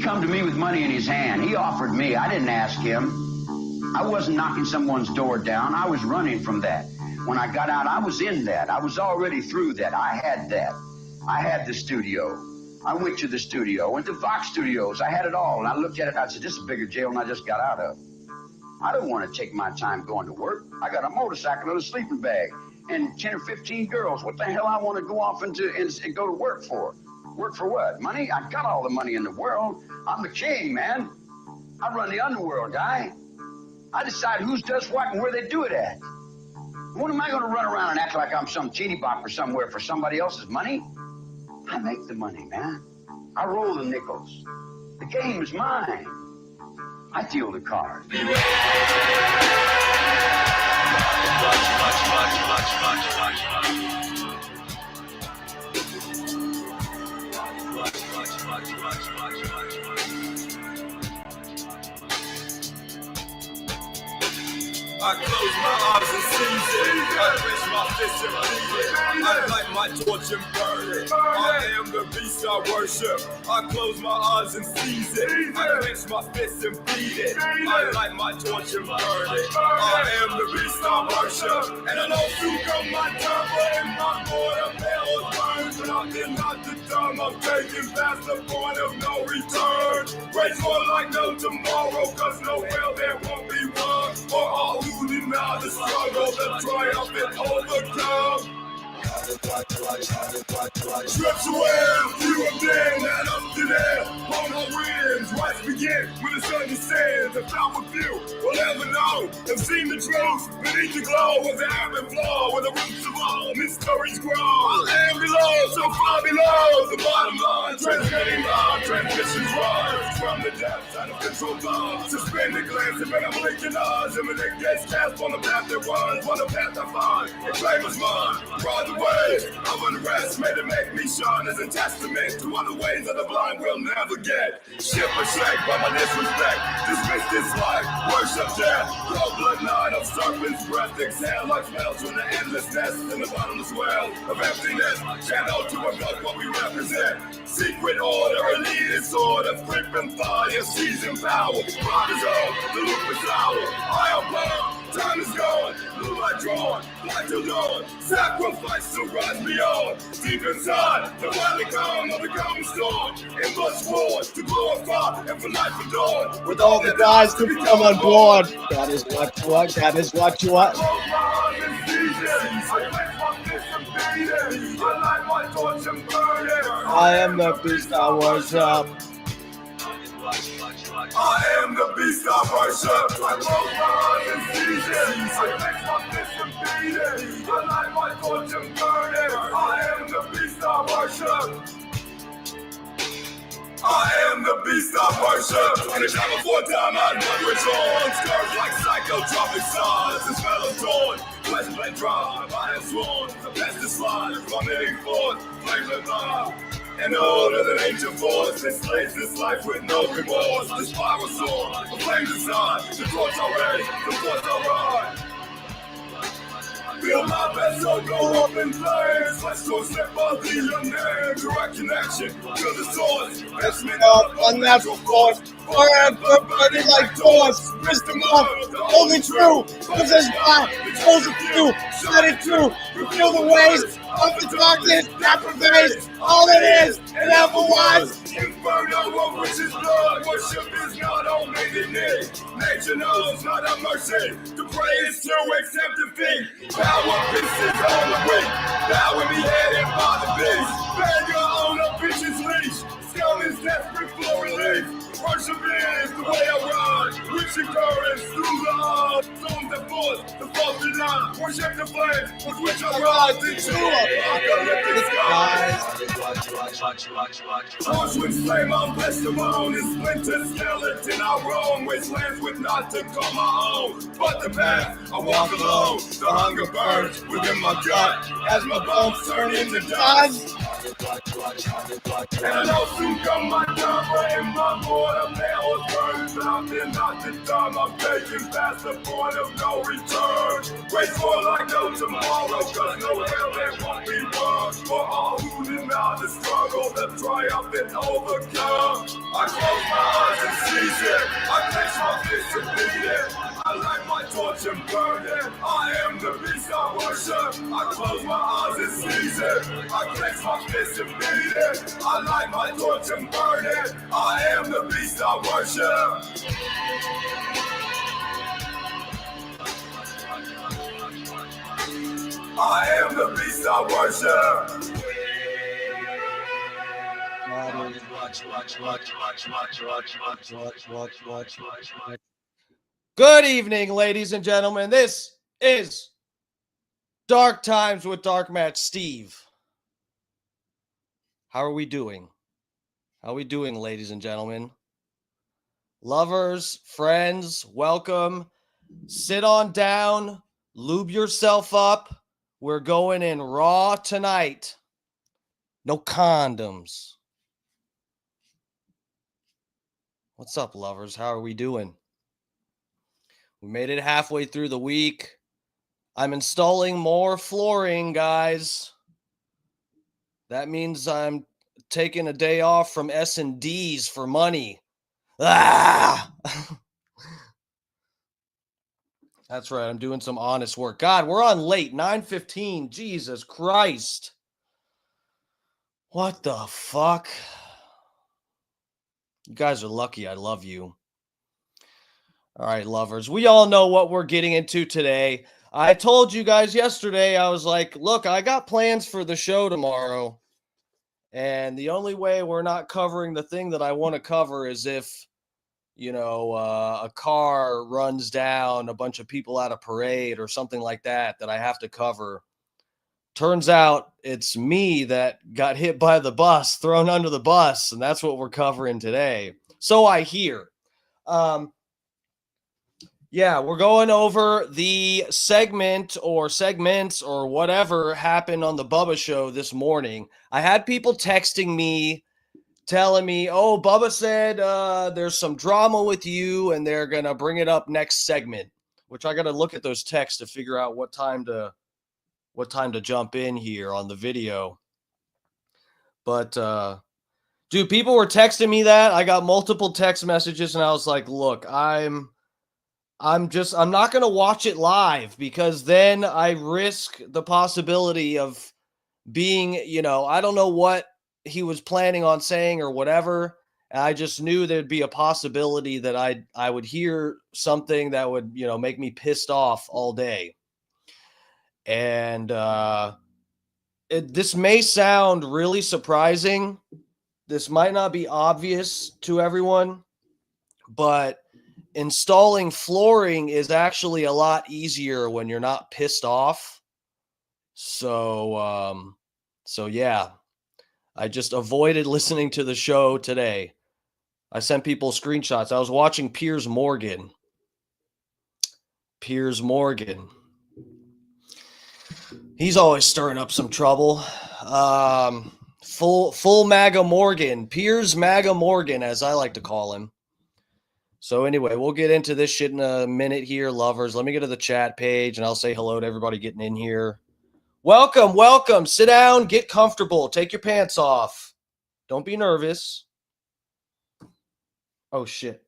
He come to me with money in his hand. He offered me. I didn't ask him. I wasn't knocking someone's door down. I was running from that. When I got out, I was in that. I was already through that. I had that. I had the studio. I went to the studio, went to Fox Studios. I had it all. And I looked at it and I said, this is a bigger jail than I just got out of. I don't want to take my time going to work. I got a motorcycle and a sleeping bag and 10 or 15 girls. What the hell I want to go off and go to work for? Work for what? Money? I got all the money in the world. I'm the king, man. I run the underworld, guy. I decide who does what and where they do it at. When am I going to run around and act like I'm some teeny bopper somewhere for somebody else's money? I make the money, man. I roll the nickels. The game is mine. I deal the cards. I close my eyes and seize it. I raise my fist and bleed it. I light my torch and burn it. I am the beast I worship. I close my eyes and seize it. I raise my fist and bleed it. I light my torch and burn it. I am the beast I worship. And I know soon come my time, but in my boy of hell is burned. But I'm not the dumb. I'm taking past the point of no return. Raise one like no tomorrow, cause nowhere there won't be one. For all who deny the struggle, the triumph and overcome. Strips away, you have been and up to there. On the winds, rise begin when the sun descends. A foul few will ever know. Have seen the truth beneath the glow of the ebb and flow, where the roots of all mysteries grow. I am below, so far below the bottom line. Transmitting love, transmissions rise from the depths out of control bomb. Suspended glance and I'm blinking eyes. And when it gets cast on the path that runs, on the path I find, the claim is mine. Ride the way of unrest, made to make me shine as a testament to all the ways that the blind will never get. Ship a shake by my disrespect. Dismiss this life, worship death. Cold blood night of serpent's breath. Exhale like smells from the endlessness in the bottomless well of emptiness. Channel to evoke what we represent. Secret order, elitist order, creeping fire, seizing power. Pride is on, the loop is our. I am bound. Time is gone, blue light drawn, light till dawn, sacrifice to rise beyond. Deep inside, the valley calm of the common storm. In much more to glorify and for life adorn. With all the guys to come on board. That is what you want, that is what you want. I am the beast I worship. I am the beast I worship. I close my eyes and seize it. I make my fist and beat it. I light my torch and burn it. I am the beast I worship. I am the beast I worship. Anytime before time I never return. Stirs like psychotropic signs. The smell of dawn. Pleasant and dry. I am sworn. The best is slide. Vomiting forth. Flames of fire. And older than ancient force, that slays this life with no remorse. The spiral soar, the flames inside, the torch already, the force alright. Feel my vessel go up in flames. Let's go step up to your name. Direct connection to the source. Best me up, unnatural force. Forever burning like force. Wisdom of the only true. Possess God, expose the few. Shut it through. Reveal the ways of the darkness that pervades all it is and ever was. Inferno of which is blood. Worship is not only the need. Nature knows not a mercy. To pray is to accept defeat. Power pieces on the weak. Power be headed by the beast. Beggar on a bitch's leash. Scum is desperate for relief. Worship is the way I ride. Rich endurance through the heart. Songs that force, the false deny. Worship the flame with which I rise into apocalyptic skies. Torch with flame, I'm blessed alone. And splinter skeleton, I roam. Wastelands with not to call my own. But the path, I walk alone. The hunger burns within my gut. As my bones turn into dust. And I know soon come my time, but in my board of hell is burning. But I'm in not the dumb, I'm taking past the point of no return. Race for like no tomorrow, cause no hell there won't be one. For all who deny the struggle, the triumph and overcome. I close my fist and beat it. I light my torch and burn it. I am the beast I worship. I close my eyes and seize it. I clench my fist and beat it. I light my torch and burn it. I am the beast I worship. I am the beast I worship. Good evening, ladies and gentlemen. This is Dark Times with Dark Match Steve. How are we doing? How are we doing, ladies and gentlemen? Lovers, friends, welcome. Sit on down, lube yourself up. We're going in raw tonight. No condoms. What's up, lovers? How are we doing? We made it halfway through the week. I'm installing more flooring, guys. That means I'm taking a day off from S&Ds for money. Ah! That's right. I'm doing some honest work. God, we're on late. 9:15. Jesus Christ. What the fuck? You guys are lucky I love you. All right, lovers. We all know what we're getting into today. I told you guys yesterday, I was like, look, I got plans for the show tomorrow. And the only way we're not covering the thing that I want to cover is if, a car runs down a bunch of people at a parade or something like that I have to cover. Turns out it's me that got hit by the bus, thrown under the bus, and that's what we're covering today. So I hear. Yeah, we're going over the segments or whatever happened on the Bubba show this morning. I had people texting me, telling me, oh, Bubba said there's some drama with you and they're going to bring it up next segment, which I got to look at those texts to figure out what time to jump in here on the video. But, dude, people were texting me that. I got multiple text messages and I was like, look, I'm not going to watch it live because then I risk the possibility of being, I don't know what he was planning on saying or whatever. And I just knew there'd be a possibility that I would hear something that would, make me pissed off all day. And this may sound really surprising. This might not be obvious to everyone, but installing flooring is actually a lot easier when you're not pissed off. So yeah, I just avoided listening to the show today. I sent people screenshots. I was watching Piers Morgan. He's always stirring up some trouble. Full MAGA Morgan, Piers MAGA Morgan, as I like to call him. So anyway, we'll get into this shit in a minute here, lovers. Let me get to the chat page, and I'll say hello to everybody getting in here. Welcome. Sit down, get comfortable, take your pants off. Don't be nervous. Oh shit.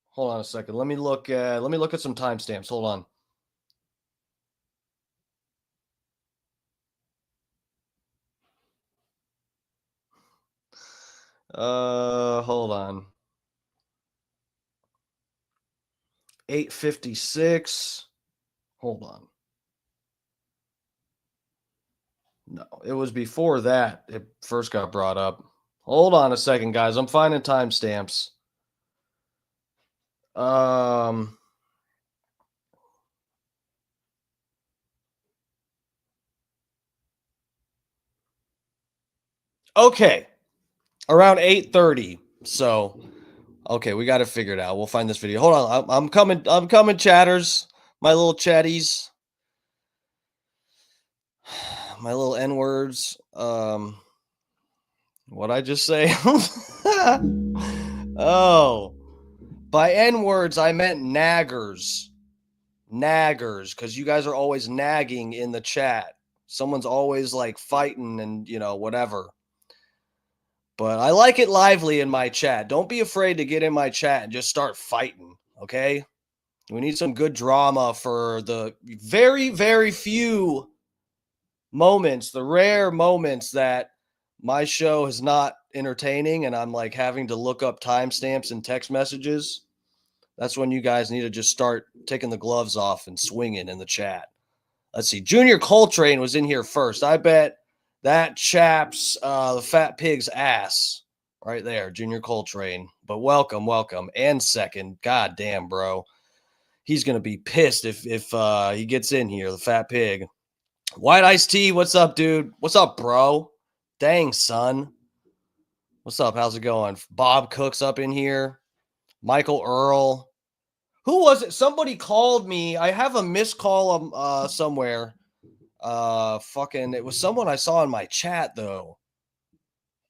Hold on a second. Let me look at some timestamps. Hold on. Hold on. 8:56. Hold on. No, it was before that it first got brought up. Hold on a second, guys. I'm finding timestamps. Okay. Around 8:30. So, okay, we got to figure it out. We'll find this video. Hold on. I'm coming, chatters. My little chatties. My little N-words. What'd I just say? Oh. By N-words, I meant naggers. Naggers, because you guys are always nagging in the chat. Someone's always like fighting and, whatever. But I like it lively in my chat. Don't be afraid to get in my chat and just start fighting. okay? We need some good drama for the very, very few moments, the rare moments that my show is not entertaining and I'm like having to look up timestamps and text messages. That's when you guys need to just start taking the gloves off and swinging in the chat. Let's see. Junior Coltrane was in here first. I bet that chap's the fat pig's ass right there, Junior Coltrane. But welcome. And second, god damn, bro. He's going to be pissed if he gets in here, the fat pig. White Iced Tea, what's up, dude? What's up, bro? Dang, son. What's up? How's it going? Bob Cook's up in here. Michael Earl. Who was it? Somebody called me. I have a missed call somewhere. It was someone I saw in my chat, though.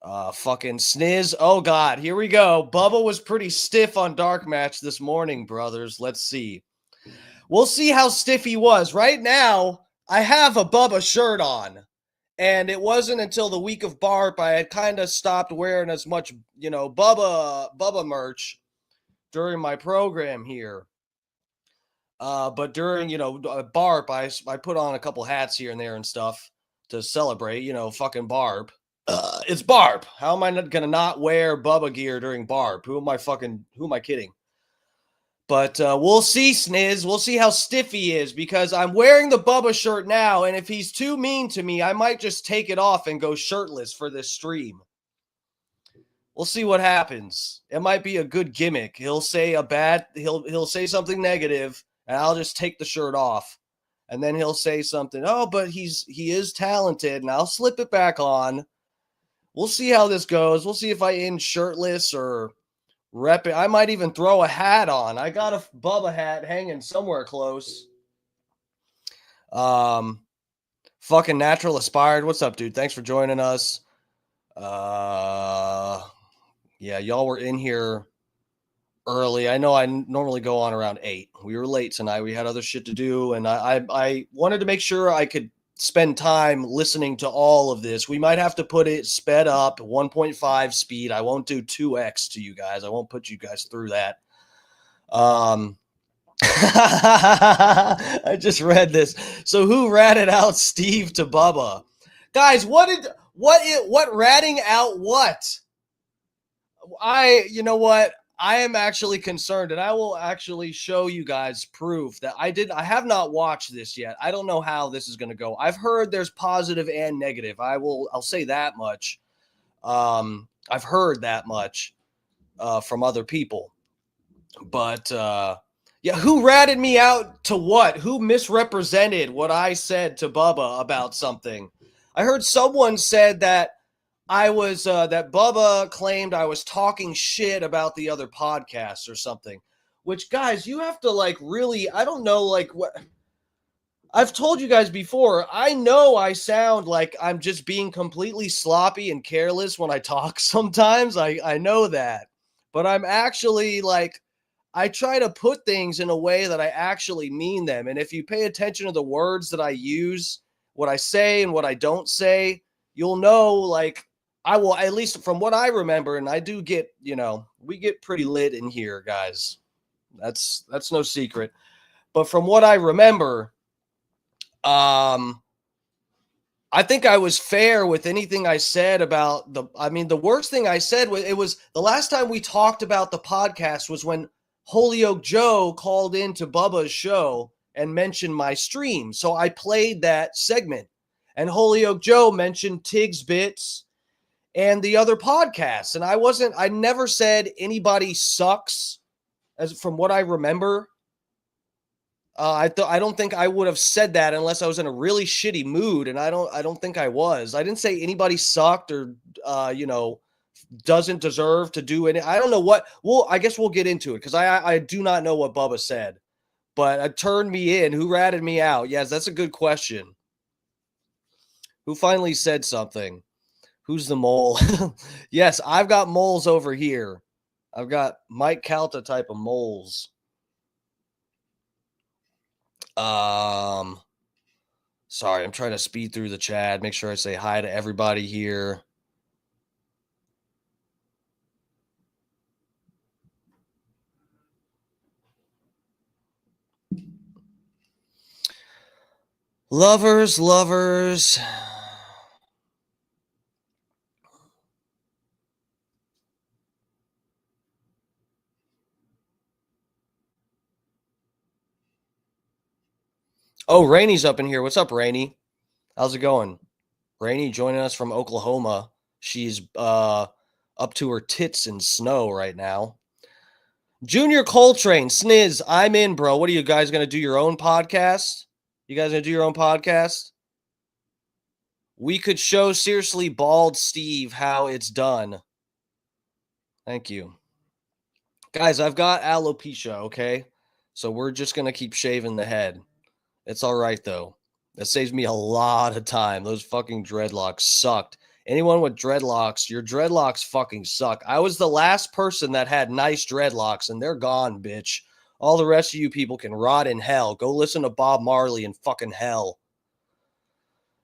Fucking Sniz. Oh, God. Here we go. Bubba was pretty stiff on Dark Match this morning, brothers. Let's see. We'll see how stiff he was. Right now, I have a Bubba shirt on. And it wasn't until the week of Barp I had kind of stopped wearing as much, Bubba merch during my program here. But during, Barp, I put on a couple hats here and there and stuff to celebrate, fucking Barp. It's Barp. How am I not going to not wear Bubba gear during Barp? Who am I kidding? But we'll see, Sniz. We'll see how stiff he is because I'm wearing the Bubba shirt now. And if he's too mean to me, I might just take it off and go shirtless for this stream. We'll see what happens. It might be a good gimmick. He'll say he'll say something negative, and I'll just take the shirt off. And then he'll say something, oh, but he is talented, and I'll slip it back on. We'll see how this goes. We'll see if I end shirtless or rep it. I might even throw a hat on. I got a Bubba hat hanging somewhere close. Fucking Natural Aspired. What's up, dude? Thanks for joining us. Yeah, y'all were in here early. I know I normally go on around 8. We were late tonight. We had other shit to do, and I wanted to make sure I could spend time listening to all of this. We might have to put it sped up, 1.5 speed. I won't do 2x to you guys. I won't put you guys through that. I just read this. So who ratted out Steve to Bubba? Guys, what ratting out what? You know what? I am actually concerned, and I will actually show you guys proof that I have not watched this yet. I don't know how this is going to go. I've heard there's positive and negative. I'll say that much. I've heard that much from other people. But yeah, who ratted me out to what? Who misrepresented what I said to Bubba about something? I heard someone said that I was that Bubba claimed I was talking shit about the other podcasts or something, which, guys, you have to really, I don't know, what I've told you guys before. I know I sound like I'm just being completely sloppy and careless when I talk sometimes. I know that, but I'm actually I try to put things in a way that I actually mean them. And if you pay attention to the words that I use, what I say and what I don't say, you'll know, I will, at least from what I remember, and I do get, we get pretty lit in here, guys. That's no secret. But from what I remember, I think I was fair with anything I said about the worst thing I said was the last time we talked about the podcast was when Holyoke Joe called into Bubba's show and mentioned my stream. So I played that segment, and Holyoke Joe mentioned Tig's Bits and the other podcasts. And I never said anybody sucks, as from what I remember. I don't think I would have said that unless I was in a really shitty mood, and I don't think I was. I didn't say anybody sucked or doesn't deserve to do any. I don't know what. Well, I guess we'll get into it because I do not know what Bubba said, but it turned me in. Who ratted me out? Yes, that's a good question. Who finally said something? Who's the mole? Yes, I've got moles over here. I've got Mike Calta type of moles. Sorry, I'm trying to speed through the chat. Make sure I say hi to everybody here. Lovers, lovers. Oh, Rainy's up in here. What's up, Rainy? How's it going? Rainy joining us from Oklahoma. She's up to her tits in snow right now. Junior Coltrane, Sniz, I'm in, bro. What are you guys going to do your own podcast? You guys going to do your own podcast? We could show seriously bald Steve how it's done. Thank you. Guys, I've got alopecia, okay? So we're just going to keep shaving the head. It's all right, though. That saves me a lot of time. Those fucking dreadlocks sucked. Anyone with dreadlocks, your dreadlocks fucking suck. I was the last person that had nice dreadlocks, and they're gone, bitch. All the rest of you people can rot in hell. Go listen to Bob Marley in fucking hell.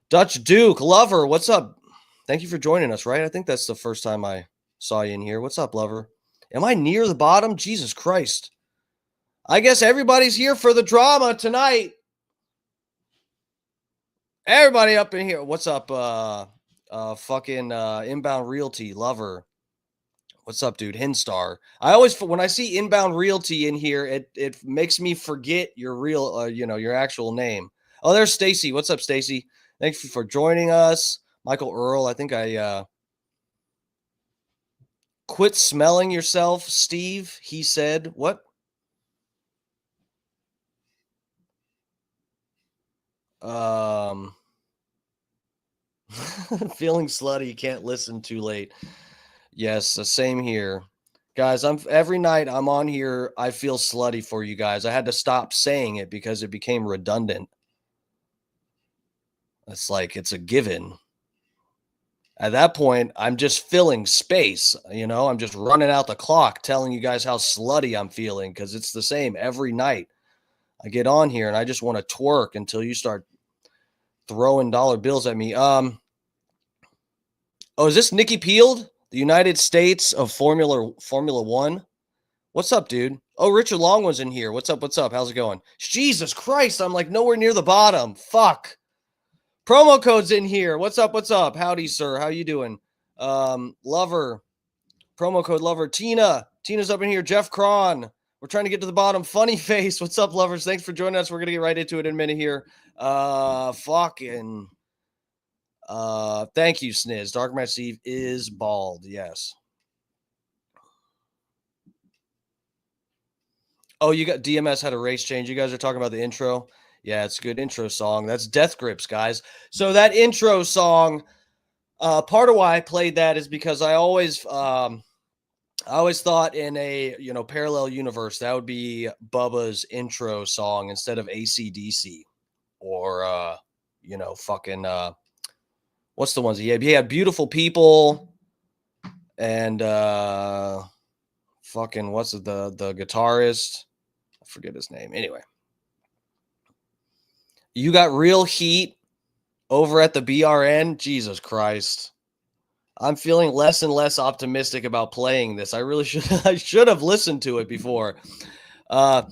Dutch Duke, lover, what's up? Thank you for joining us, right? I think that's the first time I saw you in here. What's up, lover? Am I near the bottom? Jesus Christ. I guess everybody's here for the drama tonight. Everybody up in here. What's up, fucking Inbound Realty lover? What's up, dude? Hinstar. I always, when I see Inbound Realty in here, it makes me forget your real, your actual name. Oh, there's Stacy. What's up, Stacy? Thanks for joining us, Michael Earl. I think I quit smelling yourself, Steve. He said, what? Feeling slutty, can't listen too late. Yes, the same here. Guys, every night I'm on here, I feel slutty for you guys. I had to stop saying it because it became redundant. It's like it's a given. At that point, I'm just filling space, I'm just running out the clock telling you guys how slutty I'm feeling because it's the same every night. I get on here and I just want to twerk until you start throwing dollar bills at me. Oh, is this Nikki Peeled? The United States of Formula One? What's up, dude? Oh, Richard Longwood's in here. What's up? What's up? How's it going? Jesus Christ, I'm like nowhere near the bottom. Fuck. Promo code's in here. What's up? What's up? Howdy, sir. How you doing? Lover. Promo code Lover. Tina's up in here. Jeff Cron. We're trying to get to the bottom. Funny Face. What's up, lovers? Thanks for joining us. We're going to get right into it in a minute here. Thank you, Sniz. Dark Match Steve is bald. Yes. Oh, you got DMS had a race change. You guys are talking about the intro. Yeah, it's a good intro song. That's Death Grips, guys. So that intro song, part of why I played that is because I always thought in a parallel universe that would be Bubba's intro song instead of AC/DC or what's the ones he had Beautiful People and what's the guitarist? I forget his name. Anyway. You got real heat over at the BRN. Jesus Christ. I'm feeling less and less optimistic about playing this. I really should have listened to it before. I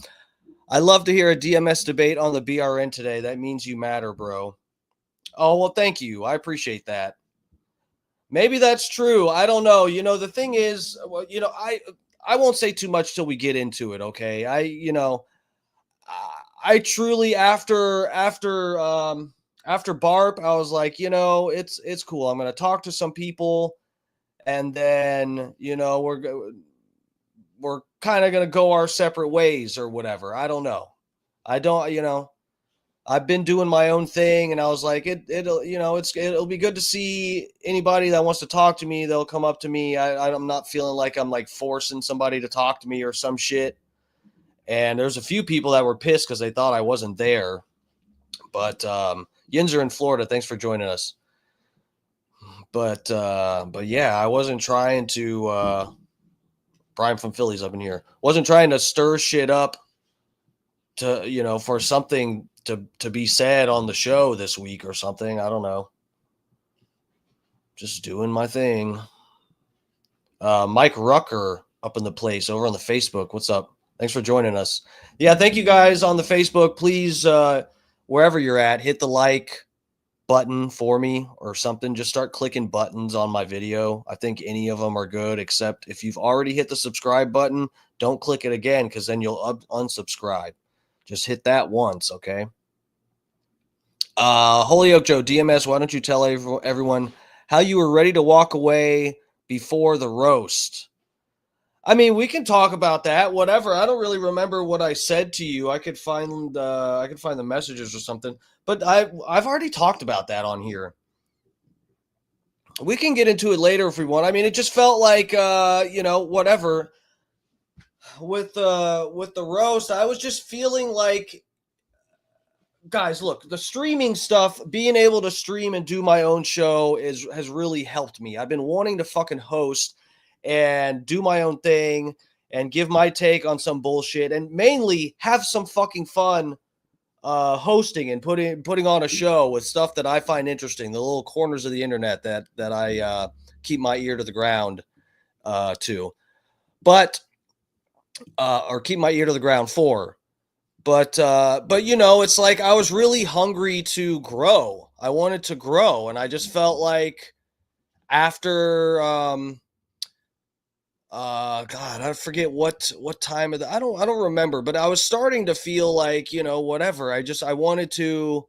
love to hear a DMS debate on the BRN today. That means you matter, bro. Oh, well, thank you. I appreciate that. Maybe that's true. I don't know. The thing is, well, I won't say too much till we get into it, okay? I truly after Barp, I was like, it's cool. I'm gonna talk to some people, and then we're kind of gonna go our separate ways or whatever. I don't know. I've been doing my own thing, and I was like, it'll be good to see anybody that wants to talk to me. They'll come up to me. I'm not feeling like I'm like forcing somebody to talk to me or some shit. And there's a few people that were pissed because they thought I wasn't there. But Yinzer in Florida, thanks for joining us. But yeah, I wasn't trying to Brian from Philly's up in here. Wasn't trying to stir shit up to, for something to be said on the show this week or something. I don't know. Just doing my thing. Mike Rucker up in the place over on the Facebook. What's up? Thanks for joining us. Yeah, thank you guys on the Facebook. Please, wherever you're at, hit the like button for me or something. Just start clicking buttons on my video. I think any of them are good, except if you've already hit the subscribe button, don't click it again, because then you'll unsubscribe. Just hit that once, okay? Holyoke Joe, DMS, why don't you tell everyone how you were ready to walk away before the roast? I mean, we can talk about that, whatever. I don't really remember what I said to you. I could find the messages or something, but I've already talked about that on here. We can get into it later if we want. I mean, it just felt like whatever. With the roast, I was just feeling like, guys, look, the streaming stuff, being able to stream and do my own show has really helped me. I've been wanting to fucking host and do my own thing and give my take on some bullshit and mainly have some fucking fun hosting and putting on a show with stuff that I find interesting, the little corners of the internet that I keep my ear to the ground to, but or keep my ear to the ground for. But it's like I was really hungry to grow. I wanted to grow, and I just felt like after God, I forget what time of the I don't remember, but I was starting to feel like, whatever. I wanted to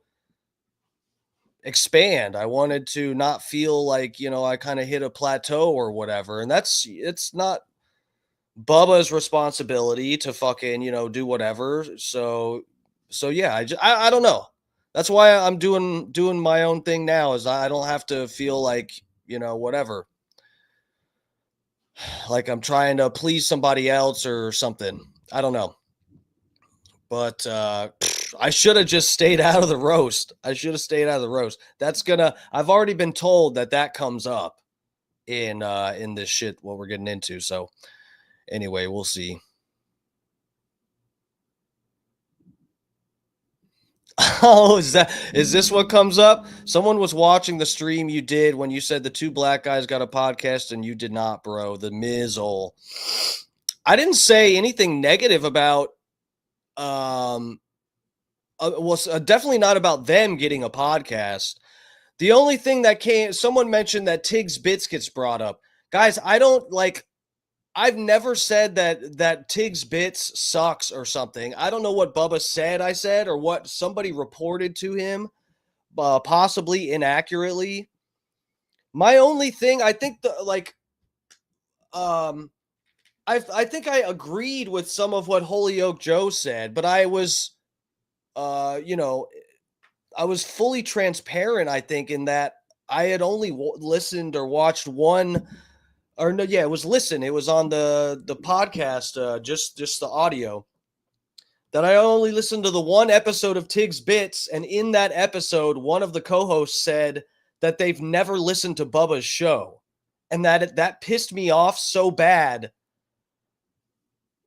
expand. I wanted to not feel like, I kind of hit a plateau or whatever. And it's not Bubba's responsibility to fucking, do whatever. So yeah, I don't know. That's why I'm doing my own thing now, is I don't have to feel like, whatever, like I'm trying to please somebody else or something. I don't know. But I should have just stayed out of the roast. I've already been told that comes up in this shit, what we're getting into. So anyway, we'll see. Oh, is this what comes up? Someone was watching the stream you did when you said the two black guys got a podcast and you did not, bro. The Mizzle. I didn't say anything negative about definitely not about them getting a podcast. The only thing that someone mentioned that Tig's Bits gets brought up. Guys, I've never said that Tig's Bits sucks or something. I don't know what Bubba said I said, or what somebody reported to him, possibly inaccurately. My only thing, I think I think I agreed with some of what Holyoke Joe said, but I was, I was fully transparent, I think, in that I had only listened or watched one. Or no, yeah, it was listen. It was on the podcast, just the audio. That I only listened to the one episode of Tig's Bits, and in that episode, one of the co-hosts said that they've never listened to Bubba's show, and that pissed me off so bad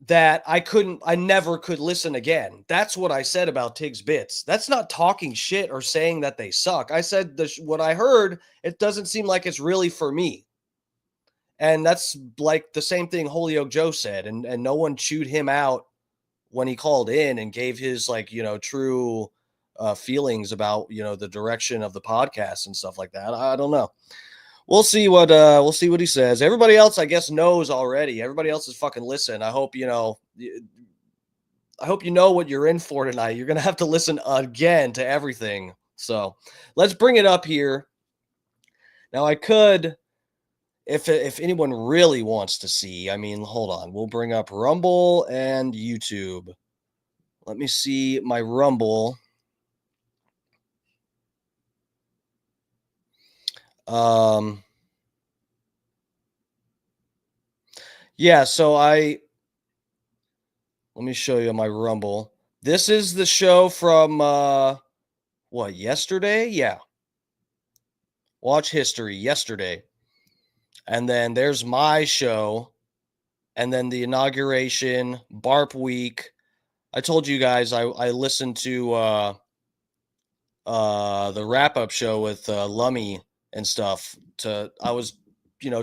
that I never could listen again. That's what I said about Tig's Bits. That's not talking shit or saying that they suck. I said what I heard. It doesn't seem like it's really for me. And that's like the same thing Holyoke Joe said, and no one chewed him out when he called in and gave his true feelings about the direction of the podcast and stuff like that. I don't know. We'll see what he says. Everybody else, I guess, knows already. Everybody else is fucking listen. I hope you know what you're in for tonight. You're gonna have to listen again to everything. So let's bring it up here. Now I could. If anyone really wants to see, I mean, hold on. We'll bring up Rumble and YouTube. Let me see my Rumble. Yeah, so let me show you my Rumble. This is the show from, yesterday? Yeah. Watch history yesterday. And then there's my show, and then the inauguration, Barp Week. I told you guys I listened to the wrap-up show with Lummy and stuff. I was,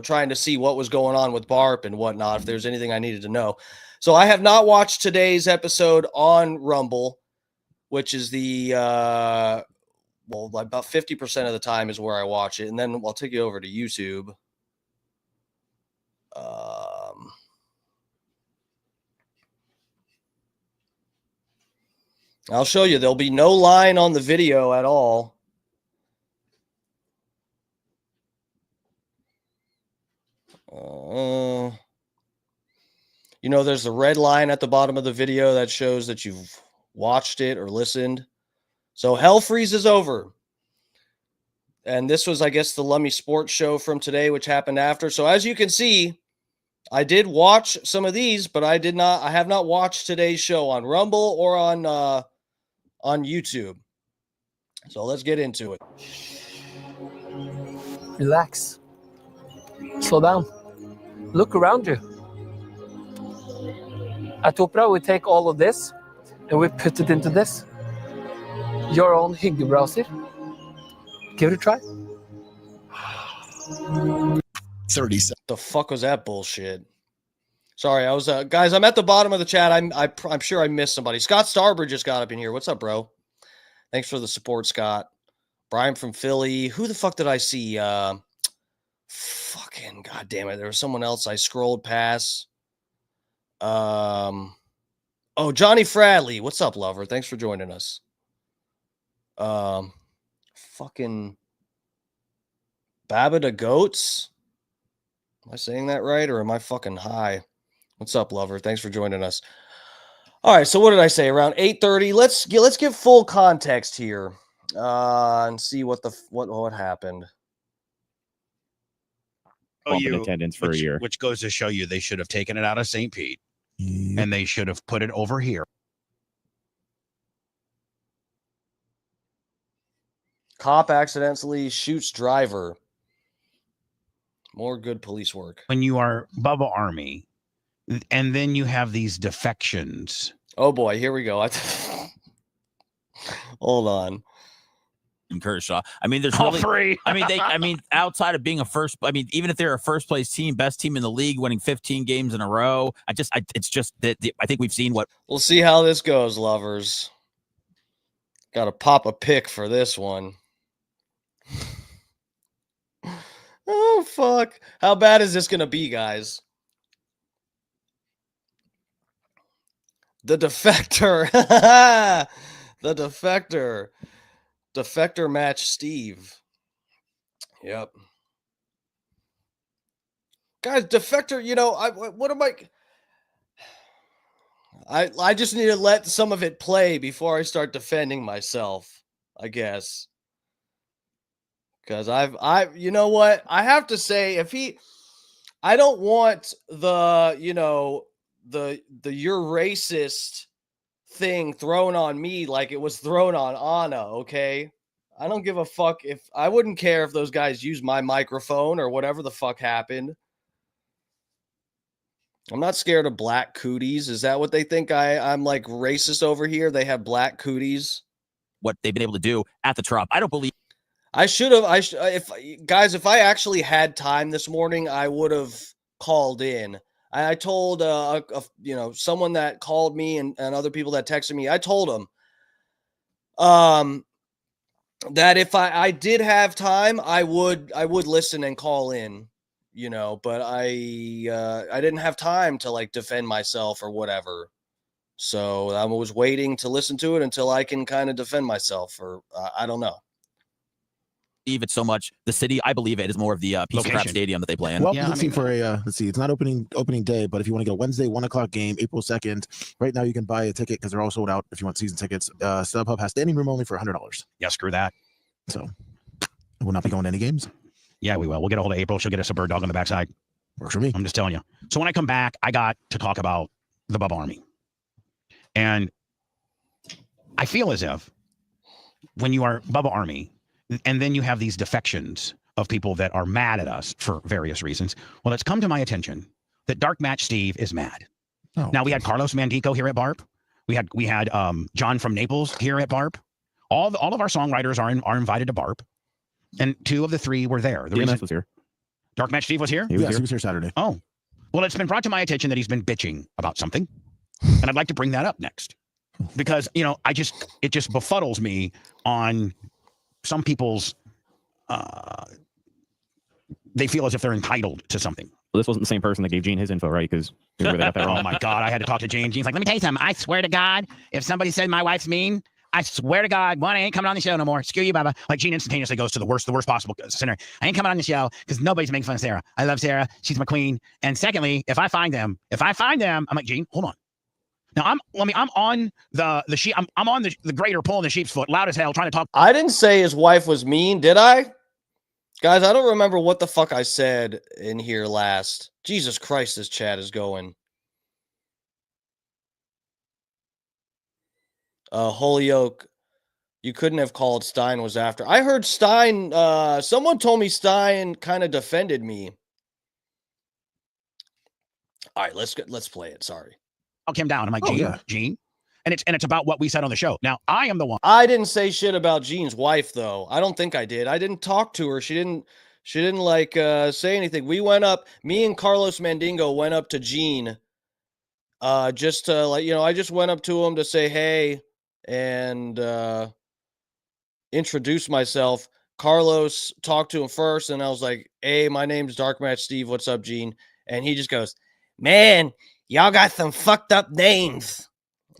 trying to see what was going on with Barp and whatnot, if there's anything I needed to know. So I have not watched today's episode on Rumble, which is the well, about 50% of the time is where I watch it, and then I'll take you over to YouTube. I'll show you. There'll be no line on the video at all. You know, there's the red line at the bottom of the video that shows that you've watched it or listened. So Hell freezes over. And this was, I guess, the Lummy Sports Show from today, which happened after. So as you can see, I did watch some of these, but I have not watched today's show on Rumble or on YouTube. So let's get into it. Relax. Slow down. Look around you. At Opera, we take all of this and we put it into this. Your own hygge browser. Give it a try. 30 seconds. The fuck was that bullshit? Sorry, I was guys. I'm at the bottom of the chat. I'm sure I missed somebody. Scott Starbird just got up in here. What's up, bro? Thanks for the support, Scott. Brian from Philly. Who the fuck did I see? Fucking goddamn it! There was someone else I scrolled past. Oh, Johnny Fradley. What's up, lover? Thanks for joining us. Fucking Baba the Goats. Am I saying that right, or am I fucking high? What's up, lover? Thanks for joining us. All right, so what did I say? Around 8:30. Let's give full context here and see what happened. In attendance for a year, which goes to show you they should have taken it out of St. Pete and they should have put it over here. Cop accidentally shoots driver. More good police work. When you are Bubba Army, and then you have these defections. Oh boy, here we go. Hold on. Kershaw. I mean, there's really, three. I mean, outside of being even if they're a first place team, best team in the league, winning 15 games in a row, it's just that I think we've seen what. We'll see how this goes, lovers. Got to pop a pick for this one. Oh, fuck. How bad is this going to be, guys? The Defector. The Defector. Defector match Steve. Yep. Guys, Defector, you know, I just need to let some of it play before I start defending myself, I guess. Because you know what? I have to say, I don't want the, you know, the you're racist thing thrown on me like it was thrown on Anna, okay? I don't give a fuck I wouldn't care if those guys use my microphone or whatever the fuck happened. I'm not scared of black cooties. Is that what they think I'm like racist over here? They have black cooties. What they've been able to do at the Trop. I don't believe. I should have. If I actually had time this morning, I would have called in. I told you know, someone that called me and other people that texted me. I told them that if I did have time, I would listen and call in, you know, but I didn't have time to like defend myself or whatever. So I was waiting to listen to it until I can kind of defend myself, or I don't know. Believe it so much. The city, I believe it is more of the piece of crap stadium that they play in. Well, let's see. It's not opening day, but if you want to get a Wednesday 1:00 game, April 2nd, right now you can buy a ticket because they're all sold out. If you want season tickets, StubHub has standing room only for $100. Yeah, screw that. So we'll not be going to any games. Yeah, we will. We'll get a hold of April. She'll get us a bird dog on the backside. Works for me. I'm just telling you. So when I come back, I got to talk about the Bubba Army, and I feel as if when you are Bubba Army, and then you have these defections of people that are mad at us for various reasons. Well, it's come to my attention that Dark Match Steve is mad. Oh, now, we had Carlos Mandico here at BARP. We had John from Naples here at BARP. All of our songwriters are invited to BARP. And 2 of the 3 were there. The reason was here. Dark Match Steve was here? He was here Saturday. Oh. Well, it's been brought to my attention that he's been bitching about something. And I'd like to bring that up next. because it just befuddles me on some people's. They feel as if they're entitled to something. Well, this wasn't the same person that gave Gene his info, right? Because they got that wrong. Oh my God, I had to talk to Gene. Gene's like, let me tell you something. I swear to God, if somebody said my wife's mean, I swear to God, one, I ain't coming on the show no more. Screw you, Bubba. Like Gene instantaneously goes to the worst possible scenario. I ain't coming on the show because nobody's making fun of Sarah. I love Sarah. She's my queen. And secondly, if I find them, I'm like, Gene, hold on. Now I'm on the sheep. I'm on the grader pulling the sheep's foot, loud as hell, trying to talk. I didn't say his wife was mean, did I? Guys, I don't remember what the fuck I said in here last. Jesus Christ, this chat is going. Holyoke, you couldn't have called Stein was after. I heard Stein, someone told me Stein kind of defended me. All right, let's play it. Sorry. Talk him down. I'm like, Gene. And it's about what we said on the show. Now, I am the one. I didn't say shit about Gene's wife, though. I don't think I did. I didn't talk to her. She didn't like say anything. We went up, me and Carlos Mandingo went up to Gene just to I just went up to him to say hey and introduce myself. Carlos talked to him first, and I was like, hey, my name's Dark Match Steve. What's up, Gene? And he just goes, man, y'all got some fucked up names.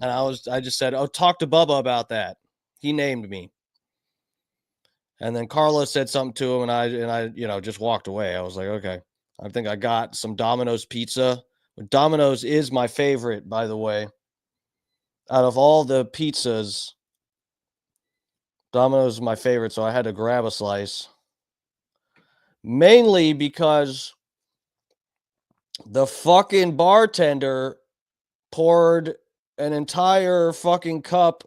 And I just said, oh, talk to Bubba about that. He named me. And then Carlos said something to him, and I just walked away. I was like, okay. I think I got some Domino's pizza. Domino's is my favorite, by the way. Out of all the pizzas, Domino's is my favorite, so I had to grab a slice. Mainly because the fucking bartender poured an entire fucking cup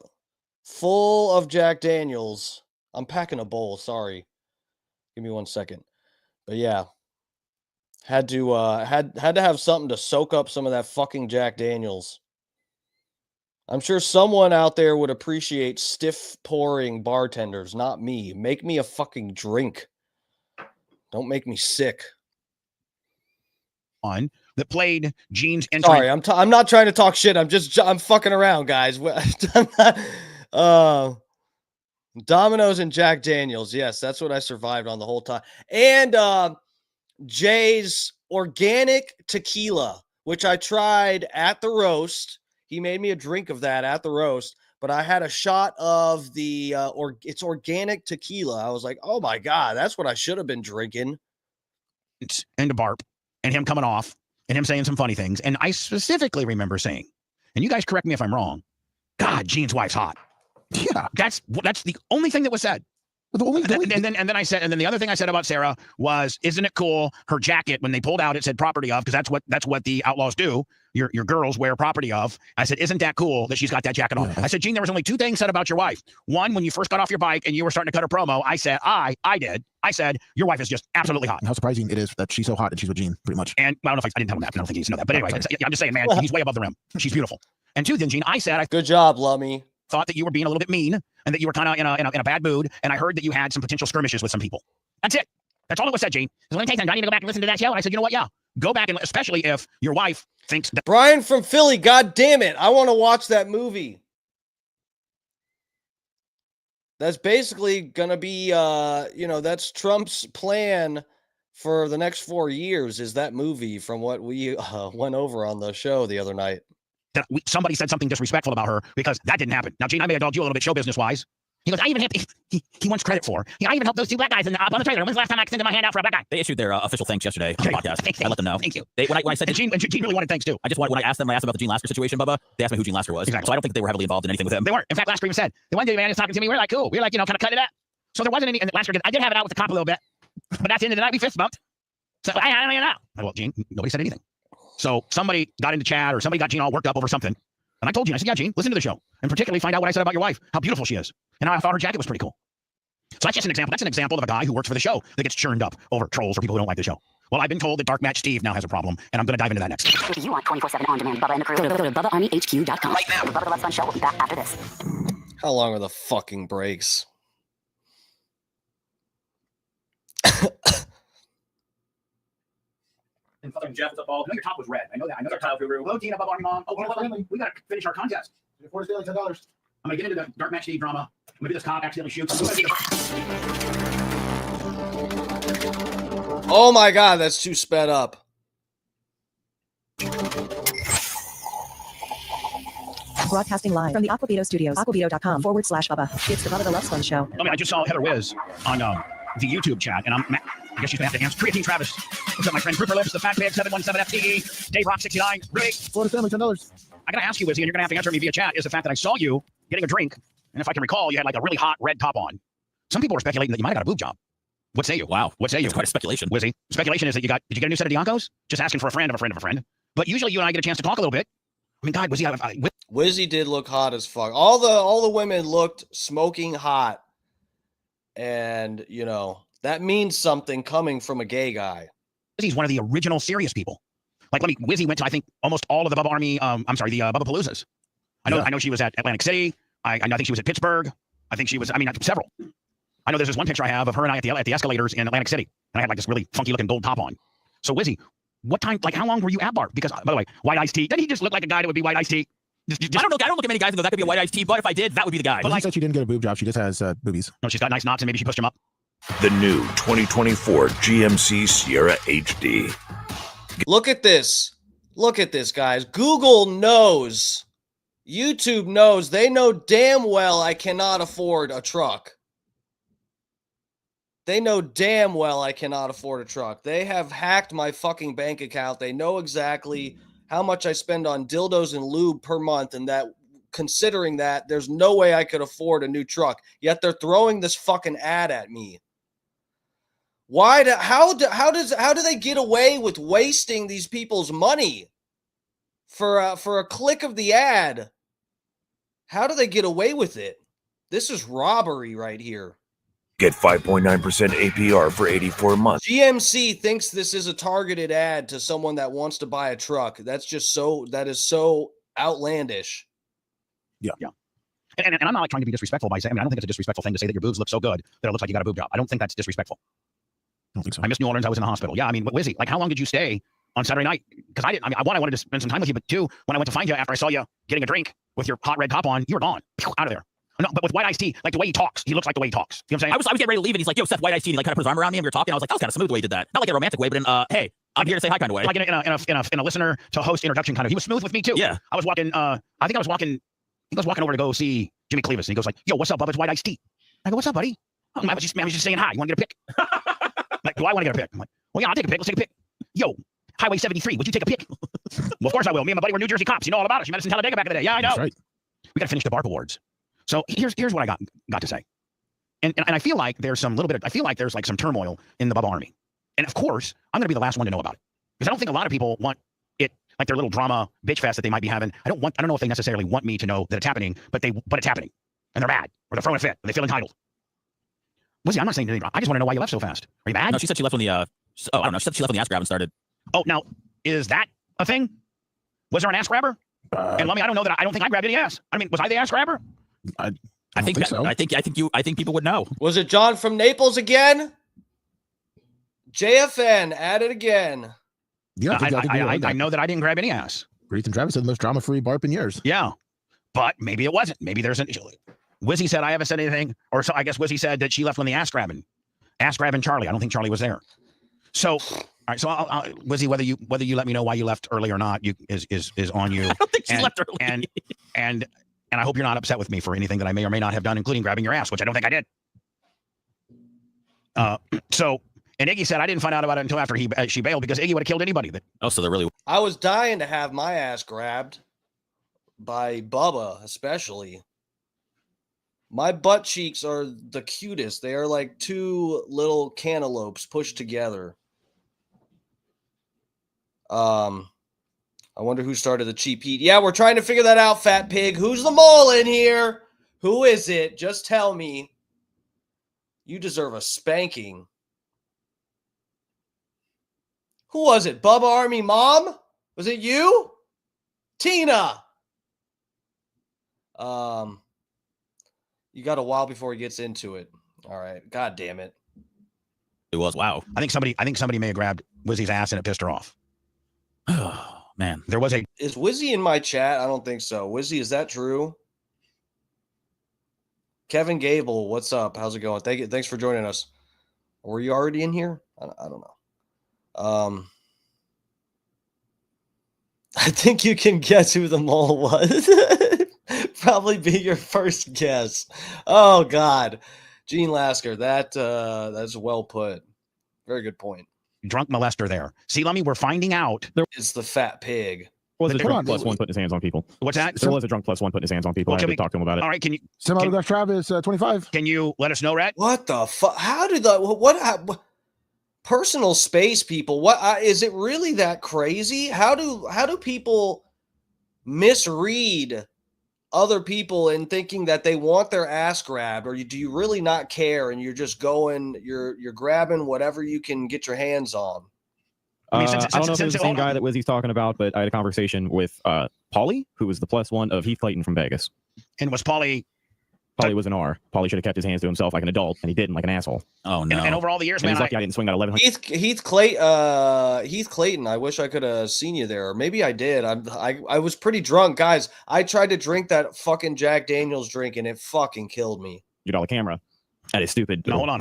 full of Jack Daniels. I'm packing a bowl, sorry. Give me 1 second. But yeah. Had to have something to soak up some of that fucking Jack Daniels. I'm sure someone out there would appreciate stiff pouring bartenders, not me. Make me a fucking drink. Don't make me sick. On that played Gene's entry. Sorry, I'm not trying to talk shit. I'm fucking around, guys. Domino's and Jack Daniels. Yes, that's what I survived on the whole time. And Jay's organic tequila, which I tried at the roast. He made me a drink of that at the roast, but I had a shot of it's organic tequila. I was like, oh my God, that's what I should have been drinking. And a barp, and him coming off, and him saying some funny things. And I specifically remember saying, and you guys correct me if I'm wrong, God, Gene's wife's hot. Yeah, that's the only thing that was said. And then I said, and then the other thing I said about Sarah was, isn't it cool? Her jacket, when they pulled out, it said property of, because that's what the outlaws do. Your girls wear property of. I said, isn't that cool that she's got that jacket on? Yeah. I said, Gene, there was only 2 things said about your wife. One, when you first got off your bike and you were starting to cut a promo, I said, I said, your wife is just absolutely hot. And how surprising it is that she's so hot and she's with Gene, pretty much. And I don't know if I didn't tell him that. I don't think he needs to know that. But anyway, I'm just saying, man, he's way above the rim. She's beautiful. And 2, then Gene, I said, good job, Lummy. Thought that you were being a little bit mean and that you were kind of in a bad mood, and I heard that you had some potential skirmishes with some people. That's it. That's all it was said, Gene. So let me tell you something. I need to go back and listen to that show. And I said, you know what? Yeah, go back, and especially if your wife thinks that. Brian from Philly, God damn it, I want to watch that movie. That's basically gonna be that's Trump's plan for the next 4 years. Is that movie from what we went over on the show the other night? That somebody said something disrespectful about her, because that didn't happen. Now, Gene, I may have dogged you a little bit show business wise. He goes, I even helped. He wants credit for. I even helped those 2 black guys up on the trailer. When's the last time I extended my hand out for a black guy? They issued their official thanks yesterday on the podcast. Thank I let them know. Thank you. When I said, and Gene really wanted thanks too. When I asked about the Gene Lasker situation, Bubba, they asked me who Gene Lasker was. Exactly. So I don't think they were heavily involved in anything with him. They weren't. In fact, Lasker even said, the one day man is talking to me, we're like, cool. We're like, kind of cut it up. So there wasn't any. And Lasker, I did have it out with the cop a little bit, but that's the end of the night. We fist bumped. So I don't even know. Well, Gene, nobody said anything. So somebody got into chat, or somebody got Gene all worked up over something. And I told Gene, I said, yeah, Gene, listen to the show. And particularly find out what I said about your wife, how beautiful she is. And I thought her jacket was pretty cool. So that's just an example. That's an example of a guy who works for the show that gets churned up over trolls or people who don't like the show. Well, I've been told that Dark Match Steve now has a problem, and I'm going to dive into that next. If you want 24/7 on-demand Bubba and the crew, go to BubbaArmyHQ.com. Right now. The Bubba the Love Fun Show will be back after this. How long are the fucking breaks? And fucking Jeff, what's up, Paul? I know your top was red. I know that. I know their top. Hello, Tina, Bubba Army Mom. Oh, you know what? We got to finish our contest. Before it's like $10. I'm gonna get into the dark match day drama. Maybe this cop accidentally shoots. Oh my God, that's too sped up. Broadcasting live from the Aquavito Studios, aquavito.com/Bubba. It's the Bubba the Love Sponge Show. I mean, I just saw Heather Wiz on the YouTube chat, and I guess she's going to have to answer. Creatine Travis. What's up, my friend? Ripper Lips, the Fat Pig, 717FTE, Dave Rock 69. Rick. Florida family, $10. I got to ask you, Wizzy, and you're going to have to answer me via chat, is the fact that I saw you getting a drink, and if I can recall, you had like a really hot red top on. Some people were speculating that you might have got a boob job. What say you? Wow. What say you? It's quite a speculation. Wizzy, speculation is that did you get a new set of Diancos? Just asking for a friend of a friend of a friend. But usually you and I get a chance to talk a little bit. I mean, God, Wizzy, Wizzy did look hot as fuck. All the women looked smoking hot. And, you know, that means something coming from a gay guy. Wizzy's one of the original serious people. Like, Wizzy went to, I think, almost all of the Bubba Army, the Bubba Paloozas. I know she was at Atlantic City. I think she was at Pittsburgh. I think she was, several. I know there's this one picture I have of her and I at the escalators in Atlantic City. And I had like this really funky looking gold top on. So, Wizzy, what time, like, how long were you at Bart? Because, by the way, White Iced Tea, didn't he just look like a guy that would be White Iced Tea? I don't look at many guys and go, that could be a White Iced Tea, but if I did, that would be the guy. But like, she said she didn't get a boob job. She just has boobies. No, she's got nice knots and maybe she pushed him up. The new 2024 GMC Sierra HD. Look at this. Look at this, guys. Google knows. YouTube knows. They know damn well I cannot afford a truck. They know damn well I cannot afford a truck. They have hacked my fucking bank account. They know exactly how much I spend on dildos and lube per month, and that, considering that, there's no way I could afford a new truck. Yet they're throwing this fucking ad at me. How do they get away with wasting these people's money for a click of the ad? How do they get away with it? This is robbery right here. Get 5.9% APR for 84 months. GMC thinks this is a targeted ad to someone that wants to buy a truck. That is so outlandish. Yeah. And I'm not like trying to be disrespectful by saying, I don't think it's a disrespectful thing to say that your boobs look so good that it looks like you got a boob job. I don't think that's disrespectful. I don't think so. I missed New Orleans. I was in the hospital. Yeah, but Wizzy, like, how long did you stay on Saturday night? Because I wanted to spend some time with you, but two, when I went to find you after I saw you getting a drink with your hot red top on, you were gone. Out of there. No, but with White Iced Tea, like the way he talks, he looks like the way he talks. You know what I'm saying? I was getting ready to leave, and he's like, "Yo, Seth, White Iced Tea." And he like kind of put his arm around me, and we were talking. I was like, "That was kind of smooth the way he did that." Not like in a romantic way, but in hey, I'm here to say hi kind of way. Like in a listener to host introduction kind of. He was smooth with me too. Yeah. I was walking. I was walking over to go see Jimmy Cleavis, and he goes like, "Yo, what's up, Bubba? It's White Iced Tea." I go, "What's up, buddy?" Oh, I was just saying hi. You want to get a pic? Like, do I want to get a pic? I'm like, well, yeah, I'll take a pic. Let's take a pic. Yo, Highway 73. Would you take a pic? Well, of course I will. Me and my buddy were New Jersey cops. You know all about us. You met us in Talladega back in the day. Yeah, I know. That's right. We got to finish the BARP Awards. So here's what I got to say. And I feel like there's like some turmoil in the Bubba Army. And of course, I'm going to be the last one to know about it. Because I don't think a lot of people want it, like their little drama bitch fest that they might be having. I don't know if they necessarily want me to know that it's happening, but it's happening. And they're mad, or they're throwing a fit, or they feel entitled. Lizzie, I'm not saying anything. I just want to know why you left so fast. Are you mad? No, she said she left when the I don't know. She said she left when the ass grabbing started. Oh, now, is that a thing? Was there an ass grabber? And let me, I don't think I grabbed any ass. I mean, was I the ass grabber? I think so. I think people would know. Was it John from Naples again? JFN at it again. Yeah, I know that I didn't grab any ass. Creatine Travis said the most drama-free BARP in years. Yeah, but maybe it wasn't. Maybe there's an issue. Wizzy said I haven't said anything, or so I guess Wizzy said that she left when the ass grabbing Charlie. I don't think Charlie was there. So, all right. So, Wizzy, whether you let me know why you left early or not, is on you. I don't think she left early. And I hope you're not upset with me for anything that I may or may not have done, including grabbing your ass, which I don't think I did. So, and Iggy said I didn't find out about it until after she bailed because Iggy would have killed anybody. So they're really. I was dying to have my ass grabbed by Bubba, especially. My butt cheeks are the cutest. They are like two little cantaloupes pushed together. I wonder who started the cheap heat. Yeah, we're trying to figure that out, Fat Pig. Who's the mole in here? Who is it? Just tell me. You deserve a spanking. Who was it? Bubba Army Mom? Was it you? Tina. You got a while before he gets into it. All right. God damn it. It was. Wow. I think somebody may have grabbed Wizzy's ass and it pissed her off. man. There was a Is Wizzy in my chat? I don't think so. Wizzy, is that true? Kevin Gable, what's up? How's it going? Thanks for joining us. Were you already in here? I don't know. I think you can guess who the mole was. Probably be your first guess. Oh God, Gene Lasker. That's well put. Very good point. drunk molester there. See, Lummy, we're finding out. It's the fat pig. Was a drunk plus one putting his hands on people. What's that? There was a drunk plus one putting his hands on people. Well, I had to talk to him about it. All right, can you? Some autograph Travis 25. Can you let us know, Rat? What the fuck? How did the what? Personal space, people. What is it really that crazy? How do people misread other people in thinking that they want their ass grabbed, or do you really not care and you're just going, you're grabbing whatever you can get your hands on? I don't know if it was the same guy that Wizzy's talking about, but I had a conversation with Paulie, who was the +1 of Heath Clayton from Vegas. And was Paulie was an R. Paulie should have kept his hands to himself like an adult, and he didn't, like an asshole. Oh no! And over all the years, and man, he's lucky I didn't swing that 1100. Heath Clayton. I wish I could have seen you there. Or maybe I did. I was pretty drunk, guys. I tried to drink that fucking Jack Daniels drink, and it fucking killed me. You're on the camera. That is stupid. No, hold on.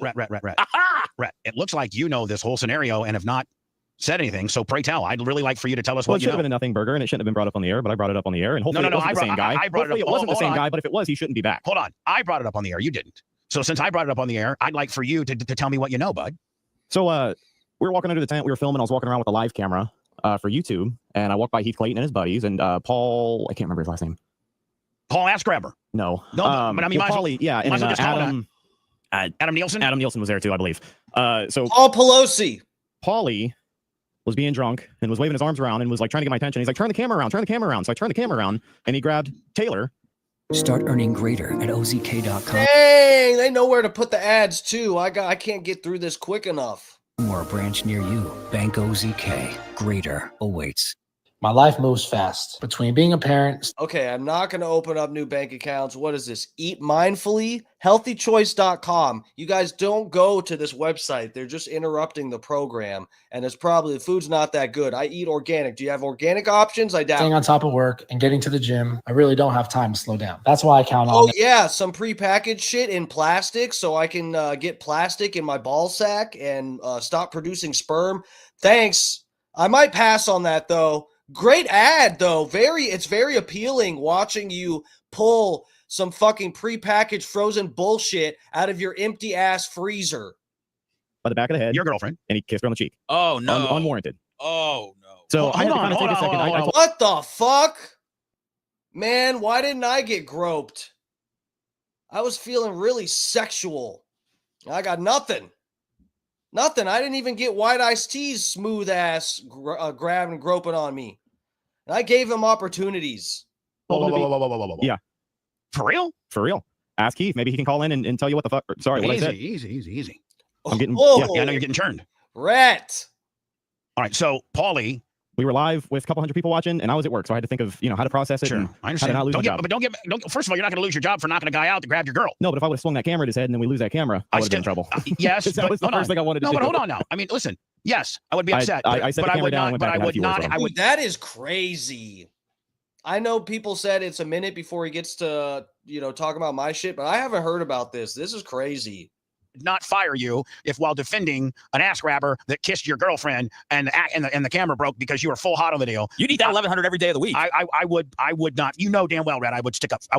Rat. It looks like you know this whole scenario and have not said anything. So pray tell. I'd really like for you to tell us what it you should know. have been a nothing burger, and it shouldn't have been brought up on the air, but I brought it up on the air, and hopefully it wasn't the same guy. I brought it up. It wasn't the same guy, but if it was, he shouldn't be back. Hold on. I brought it up on the air. You didn't. So since I brought it up on the air, I'd like for you to tell me what you know, bud. So we were walking under the tent. We were filming. I was walking around with a live camera for YouTube, and I walked by Heath Clayton and his buddies, and Paul, I can't remember his last name. Paul Ass Grabber. No. But I mean, Paulie, yeah, and Adam Nielsen. Adam Nielsen was there too, I believe. So Paul Pelosi. Paulie was being drunk and was waving his arms around and was like trying to get my attention. He's like, turn the camera around. So I turned the camera around, and he grabbed Taylor. Start earning greater at ozk.com. Dang, they know where to put the ads too. I can't get through this quick enough. Or a branch near you. Bank OZK. Greater awaits. My life moves fast between being a parent. Okay, I'm not going to open up new bank accounts. What is this? Eat mindfully, healthychoice.com. You guys don't go to this website. They're just interrupting the program. And it's probably the food's not that good. I eat organic. Do you have organic options? I doubt. Staying on top of work and getting to the gym, I really don't have time to slow down. That's why I count on. Oh, yeah, some prepackaged shit in plastic so I can get plastic in my ball sack and stop producing sperm. Thanks. I might pass on that, though. Great ad, though. It's very appealing watching you pull some fucking prepackaged frozen bullshit out of your empty ass freezer. By the back of the head. Your girlfriend. And he kissed her on the cheek. Oh, no. Unwarranted. Oh, no. So hold on. What the fuck? Man, why didn't I get groped? I was feeling really sexual. I got nothing. Nothing. I didn't even get White Iced Tea's smooth ass grabbing and groping on me. And I gave him opportunities. Whoa. Yeah. For real? For real. Ask Keith. Maybe he can call in and tell you what the fuck. Sorry, what I said. Easy. I'm getting. Yeah, I know you're getting turned. Rat. All right. So, Paulie. We were live with a couple hundred people watching, and I was at work, so I had to think of how to process it. Sure, and I understand. How to not lose my job. But first of all, you're not going to lose your job for knocking a guy out to grab your girl. No, but if I would have swung that camera at his head and then we lose that camera, I would have been in trouble. Yes, that was the first thing I wanted to do. No, but hold on now. I mean, listen. Yes, I would be upset. I set the camera down. But I would not. That is crazy. I know people said it's a minute before he gets to talk about my shit, but I haven't heard about this. This is crazy. Not fire you if while defending an ass grabber that kissed your girlfriend and the camera broke because you were full hot on the deal. You'd eat that 1100 every day of the week. I would not. You know damn well, Red. I would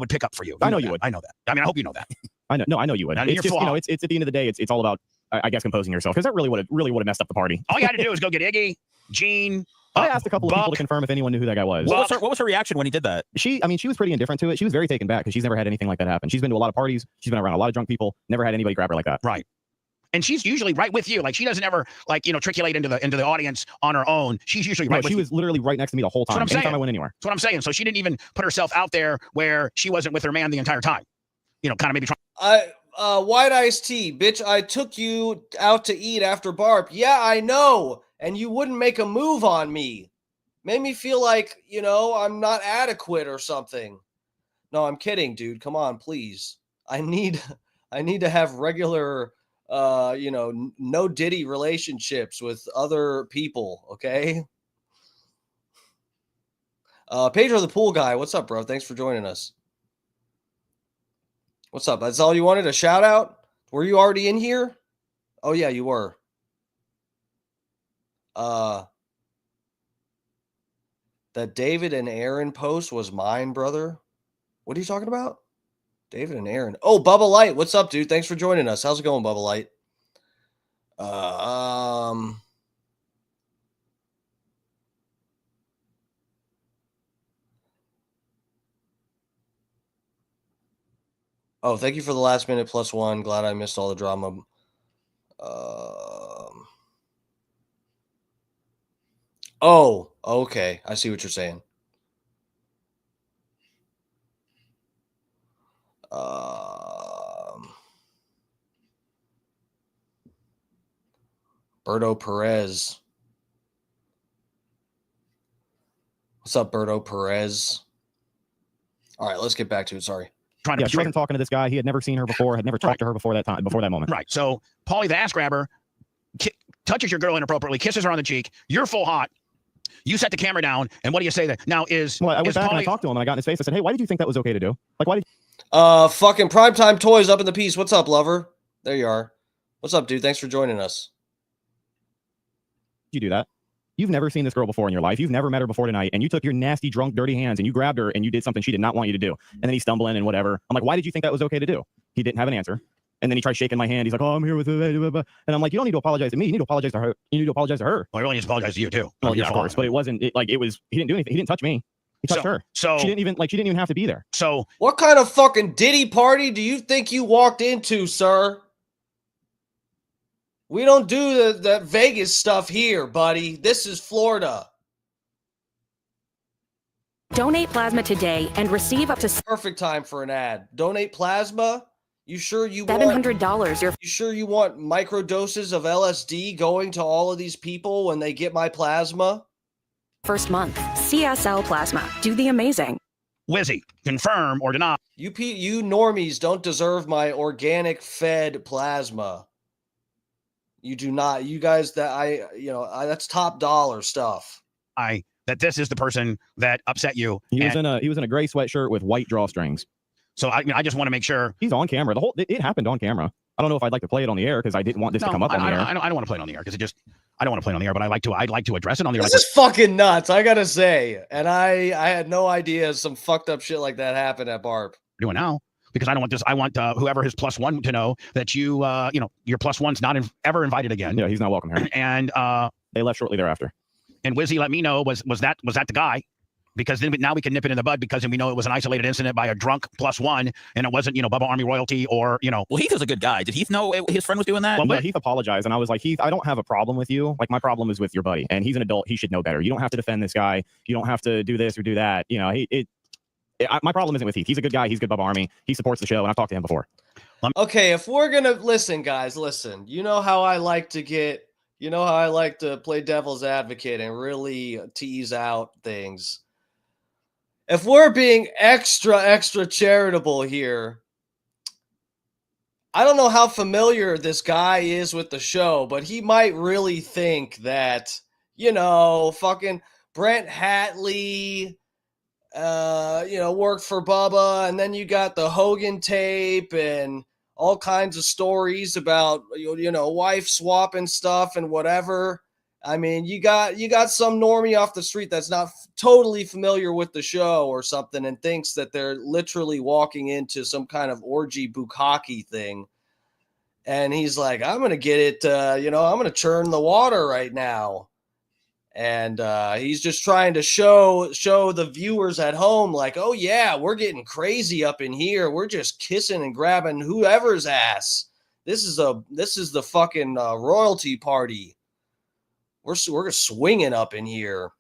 pick up for you. I know you would. I know that. I mean, I hope you know that. I know you would. It's just it's at the end of the day, it's all about I guess composing yourself, because that really would have messed up the party. All you had to do was go get Iggy, Gene. I asked a couple of people to confirm if anyone knew who that guy was. What was her reaction when he did that? She was pretty indifferent to it. She was very taken back because she's never had anything like that happen. She's been to a lot of parties. She's been around a lot of drunk people. Never had anybody grab her like that. Right. And she's usually right with you. Like, she doesn't ever triculate into the audience on her own. She's usually right with you. She was literally right next to me the whole time. Anytime I went anywhere. That's what I'm saying. So she didn't even put herself out there where she wasn't with her man the entire time. Kind of maybe trying. White Iced Tea, bitch. I took you out to eat after Barb. Yeah, I know. And you wouldn't make a move on me. Made me feel like, I'm not adequate or something. No, I'm kidding, dude. Come on, please. I need to have regular, no Diddy relationships with other people, okay? Pedro the Pool Guy, what's up, bro? Thanks for joining us. What's up? That's all you wanted? A shout out? Were you already in here? Oh yeah, you were. That David and Aaron post was mine, brother. What are you talking about? David and Aaron. Oh, Bubba Light. What's up, dude? Thanks for joining us. How's it going, Bubba Light? Oh, thank you for the last minute +1. Glad I missed all the drama. Oh, okay. I see what you're saying. Berto Perez. What's up, Berto Perez? All right, let's get back to it. Sorry. Yeah, she wasn't talking to this guy. He had never seen her before, had never talked to her before that moment. Right. So Paulie the ass grabber touches your girl inappropriately, kisses her on the cheek. You're full hot. You set the camera down, and what do you say that now is? Well, I went back Paulie... and I talked to him, and I got in his face. I said, "Hey, why did you think that was okay to do? Like, why did?" Fucking Primetime Toys up in the piece. What's up, lover? There you are. What's up, dude? Thanks for joining us. You do that? You've never seen this girl before in your life. You've never met her before tonight, and you took your nasty, drunk, dirty hands and you grabbed her and you did something she did not want you to do. And then he's stumbling and whatever. I'm like, why did you think that was okay to do? He didn't have an answer. And then he tried shaking my hand. He's like, oh, I'm here with her. And I'm like, you don't need to apologize to me. You need to apologize to her. You need to apologize to her. Well, he really needs to apologize to you too. Well, yeah, of course. But it wasn't he didn't do anything. He didn't touch me. He touched her. So she didn't even have to be there. So what kind of fucking Diddy party do you think you walked into, sir? We don't do the Vegas stuff here, buddy. This is Florida. Donate plasma today and receive up to perfect time for an ad. Donate plasma. You sure you want $700? You sure you want micro doses of LSD going to all of these people when they get my plasma? First month. CSL Plasma. Do the amazing. Wizzy, confirm or deny. You normies don't deserve my organic fed plasma. You do not. You guys that's top dollar stuff. That this is the person that upset you. He was in a gray sweatshirt with white drawstrings. So I just want to make sure he's on camera. It happened on camera. I don't know if I'd like to play it on the air because I didn't want this to come up on the air. I don't want to play it on the air because I don't want to play it on the air, but I'd like to address it on the air. This is fucking nuts, I gotta say. And I had no idea some fucked up shit like that happened at Barb. Doing now because I don't want this. I want whoever his +1 to know that your +1's not ever invited again. Yeah, he's not welcome here. And they left shortly thereafter. And Wizzy let me know was that the guy? Because then now we can nip it in the bud because then we know it was an isolated incident by a drunk +1 and it wasn't, Bubba Army royalty or, Well, Heath was a good guy. Did Heath know his friend was doing that? Well, but Heath apologized and I was like, Heath, I don't have a problem with you. Like my problem is with your buddy and he's an adult. He should know better. You don't have to defend this guy. You don't have to do this or do that. My problem isn't with Heath. He's a good guy. He's good Bubba Army. He supports the show and I've talked to him before. Okay, if we're going to listen, guys, listen, you know how I like to play devil's advocate and really tease out things. If we're being extra charitable here, I don't know how familiar this guy is with the show, but he might really think that, fucking Brent Hatley, worked for Bubba, and then you got the Hogan tape and all kinds of stories about, wife swapping stuff and whatever. I mean, you got some normie off the street that's not totally familiar with the show or something and thinks that they're literally walking into some kind of orgy bukkake thing. And he's like, I'm going to get it, I'm going to churn the water right now. And he's just trying to show the viewers at home like, oh, yeah, we're getting crazy up in here. We're just kissing and grabbing whoever's ass. This is the fucking royalty party. We're swinging up in here.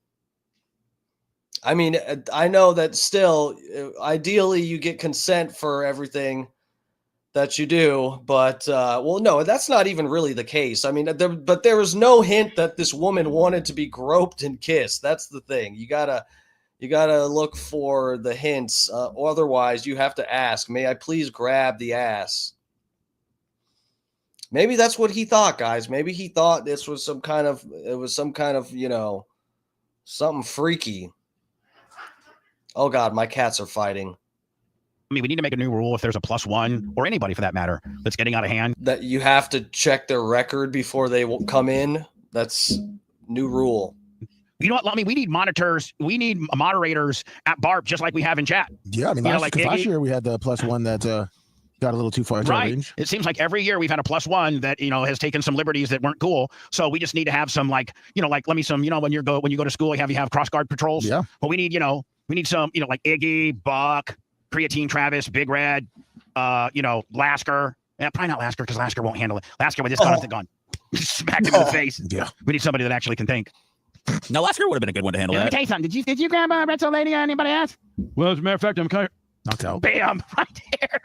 I mean, I know that still, ideally, you get consent for everything that you do, but no, that's not even really the case. I mean, there was no hint that this woman wanted to be groped and kissed. That's the thing. You gotta look for the hints. Otherwise, you have to ask, may I please grab the ass? Maybe that's what he thought, guys. Maybe he thought this was some kind of, something freaky. Oh God, my cats are fighting. I mean, we need to make a new rule if there's a +1 or anybody for that matter that's getting out of hand. That you have to check their record before they will come in. That's new rule. You know what, Lummy? We need monitors. We need moderators at BARP just like we have in chat. Yeah, I mean, last year we had the +1 that got a little too far into our range. It seems like every year we've had a +1 that has taken some liberties that weren't cool. So we just need to have some like let me some when you go to school you have cross guard patrols. Yeah. But we need some like Iggy, Buck, Creatine, Travis, Big Red, Lasker. Yeah, probably not Lasker because Lasker won't handle it. Lasker with his gun gone, smacked him in the face. Yeah. We need somebody that actually can think. No, Lasker would have been a good one to handle Let me that. tell you something. Did you grab a Red Soul Lady or anybody else? Well, as a matter of fact, I'm kind of knocked out. Bam! Right there.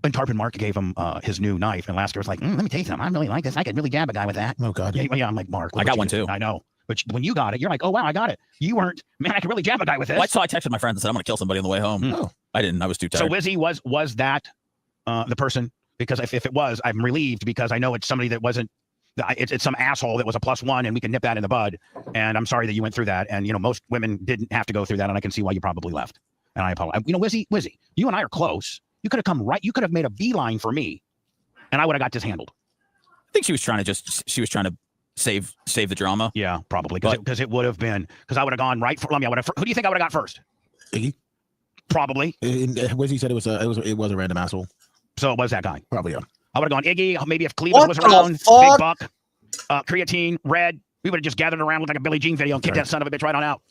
And Tarpon Mark gave him his new knife, and Lasker was like, let me tell you something. I really like this. I could really jab a guy with that. Oh, God. Yeah, I'm like, Mark. I got one, too. I know. But when you got it, you're like, oh, wow, I got it. You weren't, man, I could really jab a guy with this. Well, I texted my friends and said, I'm going to kill somebody on the way home. Oh. I didn't. I was too tired. So Wizzy, was that the person? Because if it was, I'm relieved because I know it's somebody that wasn't, it's some asshole that was a +1 and we can nip that in the bud. And I'm sorry that you went through that. And, most women didn't have to go through that. And I can see why you probably left. And I apologize. Wizzy, you and I are close. You could have come right. You could have made a beeline for me and I would have got this handled. I think she was trying to save the drama. Yeah, probably. Because it would have been, because I would have gone right for, who do you think I would have got first? Iggy? Probably. Wizzy said it was a random asshole. So it was that guy. Probably, yeah. I would have gone Iggy. Maybe if Cleveland was around, Big Buck, Creatine, Red, we would have just gathered around with like a Billie Jean video and kicked that son of a bitch right on out.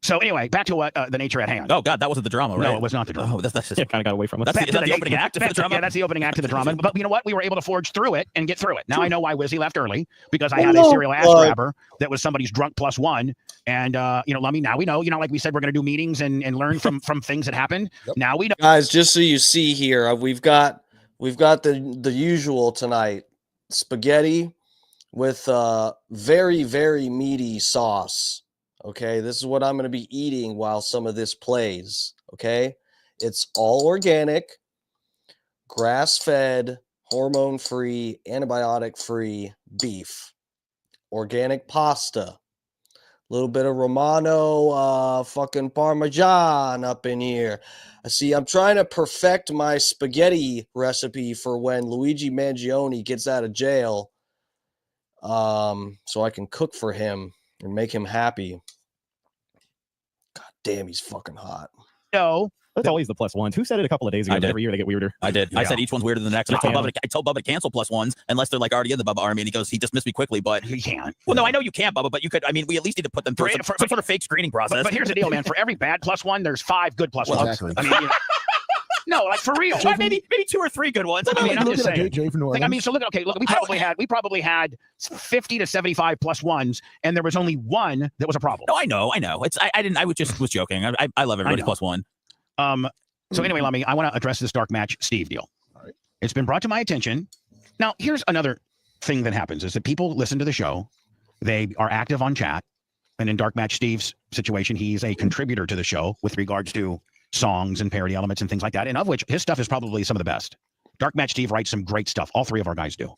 So anyway, back to what the nature at hand. Oh God, that wasn't the drama, right? No, it was not the drama. Oh, that's just kind of got away from us. That's the opening act of the drama. Yeah, that's the opening act of the drama. But you know what? We were able to forge through it and get through it. Now I know why Wizzy left early because I had a serial ass grabber that was somebody's drunk +1. And Lummy, now we know. Like we said, we're going to do meetings and learn from things that happened. Yep. Now we know, guys. Just so you see here, we've got the usual tonight: spaghetti with very, very meaty sauce. Okay, this is what I'm going to be eating while some of this plays. Okay, it's all organic, grass-fed, hormone-free, antibiotic-free beef, organic pasta, a little bit of Romano fucking Parmesan up in here. I see. I'm trying to perfect my spaghetti recipe for when Luigi Mangione gets out of jail, so I can cook for him and make him happy. God damn, he's fucking hot. No, that's always the +1s. Who said it a couple of days ago? Every year they get weirder. I did. Yeah. I said each one's weirder than the next. I told Bubba to cancel +1s unless they're like already in the Bubba army, and he goes, he dismissed me quickly, but he can't. Well, no, I know you can't, Bubba, but you could. I mean, we at least need to put them through some sort of fake screening process. But here's the deal, man. For every bad +1, there's 5 good +1s. Well, exactly. I mean, no, like for real. Maybe 2 or 3 good ones. I mean, I'm just saying. So look, we probably had 50 to 75 +1s, and there was only one that was a problem. No, I know. I was joking. I love everybody's +1. So anyway, Lummy, I want to address this dark match Steve deal. All right. It's been brought to my attention. Now, here's another thing that happens is that people listen to the show. They are active on chat. And in Dark Match Steve's situation, he's a contributor to the show with regards to songs and parody elements and things like that, and of which his stuff is probably some of the best. Dark Match Steve writes some great stuff. All 3 of our guys do.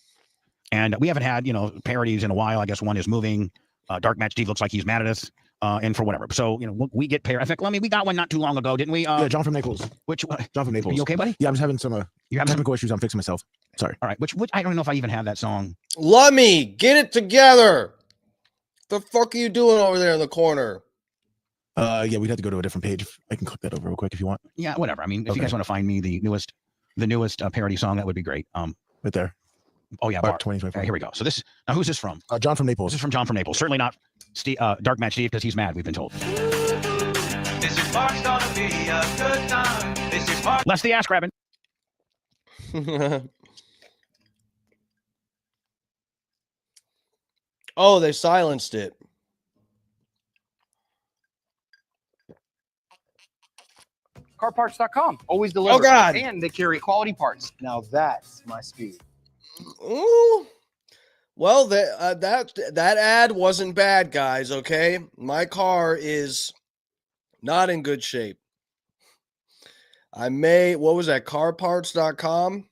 And we haven't had, parodies in a while. I guess one is moving. Dark Match Steve looks like he's mad at us. And for whatever. So, we get paired. I think, Lummy, we got one not too long ago, didn't we? Yeah, John from Naples. John from Naples. Are you okay, buddy? Yeah, I'm just having some technical issues. I'm fixing myself. Sorry. All right. Which I don't know if I even have that song. Lummy, get it together. The fuck are you doing over there in the corner? Yeah, we'd have to go to a different page. I can click that over real quick if you want. Yeah, whatever. I mean, if you guys want to find me the newest parody song, that would be great. Right there. Oh yeah, Bar 2024. Here we go. So who's this from? John from Naples. This is from John from Naples. Certainly not Dark Match Steve because he's mad. We've been told. This is Mark's gonna be a good time. This is Mark. Less the ass grabbing. Oh, they silenced it. Carparts.com. Always deliver. Oh, God. And they carry quality parts. Now that's my speed. Ooh. Well, that ad wasn't bad, guys, okay? My car is not in good shape. What was that, carparts.com?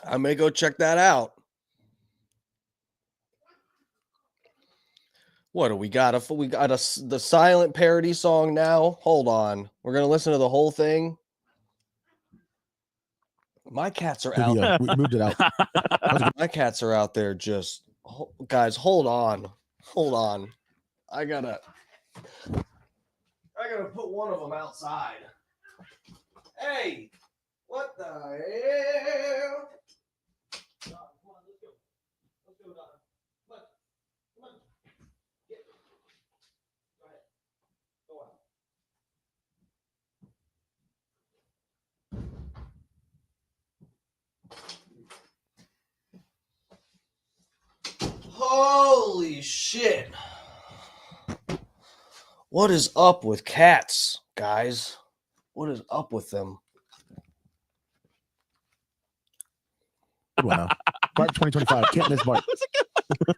I may go check that out. What do we got? The silent parody song now. Hold on, we're gonna listen to the whole thing. My cats are out. We moved it out. My cats are out there. Just guys, hold on. I gotta put one of them outside. Hey, what the hell? Holy shit. What is up with cats, guys? What is up with them? Good one, Bart 2025. Can't miss Bart.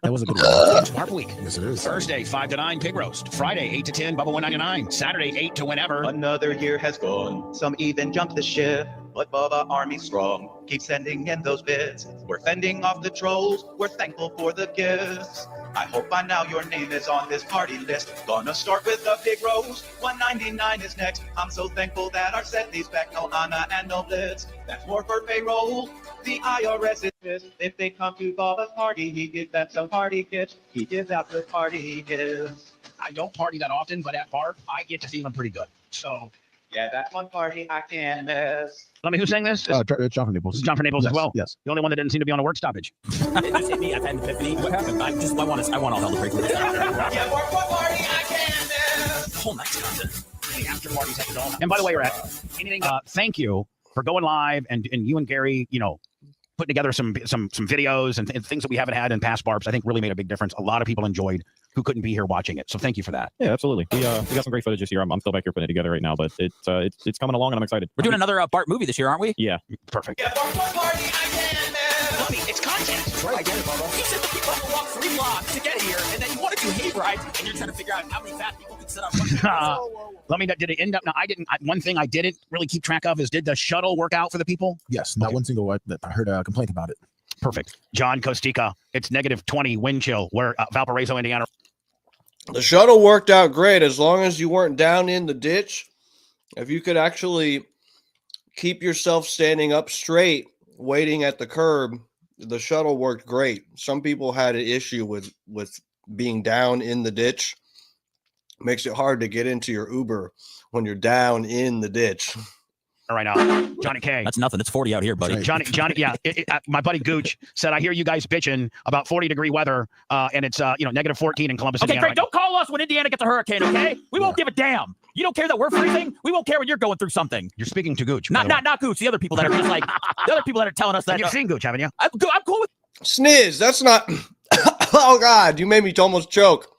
That was a good one. It's Barb Week. Yes, it is. Thursday, 5 to 9, pig roast. Friday, 8 to 10, Bubba 199. Saturday, 8 to whenever. Another year has gone. Some even jumped the ship. But Bubba Army strong. Keep sending in those bits. We're fending off the trolls. We're thankful for the gifts. I hope by now your name is on this party list. Gonna start with a big roast. 199 is next. I'm so thankful that our set leaves back no Anna and no Blitz. That's more for payroll. The IRS is pissed. If they come to Bubba's party, he gives them some party gifts. He gives out the party gifts. I don't party that often, but at Barb, I get to feeling pretty good. So, yeah, that's one party I can't miss. Let me, who's saying this? It's John from Naples. This is John from Naples yes, as well. Yes. The only one that didn't seem to be on a work stoppage. It just hit me. I've had an epiphany. What happened? I want all hell to break loose. Yeah, one party I can't miss. Whole night's content. The after parties have to go. And by the way, Rat, thank you for going live and you and Gary, putting together some videos and things that we haven't had in past Barbs. I think really made a big difference. A lot of people enjoyed who couldn't be here watching it. So thank you for that. Yeah, absolutely. We got some great footage this year. I'm still back here putting it together right now, but it's coming along and I'm excited. We're doing another Bart movie this year, aren't we? Yeah. Perfect. Yeah, one party I can't miss. Mommy, it's content. That's right, I get it, Bubba. You said the people have to walk 3 blocks to get here, and then you want to do hate rides, and you're trying to figure out how many fat people can sit on. Let me. Did it end up? Now, one thing I didn't really keep track of is, did the shuttle work out for the people? Yes, not one single one that I heard a complaint about it. Perfect. John Kostika, it's -20 wind chill. We're Valparaiso, Indiana. The shuttle worked out great as long as you weren't down in the ditch. If you could actually keep yourself standing up straight, waiting at the curb, the shuttle worked great. Some people had an issue with being down in the ditch. Makes it hard to get into your Uber when you're down in the ditch. All right, now, Johnny K. That's nothing. It's 40 out here, buddy. Johnny, yeah. My buddy Gooch said, I hear you guys bitching about 40-degree weather, and it's -14 in Columbus, Okay, Indiana. great. Don't call us when Indiana gets a hurricane, okay? We won't give a damn. You don't care that we're freezing? We won't care when you're going through something. You're speaking to Gooch. Not Gooch. The other people that are just like the other people that are telling us that. You've seen Gooch, haven't you? I'm cool with Sniz, that's not. Oh God, you made me almost choke.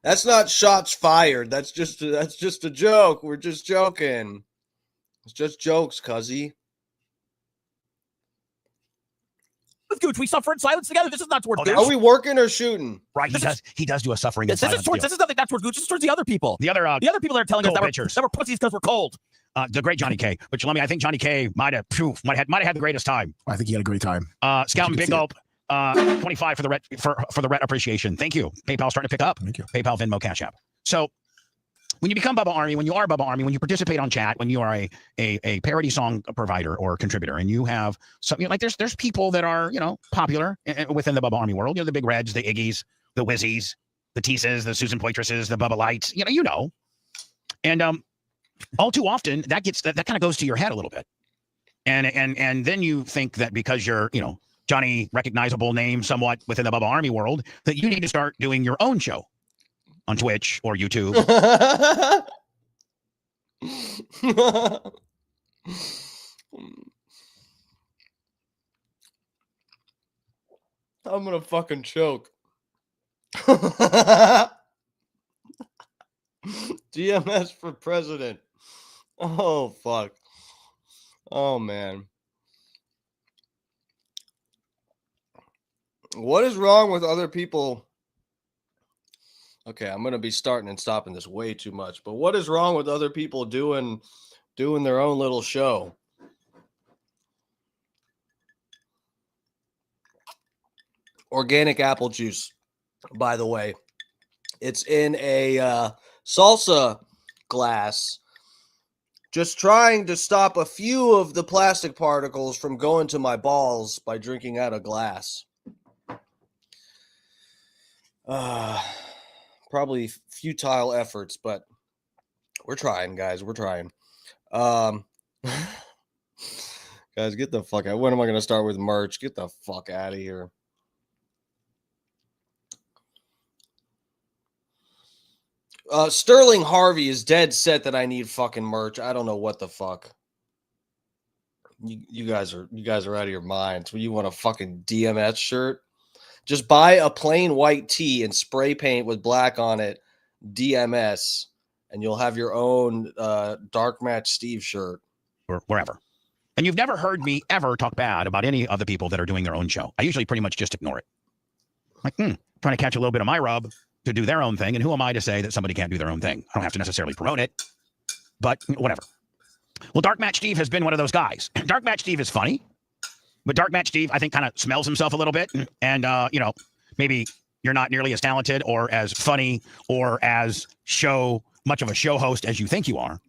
That's not shots fired. That's just a joke. We're just joking. It's just jokes, cuzzy. Gooch. We suffer in silence together. This is not towards Gooch. Are we working or shooting? Right. He does do a suffering in This silence is towards. deal. This is nothing. Not towards Gooch. This is towards the other people. The other people that are telling us that we're pussies because we're cold. The great Johnny K. Which I think Johnny K. might have had the greatest time. I think he had a great time. Scout and Big Gulp. 25 for the Ret appreciation. Thank you. PayPal starting to pick up. Thank you. PayPal, Venmo, Cash App. So when you become Bubba Army, when you are Bubba Army, when you participate on chat, when you are a parody song provider or contributor, and you have something like there's people that are popular within the Bubba Army world. The Big Reds, the Iggies, the Wizzies, the Teases, the Susan Poitresses, the Bubba Lights. And all too often that kind of goes to your head a little bit, and then you think that because you're Johnny recognizable name somewhat within the Bubba Army world, that you need to start doing your own show on Twitch or YouTube. I'm gonna fucking choke. DMS for president. Oh, fuck. Oh, man. What is wrong with other people? Okay, I'm going to be starting and stopping this way too much. But what is wrong with other people doing their own little show? Organic apple juice. by the way. It's in a salsa glass. Just trying to stop a few of the plastic particles from going to my balls by drinking out of glass. Probably futile efforts, but we're trying, guys. We're trying. Guys, get the fuck out. When am I going to start with merch? Get the fuck out of here. Sterling Harvey is dead set that I need fucking merch. I don't know what the fuck. You guys are out of your minds. You want a fucking DMS shirt? Just buy a plain white tee and spray paint with black on it, DMS, and you'll have your own Dark Match Steve shirt. Or wherever. And you've never heard me ever talk bad about any of the people that are doing their own show. I usually pretty much just ignore it. Like, trying to catch a little bit of my rub to do their own thing. And who am I to say that somebody can't do their own thing? I don't have to necessarily promote it, but whatever. Well, Dark Match Steve has been one of those guys. Dark Match Steve is funny, but Dark Match Steve, I think, kind of smells himself a little bit. And, maybe you're not nearly as talented or as funny or as much of a show host as you think you are.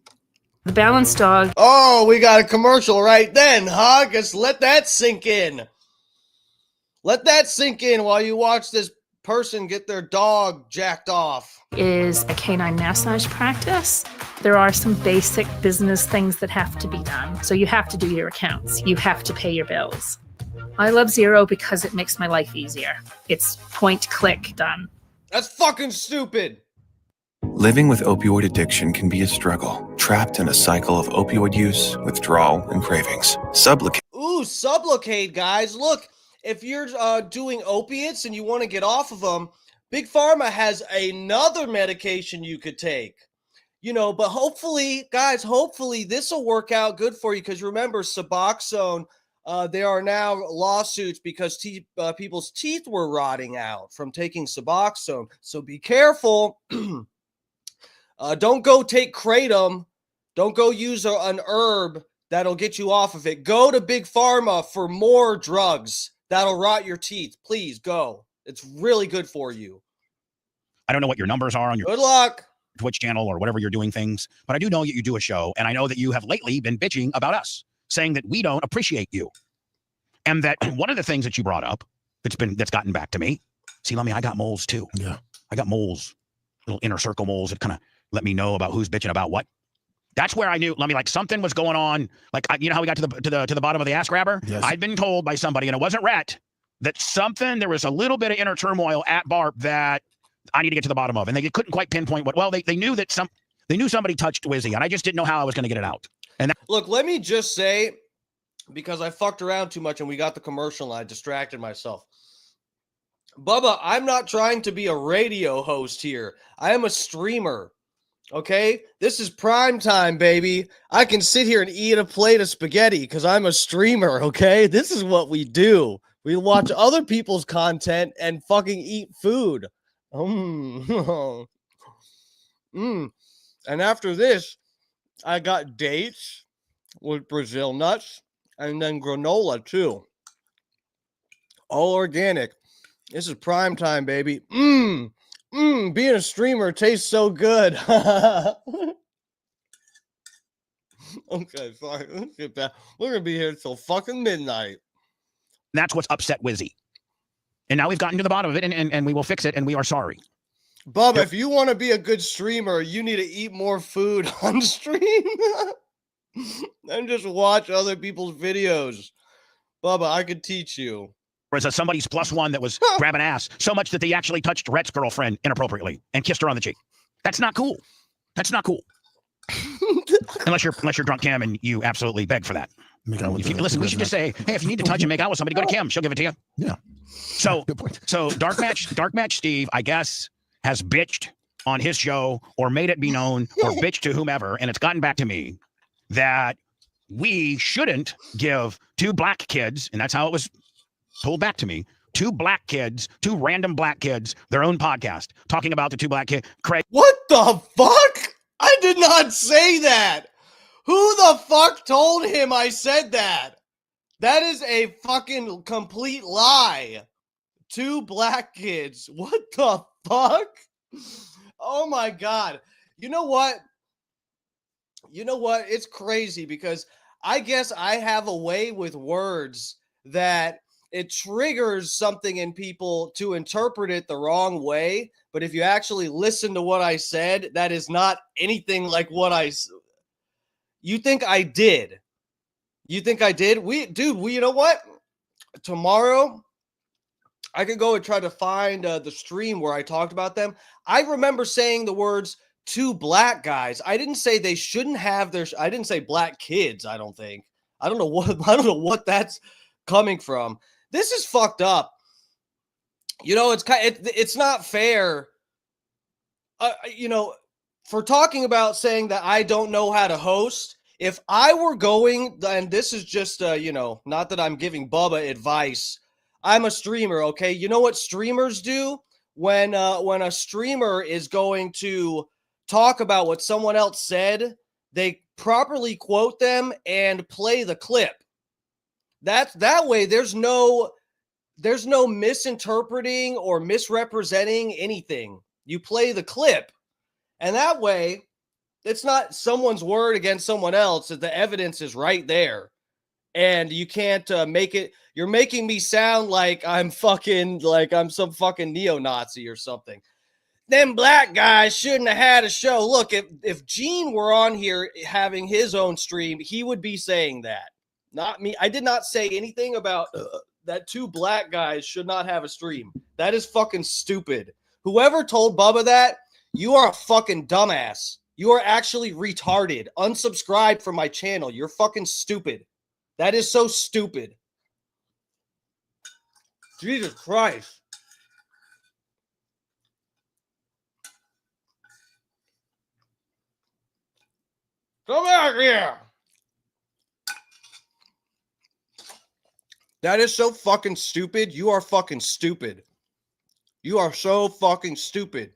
The balanced dog. Oh, we got a commercial right then, huh? Just let that sink in. Let that sink in while you watch this person get their dog jacked off. Is a canine massage practice. There are some basic business things that have to be done. So you have to do your accounts. You have to pay your bills. I love Zero because it makes my life easier. It's point, click, done. That's fucking stupid. Living with opioid addiction can be a struggle. Trapped in a cycle of opioid use, withdrawal, and cravings. Sublocade. Ooh, Sublocade, guys. Look, if you're doing opiates and you want to get off of them, Big Pharma has another medication you could take. But hopefully, guys, this will work out good for you because remember, Suboxone, there are now lawsuits because people's teeth were rotting out from taking Suboxone. So be careful. Don't go take Kratom. Don't go use an herb that'll get you off of it. Go to Big Pharma for more drugs that'll rot your teeth. Please go. It's really good for you. I don't know what your numbers are on your good luck Twitch channel or whatever you're doing things, but I do know that you do a show, and I know that you have lately been bitching about us, saying that we don't appreciate you. And that one of the things that you brought up that's gotten back to me. See, Lummy, I got moles too. Yeah. I got moles, little inner circle moles that kind of let me know about who's bitching about what. That's where I knew, Lummy, like something was going on. Like, you know how we got to the bottom of the ass grabber? Yes. I'd been told by somebody, and it wasn't Rhett, that there was a little bit of inner turmoil at Barb that I need to get to the bottom of. And they couldn't quite pinpoint what. Well, they knew that somebody touched Wizzy, and I just didn't know how I was going to get it out. And look, let me just say, because I fucked around too much and we got the commercial and I distracted myself. Bubba, I'm not trying to be a radio host here. I am a streamer. Okay? This is prime time, baby. I can sit here and eat a plate of spaghetti because I'm a streamer, okay? This is what we do. We watch other people's content and fucking eat food. And after this, I got dates with Brazil nuts and then granola too. All organic. This is prime time, baby. Being a streamer tastes so good. Okay, sorry. Let's get back. We're gonna be here till fucking midnight. that's what's upset Wizzy. And now we've gotten to the bottom of it, and we will fix it, and we are sorry. Bubba, if you want to be a good streamer, you need to eat more food on stream and just watch other people's videos. Bubba, I could teach you. Whereas somebody's +1 that was grabbing ass so much that they actually touched Rhett's girlfriend inappropriately and kissed her on the cheek. That's not cool. That's not cool. unless you're drunk Kim and you absolutely beg for that. Listen, we should just say, hey, if you need to touch and make out with somebody, go to Kim. She'll give it to you. Yeah. So Dark Match Steve, I guess, has bitched on his show or made it be known or bitched to whomever, and it's gotten back to me that we shouldn't give two black kids, and that's how it was told back to me, two random black kids, their own podcast, talking about the two black kids. Craig. What the fuck? I did not say that. Who the fuck told him I said that? That is a fucking complete lie. 2 black kids. What the fuck? Oh my God. You know what? It's crazy because I guess I have a way with words that it triggers something in people to interpret it the wrong way. But if you actually listen to what I said, that is not anything like what you think I did. You think I did? You know what? Tomorrow, I could go and try to find the stream where I talked about them. I remember saying the words 2 black guys. I didn't say they shouldn't have I didn't say black kids, I don't think. I don't know what that's coming from. This is fucked up. It's not fair. For talking about saying that I don't know how to host, if I were going, and this is just, not that I'm giving Bubba advice. I'm a streamer, okay? You know what streamers do? When a streamer is going to talk about what someone else said, they properly quote them and play the clip. That way there's no misinterpreting or misrepresenting anything. You play the clip. And that way, it's not someone's word against someone else. The evidence is right there. And you can't make it. You're making me sound like I'm some fucking neo-Nazi or something. Them black guys shouldn't have had a show. Look, if Gene were on here having his own stream, he would be saying that. Not me. I did not say anything about that 2 black guys should not have a stream. That is fucking stupid. Whoever told Bubba that, you are a fucking dumbass. You are actually retarded. Unsubscribe from my channel. You're fucking stupid. That is so stupid. Jesus Christ. Come back here. That is so fucking stupid. You are fucking stupid. You are so fucking stupid.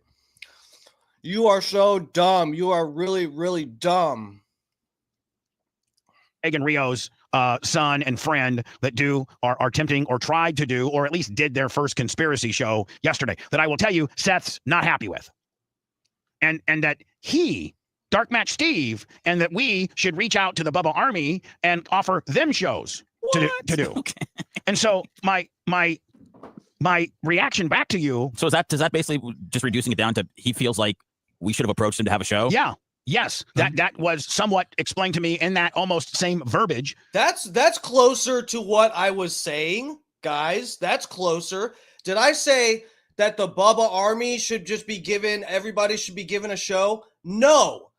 You are so dumb. You are really, really dumb. Megan Rio's son and friend that are attempting or tried to do, or at least did their first conspiracy show yesterday, that I will tell you Seth's not happy with. And that he, Dark Match Steve, and that we should reach out to the Bubba Army and offer them shows to do. Okay. And so my reaction back to you. So does that basically just reducing it down to he feels like we should have approached him to have a show? Yeah. Yes, that was somewhat explained to me in that almost same verbiage. That's closer to what I was saying, guys. That's closer. Did I say that the Bubba Army should just be given, everybody should be given a show? No.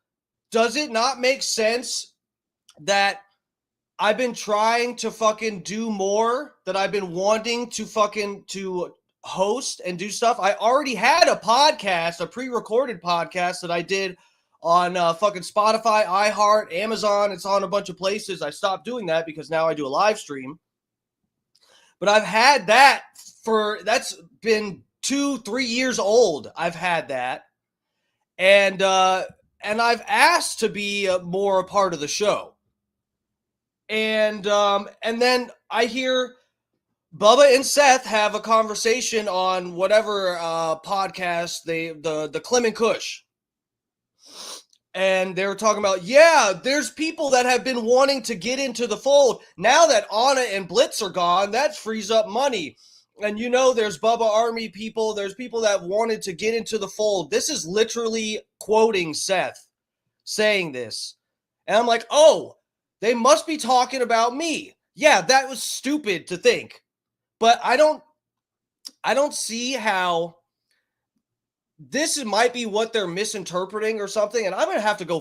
Does it not make sense that I've been trying to fucking do more, that I've been wanting to host and do stuff? I already had a podcast, a pre-recorded podcast that I did on fucking Spotify, iHeart, Amazon. It's on a bunch of places. I stopped doing that because now I do a live stream. But I've had that that's been 2-3 years old. I've had that. And I've asked to be more a part of the show. And then I hear Bubba and Seth have a conversation on whatever podcast, the Clem and Kush. And they were talking about, yeah, there's people that have been wanting to get into the fold. Now that Anna and Blitz are gone, that frees up money. And there's Bubba Army people. There's people that wanted to get into the fold. This is literally quoting Seth saying this. And I'm like, oh, they must be talking about me. Yeah, that was stupid to think. But I don't see how this might be what they're misinterpreting or something. And I'm going to have to go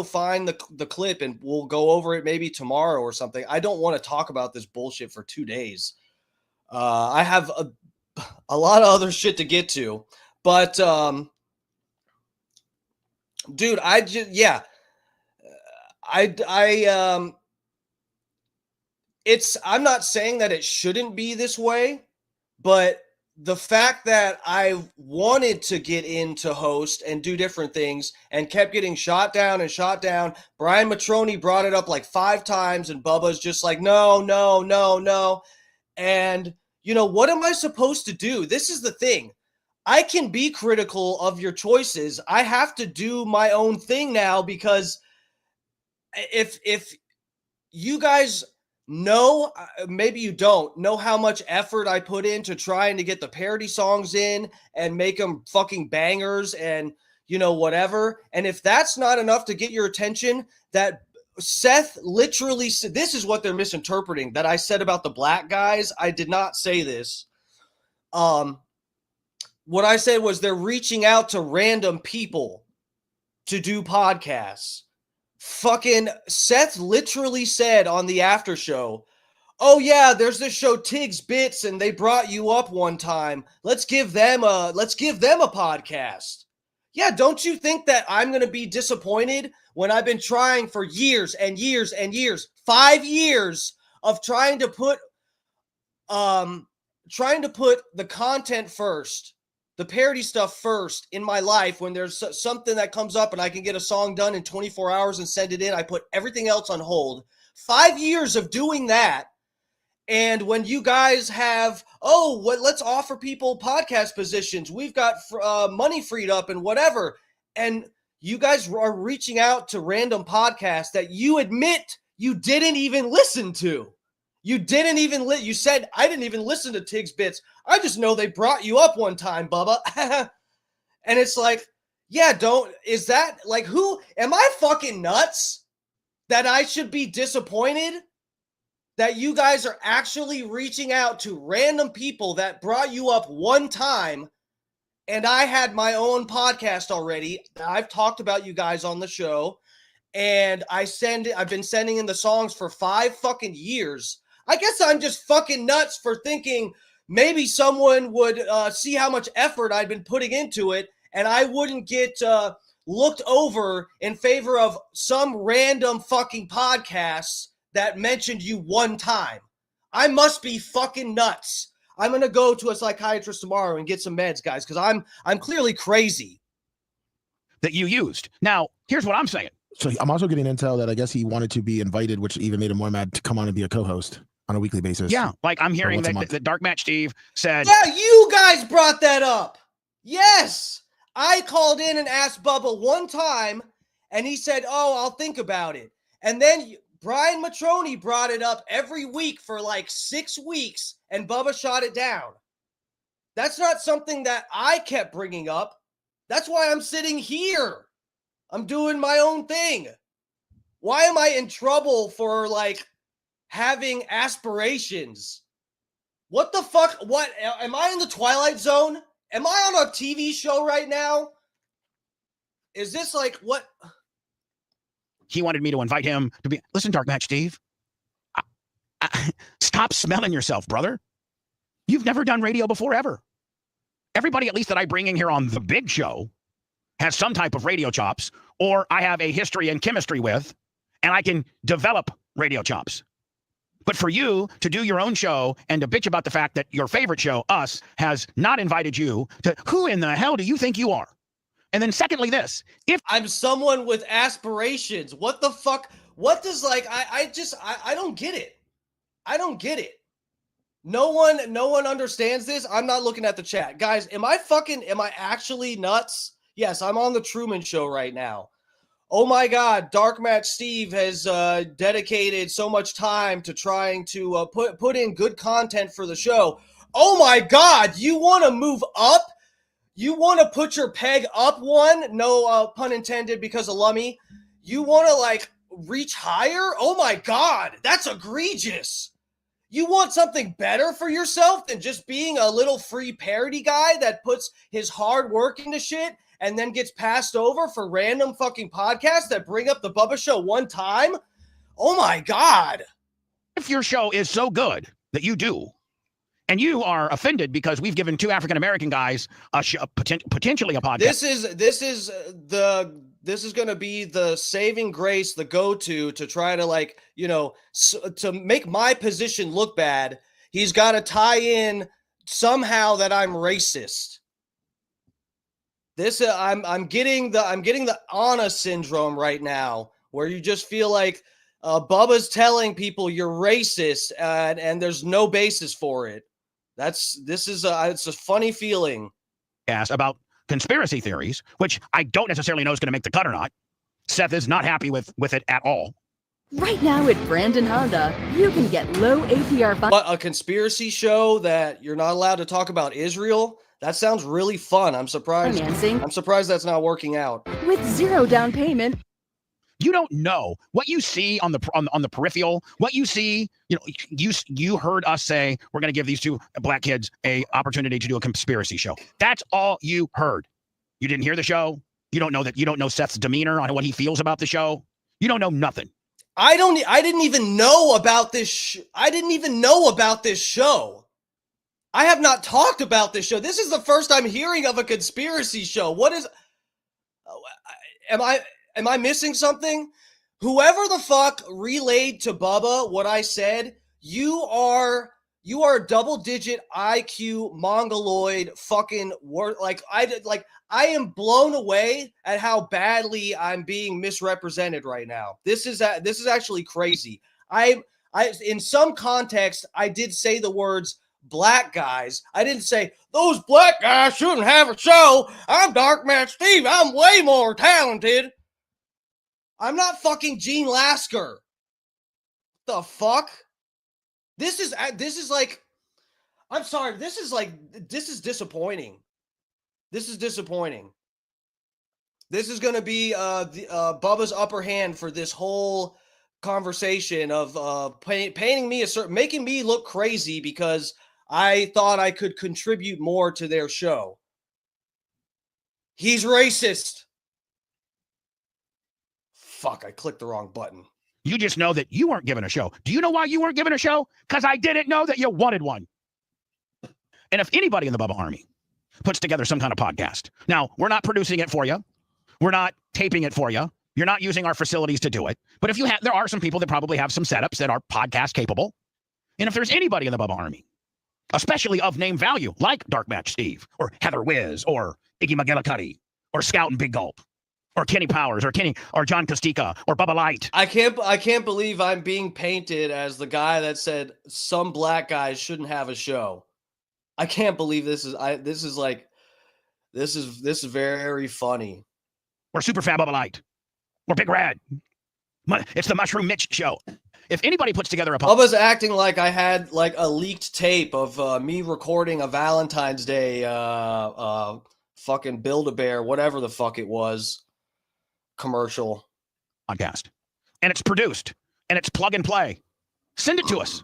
find the clip, and we'll go over it maybe tomorrow or something. I don't want to talk about this bullshit for 2 days. I have a lot of other shit to get to, but dude, I'm not saying that it shouldn't be this way, but the fact that I wanted to get into host and do different things and kept getting shot down. Brian Matroni brought it up like 5 times, and Bubba's just like, no. And what am I supposed to do? This is the thing. I can be critical of your choices. I have to do my own thing now, because if you guys know, maybe you don't know how much effort I put into trying to get the parody songs in and make them fucking bangers and, whatever. And if that's not enough to get your attention, that Seth literally said, this is what they're misinterpreting, that I said about the black guys. I did not say this. What I said was they're reaching out to random people to do podcasts. Fucking Seth literally said on the after show, oh yeah, there's this show Tig's Bits and they brought you up one time. Let's give them a podcast. Yeah, don't you think that I'm going to be disappointed when I've been trying for years and years and years, 5 years of trying to put the content first, the parody stuff first in my life. When there's something that comes up and I can get a song done in 24 hours and send it in, I put everything else on hold. 5 years of doing that. And when you guys have, let's offer people podcast positions. We've got money freed up and whatever. And you guys are reaching out to random podcasts that you admit you didn't even listen to. You didn't even you said, I didn't even listen to Tig's Bits. I just know they brought you up one time, Bubba. And it's like, yeah, is that like, who am I fucking nuts that I should be disappointed that you guys are actually reaching out to random people that brought you up one time? And I had my own podcast already. I've talked about you guys on the show, and I've been sending in the songs for 5 fucking years. I guess I'm just fucking nuts for thinking maybe someone would see how much effort I'd been putting into it, and I wouldn't get looked over in favor of some random fucking podcasts that mentioned you one time. I must be fucking nuts. I'm going to go to a psychiatrist tomorrow and get some meds, guys, because I'm clearly crazy. That you used. Now, here's what I'm saying. So I'm also getting intel that I guess he wanted to be invited, which even made him more mad to come on and be a co-host on a weekly basis. Yeah, like I'm hearing that Dark Match Steve said. Yeah, you guys brought that up. Yes. I called in and asked Bubba one time, and he said, I'll think about it. And then Brian Matroni brought it up every week for like 6 weeks, and Bubba shot it down. That's not something that I kept bringing up. That's why I'm sitting here. I'm doing my own thing. Why am I in trouble for like having aspirations? What the fuck? What? Am I in the Twilight Zone? Am I on a TV show right now? Is this like what? He wanted me to invite him to be. Listen, Dark Match Steve. Stop smelling yourself, brother. You've never done radio before, ever. Everybody, at least that I bring in here on the big show, has some type of radio chops, or I have a history and chemistry with, and I can develop radio chops. But for you to do your own show and to bitch about the fact that your favorite show, Us, has not invited you to, who in the hell do you think you are? And then secondly, this, if I'm someone with aspirations, what the fuck? What does I don't get it. I don't get it. No one understands this. I'm not looking at the chat. Guys, am I actually nuts? Yes, I'm on the Truman Show right now. Oh my God, Dark Match Steve has dedicated so much time to trying to put in good content for the show. Oh my God, you want to move up? You want to put your peg up one? No pun intended because of Lummy. You want to reach higher? Oh my God, that's egregious. You want something better for yourself than just being a little free parody guy that puts his hard work into shit and then gets passed over for random fucking podcasts that bring up the Bubba Show one time? Oh my God. If your show is so good that you do, and you are offended because we've given 2 African-American guys potentially a podcast. This is going to be the saving grace, the go-to to try to to make my position look bad. He's got to tie in somehow that I'm racist. This I'm getting the Anna syndrome right now, where you just feel like Bubba's telling people you're racist, and there's no basis for it. This is it's a funny feeling. Asked about conspiracy theories, which I don't necessarily know is going to make the cut or not. Seth is not happy with it at all. Right now at Brandon Honda, you can get low APR But a conspiracy show that you're not allowed to talk about Israel? That sounds really fun. I'm surprised. Financing. I'm surprised that's not working out. with 0 down payment. You don't know what you see on the peripheral. What you see, you heard us say we're going to give these 2 black kids a opportunity to do a conspiracy show. That's all you heard. You didn't hear the show. You don't know Seth's demeanor on what he feels about the show. You don't know nothing. I didn't even know about this. I didn't even know about this show. I have not talked about this show. This is the first I'm hearing of a conspiracy show. What is? Am I missing something? Whoever the fuck relayed to Bubba what I said, you are a double-digit IQ mongoloid fucking word. I am blown away at how badly I'm being misrepresented right now. This is actually crazy. I in some context I did say the words black guys. I didn't say those black guys shouldn't have a show. I'm Dark Man Steve. I'm way more talented. I'm not fucking Gene Lasker. The fuck? This is like, I'm sorry. This is disappointing. This is disappointing. This is going to be Bubba's upper hand for this whole conversation of painting me making me look crazy because I thought I could contribute more to their show. He's racist. Fuck, I clicked the wrong button. You just know that you weren't given a show. Do you know why you weren't given a show? Because I didn't know that you wanted one. And if anybody in the Bubba Army puts together some kind of podcast, now, we're not producing it for you. We're not taping it for you. You're not using our facilities to do it. But if there are some people that probably have some setups that are podcast capable. And if there's anybody in the Bubba Army, especially of name value, like Dark Match Steve, or Heather Wiz, or Iggy McGillicuddy, or Scout and Big Gulp, or Kenny Powers, or John Costica, or Bubba Light. I can't believe I'm being painted as the guy that said some black guys shouldn't have a show. I can't believe this is very funny. Or Super Fab Bubba Light, or Big Red. It's the Mushroom Mitch show. If anybody puts together a Bubba's acting like I had like a leaked tape of me recording a Valentine's Day fucking Build-A-Bear, whatever the fuck it was, commercial podcast, and it's produced and it's plug and play. Send it to us.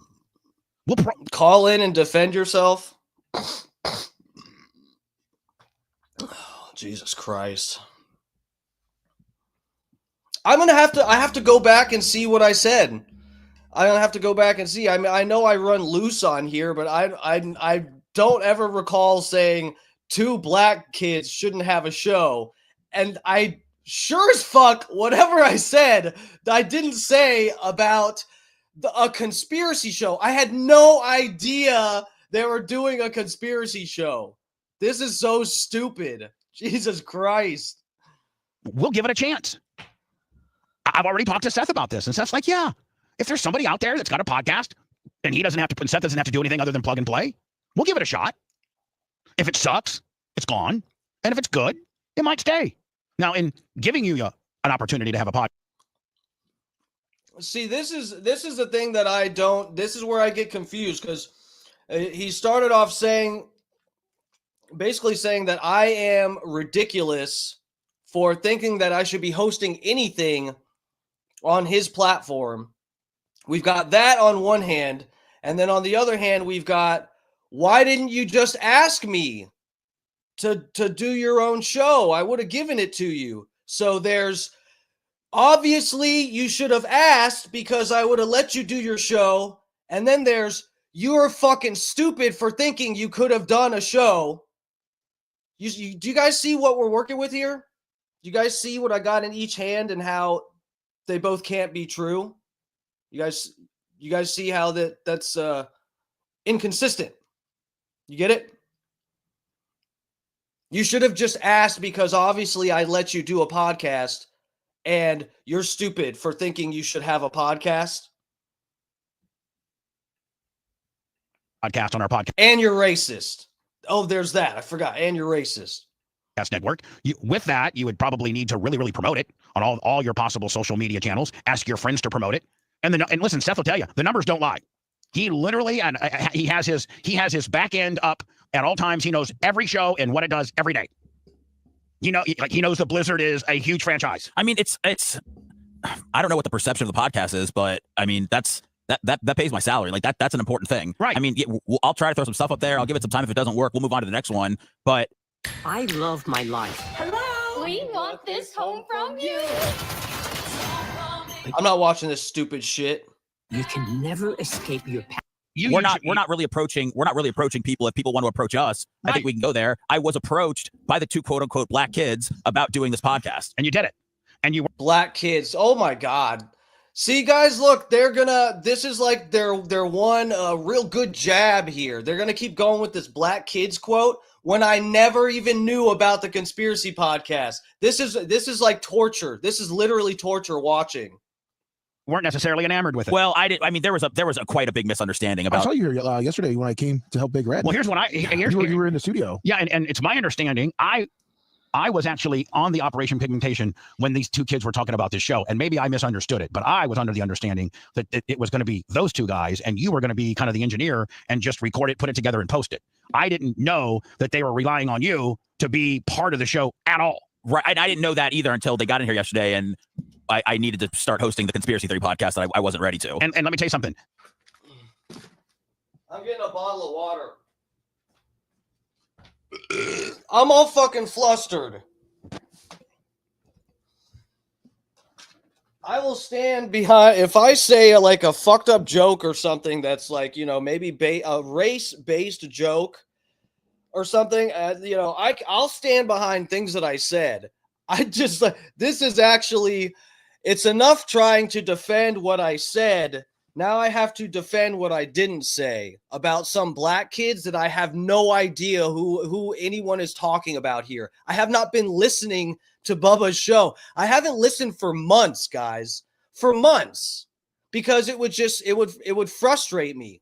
We'll call in and defend yourself. Oh, Jesus Christ. I have to go back and see what I said. I'm gonna have to go back and see. I mean, I know I run loose on here, but I don't ever recall saying 2 black kids shouldn't have a show. And I sure as fuck, whatever I said, I didn't say about a conspiracy show. I had no idea they were doing a conspiracy show. This is so stupid. Jesus Christ. We'll give it a chance. I've already talked to Seth about this, and Seth's like, yeah, if there's somebody out there that's got a podcast and Seth doesn't have to do anything other than plug and play, we'll give it a shot. If it sucks, it's gone. And if it's good, it might stay. Now, in giving you an opportunity to have a podcast. See, this is the thing that this is where I get confused, because he started off basically saying that I am ridiculous for thinking that I should be hosting anything on his platform. We've got that on one hand, and then on the other hand, we've got, why didn't you just ask me to do your own show? I would have given it to you. So there's, obviously you should have asked because I would have let you do your show. And then there's, you're fucking stupid for thinking you could have done a show. Do you guys see what we're working with here? Do you guys see what I got in each hand and how they both can't be true? You guys see how that's inconsistent? You get it? You should have just asked because obviously I let you do a podcast and you're stupid for thinking you should have a podcast. podcast on our podcast. And you're racist. Oh, there's that. I forgot. And you're racist. Network. With that, you would probably need to really, really promote it on all your possible social media channels. Ask your friends to promote it. And listen, Seth will tell you, the numbers don't lie. He literally, and he has his back end up at all times. He knows every show and what it does every day. He knows the Blizzard is a huge franchise. I mean, it's I don't know what the perception of the podcast is, but I mean, that pays my salary. Like that's an important thing. Right. I mean, I'll try to throw some stuff up there. I'll give it some time. If it doesn't work, we'll move on to the next one. But I love my life. Hello? We want this home from you. I'm not watching this stupid shit. You can never escape your past. We're not really approaching people. If people want to approach us, I think we can go there. I was approached by the two quote unquote black kids about doing this podcast, and you did it. And you were black kids. Oh my God. See, guys, look, this is like their one real good jab here. They're gonna keep going with this black kids quote when I never even knew about the conspiracy podcast. This is like torture. This is literally torture watching. Weren't necessarily enamored with it. Well, I did. I mean, there was a quite a big misunderstanding about. I saw you here yesterday when I came to help Big Red. Well, here's what you were in the studio. Yeah, and it's my understanding. I was actually on the Operation Pigmentation when these two kids were talking about this show, and maybe I misunderstood it, but I was under the understanding that it was going to be those two guys, and you were going to be kind of the engineer and just record it, put it together, and post it. I didn't know that they were relying on you to be part of the show at all. Right, and I didn't know that either until they got in here yesterday, and I needed to start hosting the Conspiracy Theory podcast that I wasn't ready to. And let me tell you something. I'm getting a bottle of water. I'm all fucking flustered. I will stand behind if I say like a fucked up joke or something that's like, maybe a race-based joke or something. I'll stand behind things that I said. This is actually, it's enough trying to defend what I said. Now I have to defend what I didn't say about some black kids that I have no idea who anyone is talking about here. I have not been listening to Bubba's show. I haven't listened for months, guys. For months. Because it would frustrate me.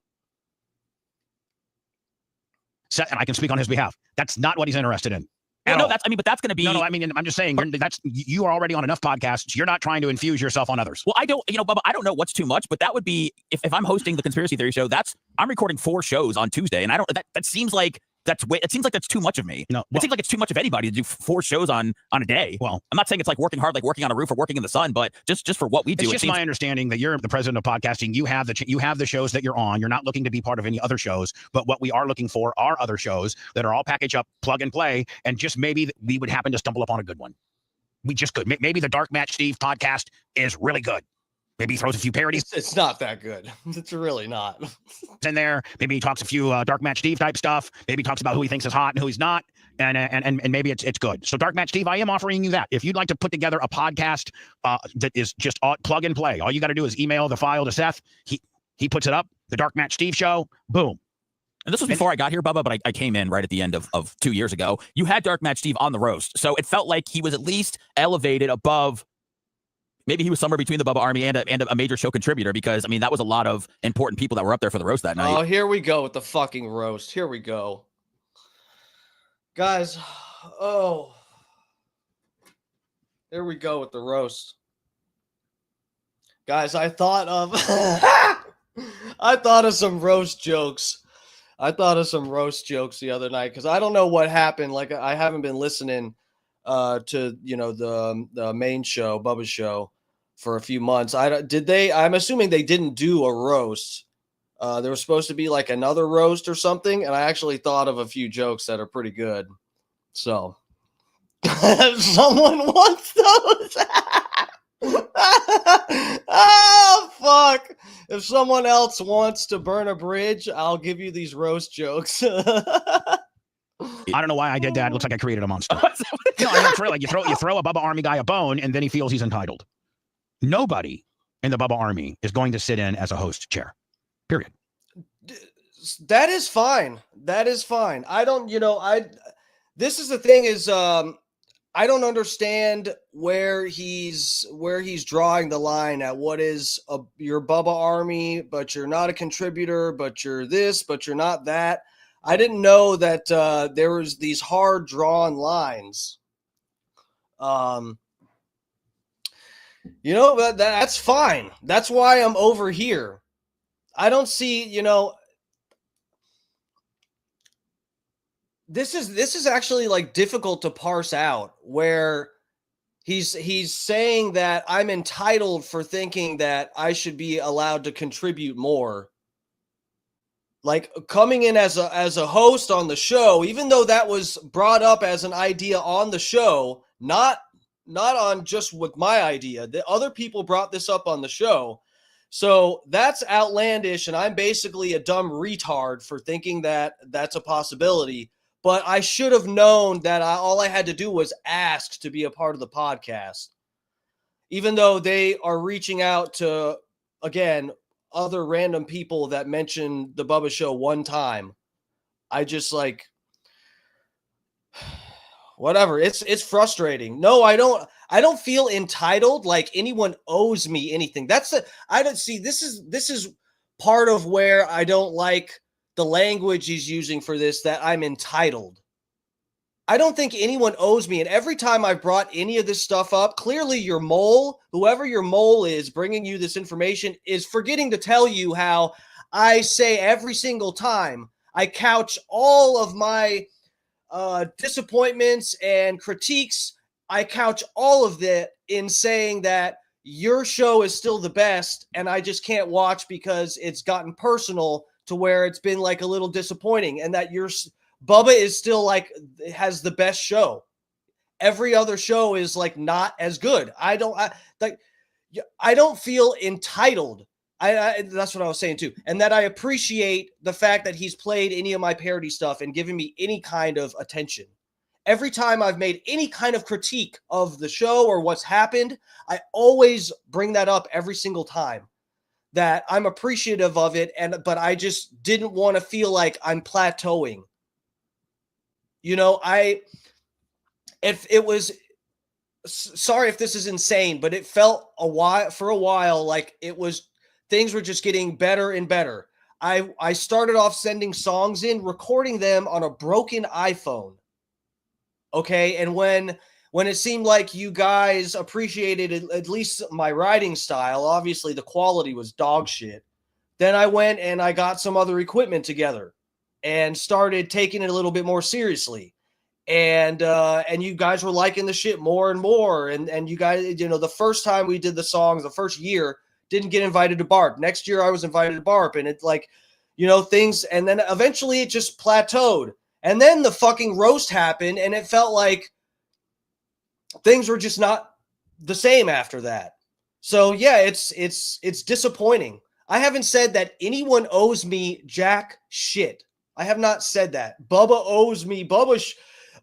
And I can speak on his behalf. That's not what he's interested in. No, but that's going to be. No, I mean, I'm just saying you are already on enough podcasts. You're not trying to infuse yourself on others. Well, I don't, Bubba, I don't know what's too much, but that would be if I'm hosting the Conspiracy Theory show. I'm recording 4 shows on Tuesday, and that seems like it seems like that's too much of me. It seems like it's too much of anybody to do 4 shows on a day. Well, I'm not saying it's like working hard, like working on a roof or working in the sun, but just for what we do. It's just my understanding that you're the president of podcasting. You have the shows that you're on. You're not looking to be part of any other shows, but what we are looking for are other shows that are all package up, plug and play, and just maybe we would happen to stumble upon a good one. We just could. Maybe the Dark Match Steve podcast is really good. Maybe he throws a few parodies. It's not that good. It's really not. In there. Maybe he talks a few Dark Match Steve type stuff. Maybe he talks about who he thinks is hot and who he's not. And maybe it's good. So Dark Match Steve, I am offering you that. If you'd like to put together a podcast that is just plug and play, all you got to do is email the file to Seth. He puts it up. The Dark Match Steve show. Boom. And this was before I got here, Bubba, but I came in right at the end of 2 years ago. You had Dark Match Steve on the roast. So it felt like he was at least elevated above. Maybe he was somewhere between the Bubba Army and a major show contributor, because, I mean, that was a lot of important people that were up there for the roast that night. Oh, here we go with the fucking roast. Here we go. Guys, here we go with the roast. Guys, I thought of some roast jokes. I thought of some roast jokes the other night because I don't know what happened. Like, I haven't been listening to the main show, Bubba's show, for a few months. I'm assuming they didn't do a roast. There was supposed to be like another roast or something, and I actually thought of a few jokes that are pretty good. So, if someone wants those, oh fuck! If someone else wants to burn a bridge, I'll give you these roast jokes. I don't know why I did that. It looks like I created a monster. No, it's really like you throw a Bubba Army guy a bone, and then he feels he's entitled. Nobody in the Bubba Army is going to sit in as a host chair. Period. That is fine. That is fine. This is the thing is, I don't understand where he's drawing the line at what is your Bubba Army, but you're not a contributor, but you're this, but you're not that. I didn't know that there was these hard drawn lines. That's fine. That's why I'm over here. I don't see, this is actually like difficult to parse out, where he's saying that I'm entitled for thinking that I should be allowed to contribute more. Like coming in as a host on the show, even though that was brought up as an idea on the show, not on just with my idea. The other people brought this up on the show. So that's outlandish, and I'm basically a dumb retard for thinking that that's a possibility. But I should have known that all I had to do was ask to be a part of the podcast. Even though they are reaching out to, again, other random people that mentioned the Bubba Show one time, I just like, whatever. It's frustrating. No, I don't feel entitled, like anyone owes me anything. I don't see, this is part of where I don't like the language he's using for this, that I'm entitled. I don't think anyone owes me. And every time I've brought any of this stuff up, clearly your mole, whoever your mole is bringing you this information, is forgetting to tell you how I say every single time I couch all of my disappointments and critiques. I couch all of that in saying that your show is still the best, and I just can't watch because it's gotten personal to where it's been like a little disappointing, and that your Bubba is still like has the best show. Every other show is like not as good. I don't feel entitled. That's what I was saying too. And that I appreciate the fact that he's played any of my parody stuff and given me any kind of attention. Every time I've made any kind of critique of the show or what's happened, I always bring that up every single time, that I'm appreciative of it, but I just didn't want to feel like I'm plateauing. If it was, sorry if this is insane, but it felt for a while like it was, things were just getting better and better. I started off sending songs in, recording them on a broken iPhone. Okay. And when it seemed like you guys appreciated at least my writing style, obviously the quality was dog shit. Then I went and I got some other equipment together and started taking it a little bit more seriously. And you guys were liking the shit more and more. And you guys, the first time we did the songs, the first year, didn't get invited to BARP. Next year I was invited to BARP, and it's like, things, and then eventually it just plateaued. And then the fucking roast happened, and it felt like things were just not the same after that. So yeah, it's disappointing. I haven't said that anyone owes me jack shit. I have not said that. Bubba owes me. Bubba,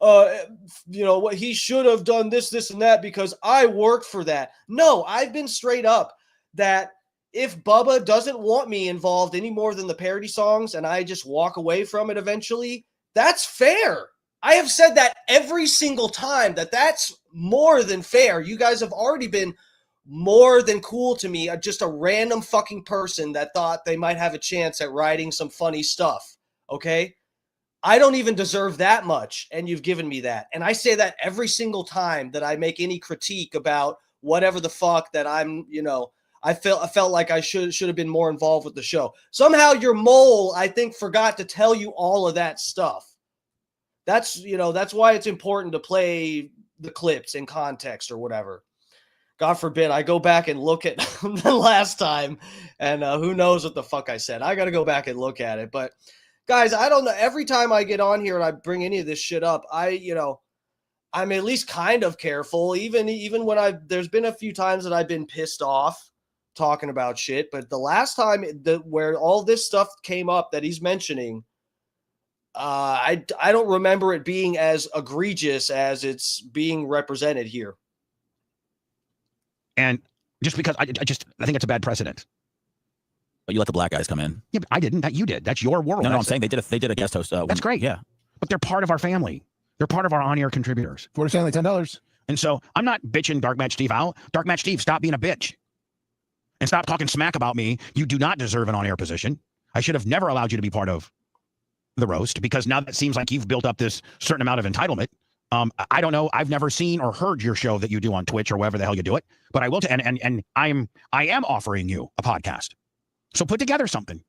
what he should have done this, and that because I worked for that. No, I've been straight up that if Bubba doesn't want me involved any more than the parody songs and I just walk away from it eventually, that's fair. I have said that every single time, that's more than fair. You guys have already been more than cool to me. Just a random fucking person that thought they might have a chance at writing some funny stuff. Okay? I don't even deserve that much, and you've given me that. And I say that every single time that I make any critique about whatever the fuck that I'm, I felt like I should have been more involved with the show. Somehow your mole, I think, forgot to tell you all of that stuff. That's why it's important to play the clips in context or whatever. God forbid I go back and look at the last time, and who knows what the fuck I said. I got to go back and look at it. But guys, I don't know. Every time I get on here and I bring any of this shit up, I'm at least kind of careful. Even when there's been a few times that I've been pissed off talking about shit. But the last time where all this stuff came up that he's mentioning, I don't remember it being as egregious as it's being represented here. And just because I think it's a bad precedent. But you let the black guys come in. Yeah, but I didn't. That you did. That's your world. No, I'm saying they did a guest host. That's great. Yeah, but they're part of our family. They're part of our on-air contributors. For like $10. And so I'm not bitching Dark Match Steve out. Dark Match Steve, stop being a bitch. And stop talking smack about me. You do not deserve an on-air position. I should have never allowed you to be part of the roast, because now that seems like you've built up this certain amount of entitlement. I don't know. I've never seen or heard your show that you do on Twitch or wherever the hell you do it. But I will, and I am offering you a podcast. So put together something.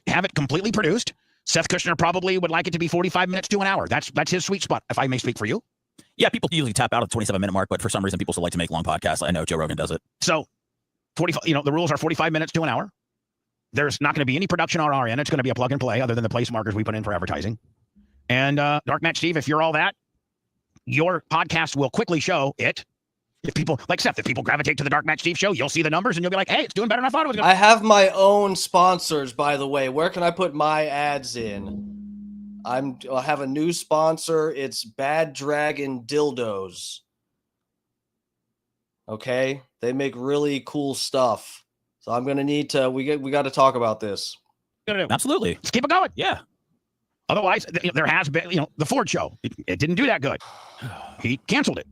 Have it completely produced. Seth Kushner probably would like it to be 45 minutes to an hour. That's his sweet spot, if I may speak for you. Yeah, people usually tap out at the 27-minute mark, but for some reason, people still like to make long podcasts. I know Joe Rogan does it. So 45, the rules are 45 minutes to an hour. There's not going to be any production on our end. It's going to be a plug and play other than the place markers we put in for advertising. And Dark Match Steve, if you're all that, your podcast will quickly show it. If people, like Seth, if people gravitate to the Dark Match Steve show, you'll see the numbers and you'll be like, hey, it's doing better than I thought it was going to. I have my own sponsors, by the way. Where can I put my ads in? I have a new sponsor. It's Bad Dragon Dildos. Okay? They make really cool stuff. So I'm going to need to, we got to talk about this. Absolutely. Let's keep it going. Yeah. Otherwise, there has been, the Ford show. It didn't do that good. He canceled it.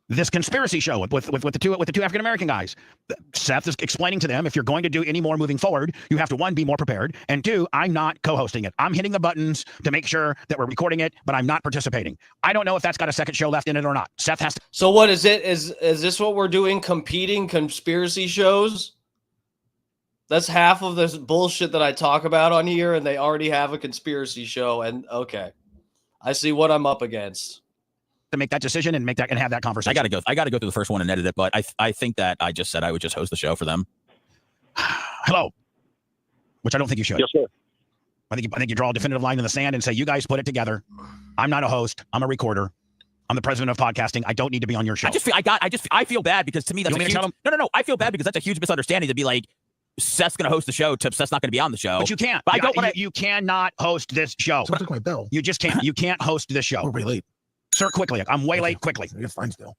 This conspiracy show with the two African American guys. Seth is explaining to them, if you're going to do any more moving forward, you have to, one, be more prepared, and two, I'm not co-hosting it. I'm hitting the buttons to make sure that we're recording it, but I'm not participating. I don't know if that's got a second show left in it or not. Seth has to. So what is it? Is this what we're doing? Competing conspiracy shows? That's half of this bullshit that I talk about on here, and they already have a conspiracy show. And okay, I see what I'm up against. To make that decision and have that conversation. I gotta go through the first one and edit it, but I think that I just said I would just host the show for them. Hello. Which I don't think you should. Yes, sir. I think you draw a definitive line in the sand and say, you guys put it together. I'm not a host. I'm a recorder. I'm the president of podcasting. I don't need to be on your show. I feel bad because to me that's a huge, no. I feel bad because that's a huge misunderstanding to be like, Seth's going to host the show. Seth's not going to be on the show. But you can't. But I don't want to. You cannot host this show. So I took my bell. You just can't. You can't host this show. We're way late. Sir, quickly. I'm way late. Quickly. You're fine still.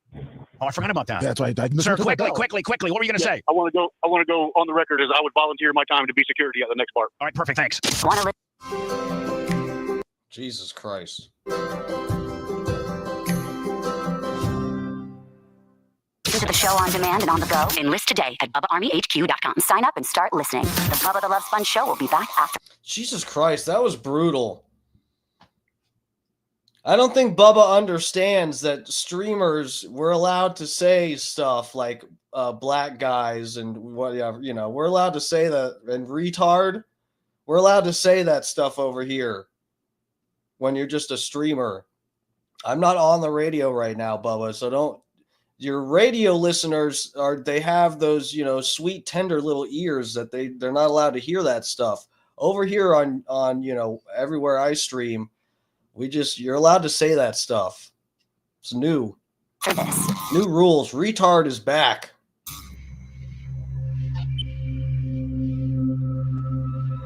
Oh, I forgot about that. Yeah, that's why I Sir, quickly. What were you going to say? I want to go on the record as I would volunteer my time to be security at the next bar. All right, perfect. Thanks. Jesus Christ. Listen to the show on demand and on the go. Enlist today at BubbaArmyHQ.com. Sign up and start listening. The Bubba the Love Sponge Show will be back after. Jesus Christ, that was brutal. I don't think Bubba understands that streamers were allowed to say stuff like black guys and whatever, we're allowed to say that, and retard. We're allowed to say that stuff over here when you're just a streamer. I'm not on the radio right now, Bubba, so don't. Your radio listeners they have those, sweet, tender little ears that they're not allowed to hear that stuff. Over here on everywhere I stream, you're allowed to say that stuff. It's new. New rules. Retard is back.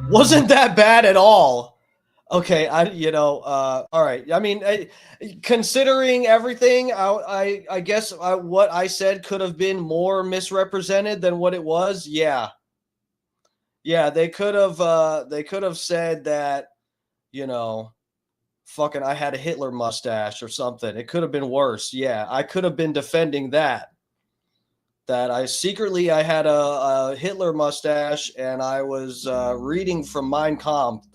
Wasn't that bad at all. Okay, all right. I mean, considering everything, I guess what I said could have been more misrepresented than what it was. Yeah, they could have said that, fucking I had a Hitler mustache or something. It could have been worse. Yeah, I could have been defending that I secretly I had a Hitler mustache and I was reading from Mein Kampf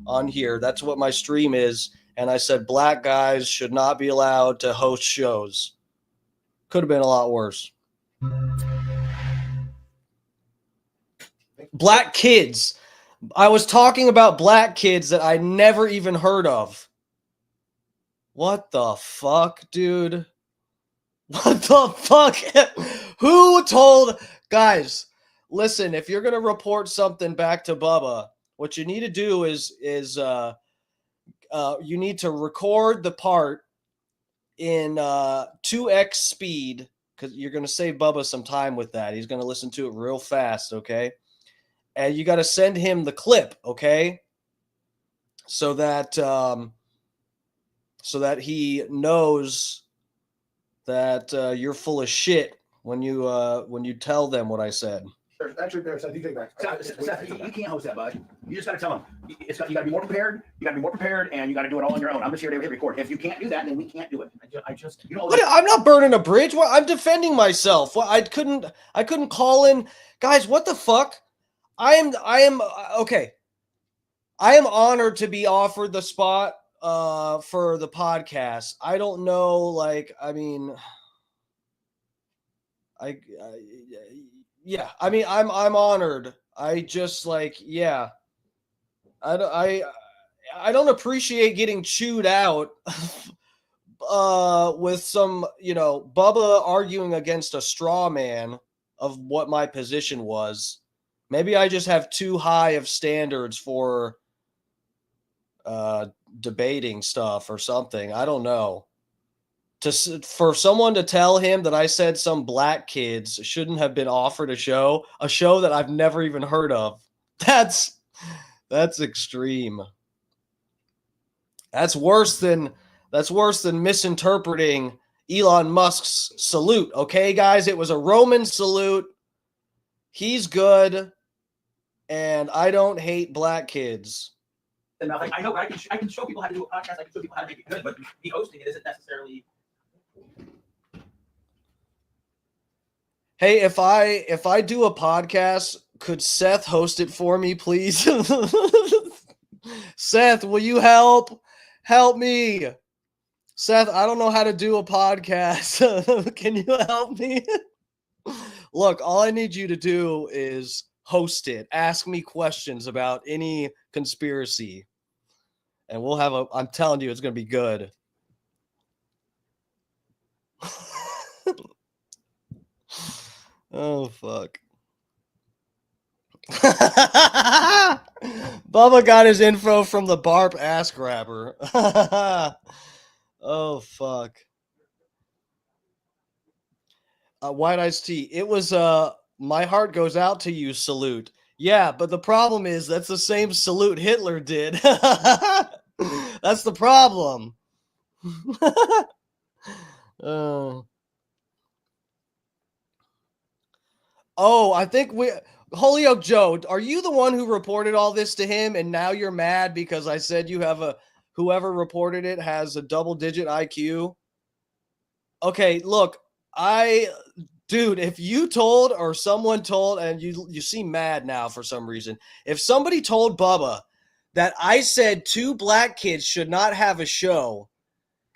on here. That's what my stream is. And I said black guys should not be allowed to host shows. Could have been a lot worse. Black kids. I was talking about black kids that I never even heard of. What the fuck, dude? What the fuck? Who told... Guys, listen, if you're going to report something back to Bubba, what you need to do is you need to record the part in 2x speed, because you're going to save Bubba some time with that. He's going to listen to it real fast, okay? And you got to send him the clip, okay? So that he knows that you're full of shit when you tell them what I said. Actually, Seth, you take back. Seth, you can't host that, bud. You just got to tell them. You got to be more prepared. You got to be more prepared, and you got to do it all on your own. I'm just here to hit record. If you can't do that, then we can't do it. You know. I'm not burning a bridge. I'm defending myself. I couldn't call in, guys. What the fuck? I am okay. I am honored to be offered the spot for the podcast. I don't know, like, I mean, yeah. I mean, I'm honored. I just like, yeah. I don't appreciate getting chewed out with some, Bubba arguing against a straw man of what my position was. Maybe I just have too high of standards for debating stuff or something. I don't know. For someone to tell him that I said some black kids shouldn't have been offered a show that I've never even heard of. That's extreme. That's worse than misinterpreting Elon Musk's salute. Okay, guys, it was a Roman salute. He's good, and I don't hate black kids. Enough. Like, I know, but I can show people how to do a podcast. I can show people how to make it good, but me hosting it isn't necessarily. Hey, if I do a podcast, could Seth host it for me, please? Seth, will you help? Help me. Seth, I don't know how to do a podcast. Can you help me? Look, all I need you to do is host it. Ask me questions about any conspiracy. And we'll have I'm telling you, it's going to be good. Oh, fuck. Bubba got his info from the Barb ass grabber. Oh, fuck. White Iced Tea. It was my heart goes out to you salute. Yeah, but the problem is that's the same salute Hitler did. That's the problem. Oh, I think Holyoke Joe, are you the one who reported all this to him and now you're mad because I said you have whoever reported it has a double-digit IQ? Okay, look, dude, if you told or someone told, and you seem mad now for some reason, if somebody told Bubba that I said 2 black kids should not have a show,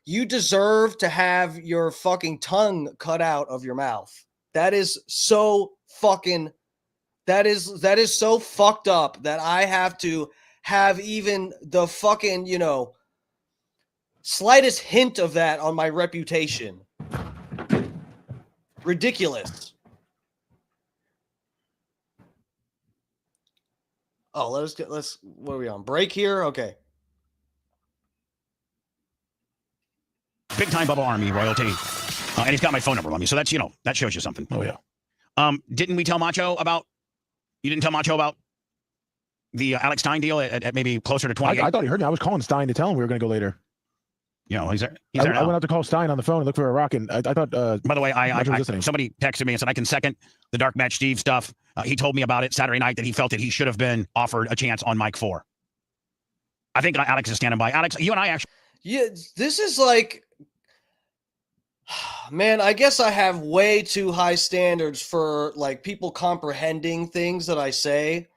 you deserve to have your fucking tongue cut out of your mouth. That is so fucking, that is so fucked up that I have to have even the fucking, slightest hint of that on my reputation. Ridiculous. Oh, what are we on? Break here? Okay. Big time Bubba Army royalty. And he's got my phone number on me. So that's, that shows you something. Oh, yeah. Didn't we tell Macho about, you didn't tell Macho about the Alex Stein deal at maybe closer to 28? I thought he heard me. I was calling Stein to tell him we were going to go later. He's there. I went out to call Stein on the phone and look for a rock, and I thought. By the way, somebody texted me and said I can second the Dark Match Steve stuff. He told me about it Saturday night that he felt that he should have been offered a chance on Mike 4. I think Alex is standing by. Alex, you and I actually. Yeah, this is like, man, I guess I have way too high standards for like people comprehending things that I say,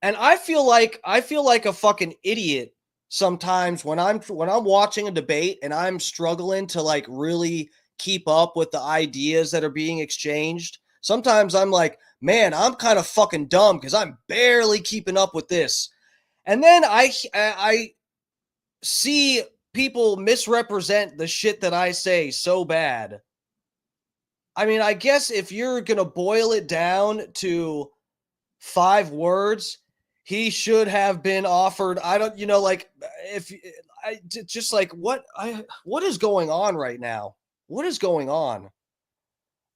and I feel like a fucking idiot sometimes when I'm watching a debate and I'm struggling to like really keep up with the ideas that are being exchanged. Sometimes I'm like, man, I'm kind of fucking dumb because I'm barely keeping up with this. And then I see people misrepresent the shit that I say so bad. I mean, I guess if you're going to boil it down to 5 words, he should have been offered. I don't, what is going on right now? What is going on?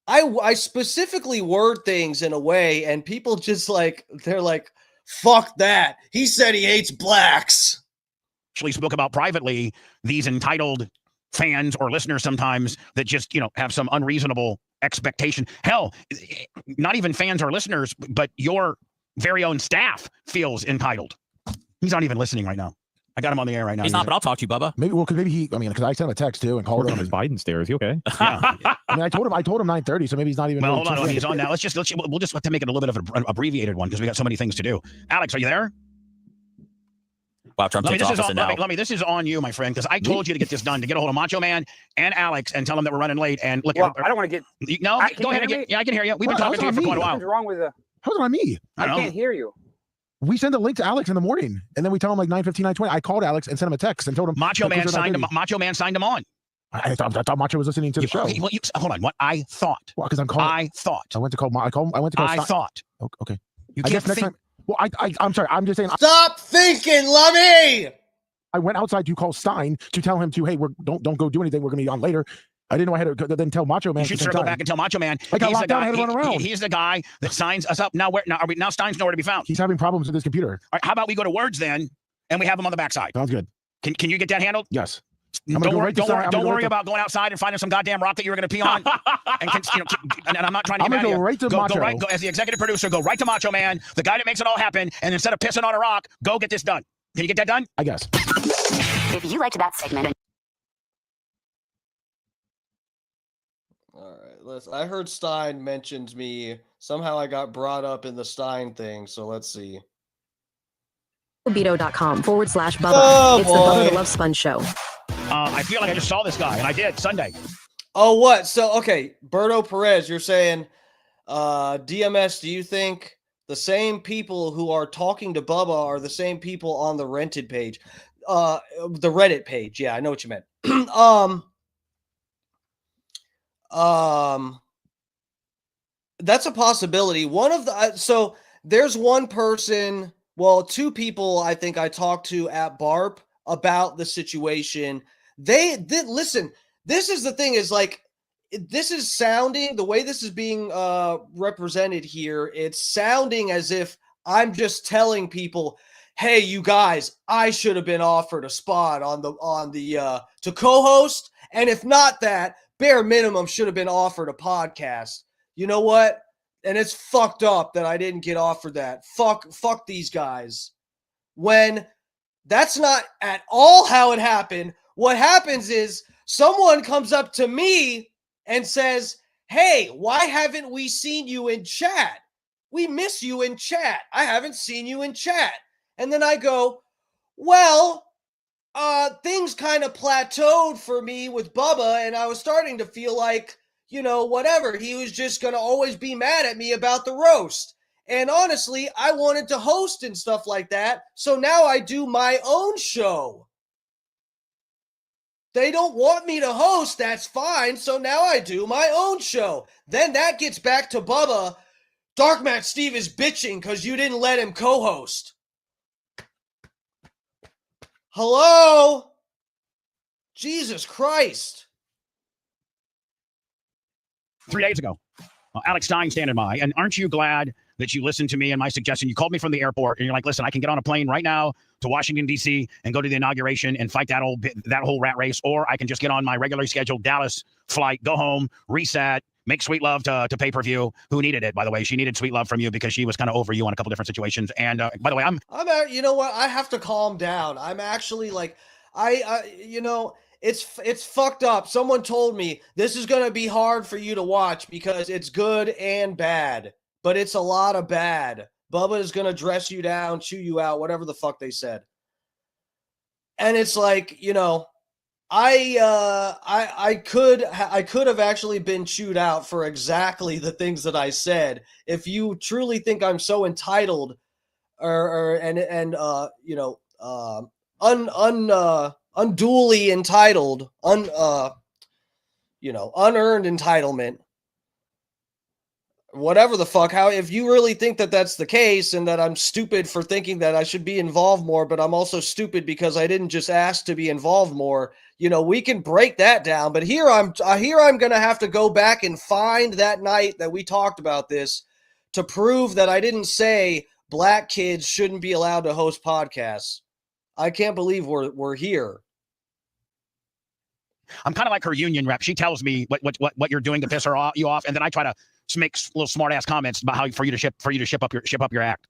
I specifically word things in a way and people just like, they're like, fuck that. He said he hates blacks. Actually spoke about privately these entitled fans or listeners sometimes that just, have some unreasonable expectation. Hell, not even fans or listeners, but your very own staff feels entitled. He's not even listening right now. I got him on the air right now. He's not, but I'll talk to you, Bubba. Maybe because I sent him a text too and called him. His Biden stare. Is he okay? Yeah. I mean, I told him 9:30, so maybe he's not even. Well, really hold on. He's on now. We'll just have to make it a little bit of an abbreviated one because we got so many things to do. Alex, are you there? Wow, Trump takes office and now. This is on you, my friend, because I told you to get this done, to get a hold of Macho Man and Alex and tell them that we're running late. And look, well, I don't want to get. No, go ahead and get. Yeah, I can hear you. We've been talking to you for quite a while. What's wrong with the? How's it on me? I can't hear you. We send a link to Alex in the morning, and then we tell him like 9:15, 9:20. I called Alex and sent him a text and told him Macho Man signed him on. I thought Macho was listening to the show. Hold on. What I thought? Well, because I'm calling. I thought. I went to call. I thought. Okay. You I can't guess next time. Well, I'm sorry. I'm just saying. Stop thinking, Lummy. I went outside to call Stein to tell him to, hey, don't go do anything. We're going to be on later. I didn't know I had to then tell Macho Man. You should circle back and tell Macho Man. I got locked down. I had to run around. He's the guy that signs us up. Now Stein's nowhere to be found. He's having problems with his computer. All right, how about we go to words then, and we have him on the backside? Sounds good. Can you get that handled? Yes. Don't worry about going outside and finding some goddamn rock that you were going to pee on. And I'm not trying to get mad at you. Right to Macho. Go as the executive producer. Go right to Macho Man, the guy that makes it all happen. And instead of pissing on a rock, go get this done. Can you get that done? I guess. If you liked that segment. All right, listen. I heard Stein mentioned me. Somehow I got brought up in the Stein thing, so let's see. Beto.com/Bubba. Oh, it's the Bubba the Love Sponge Show. I feel like I just saw this guy, and I did Sunday. Oh, what? So, okay, Berto Perez, you're saying, DMS, do you think the same people who are talking to Bubba are the same people on the rented page? The Reddit page. Yeah, I know what you meant. That's a possibility. So there's one person, well, two people I think I talked to at BARP about the situation. They did listen. This is the thing is like, this is sounding the way this is being represented here. It's sounding as if I'm just telling people, hey, you guys, I should have been offered a spot on the to co-host. And if not that, bare minimum should have been offered a podcast. You know what? And it's fucked up that I didn't get offered that. Fuck these guys. When that's not at all how it happened. What happens is someone comes up to me and says, hey, why haven't we seen you in chat? We miss you in chat. I haven't seen you in chat. And then I go, well, things kind of plateaued for me with Bubba, and I was starting to feel like, whatever. He was just going to always be mad at me about the roast. And honestly, I wanted to host and stuff like that. So now I do my own show. They don't want me to host. That's fine. So now I do my own show. Then that gets back to Bubba. Dark Matt Steve is bitching because you didn't let him co-host. Hello? Jesus Christ. 3 days ago, Alex Stein standing by. And aren't you glad that you listened to me and my suggestion? You called me from the airport and you're like, listen, I can get on a plane right now to Washington, D.C. and go to the inauguration and fight that whole rat race. Or I can just get on my regularly scheduled Dallas flight, go home, reset, make Sweet Love to pay-per-view. Who needed it, by the way? She needed Sweet Love from you because she was kind of over you on a couple different situations. And by the way, you know what? I have to calm down. I'm actually like, it's fucked up. Someone told me this is going to be hard for you to watch because it's good and bad, but it's a lot of bad. Bubba is going to dress you down, chew you out, whatever the fuck they said. And it's like, I could have actually been chewed out for exactly the things that I said. If you truly think I'm so entitled unduly entitled, unearned entitlement, whatever the fuck, if you really think that that's the case and that I'm stupid for thinking that I should be involved more, but I'm also stupid because I didn't just ask to be involved more, we can break that down. But here I'm going to have to go back and find that night that we talked about this to prove that I didn't say black kids shouldn't be allowed to host podcasts. I can't believe we're here. I'm kind of like her union rep. She tells me what you're doing to piss her off, and then I try to make little smart ass comments about how for you to ship up your act.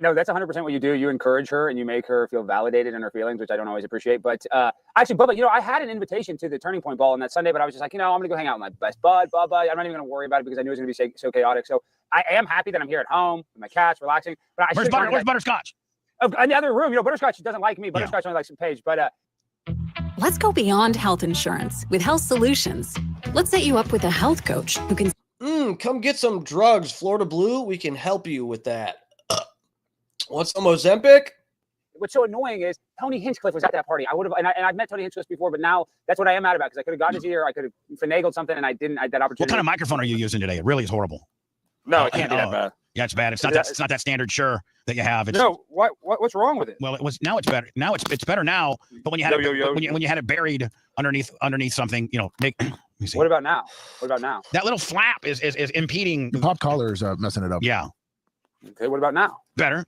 No, that's 100% what you do. You encourage her and you make her feel validated in her feelings, which I don't always appreciate. But actually, Bubba, I had an invitation to the Turning Point Ball on that Sunday, but I was just like, I'm going to go hang out with my best bud, Bubba. I'm not even going to worry about it because I knew it was going to be so chaotic. So I am happy that I'm here at home with my cats, relaxing. But Where's Butterscotch? Oh, in the other room. Butterscotch doesn't like me. Butterscotch only likes Paige. But let's go beyond health insurance with Health Solutions. Let's set you up with a health coach who can come get some drugs, Florida Blue. We can help you with that. Want some Ozempic? What's so annoying is Tony Hinchcliffe was at that party. I would have, and I've met Tony Hinchcliffe before, but now that's what I am mad about because I could have gotten his ear, I could have finagled something, and I didn't. I had that opportunity. What kind of microphone are you using today? It really is horrible. No, it can't be that bad. Yeah, it's bad. It's not that standard Shure that you have. It's, no, what's wrong with it? Well, now it's better. Now it's better now. But when you had when you had it buried underneath something, What about now? That little flap is impeding. The pop collar's messing it up. Yeah. Okay, what about now? Better.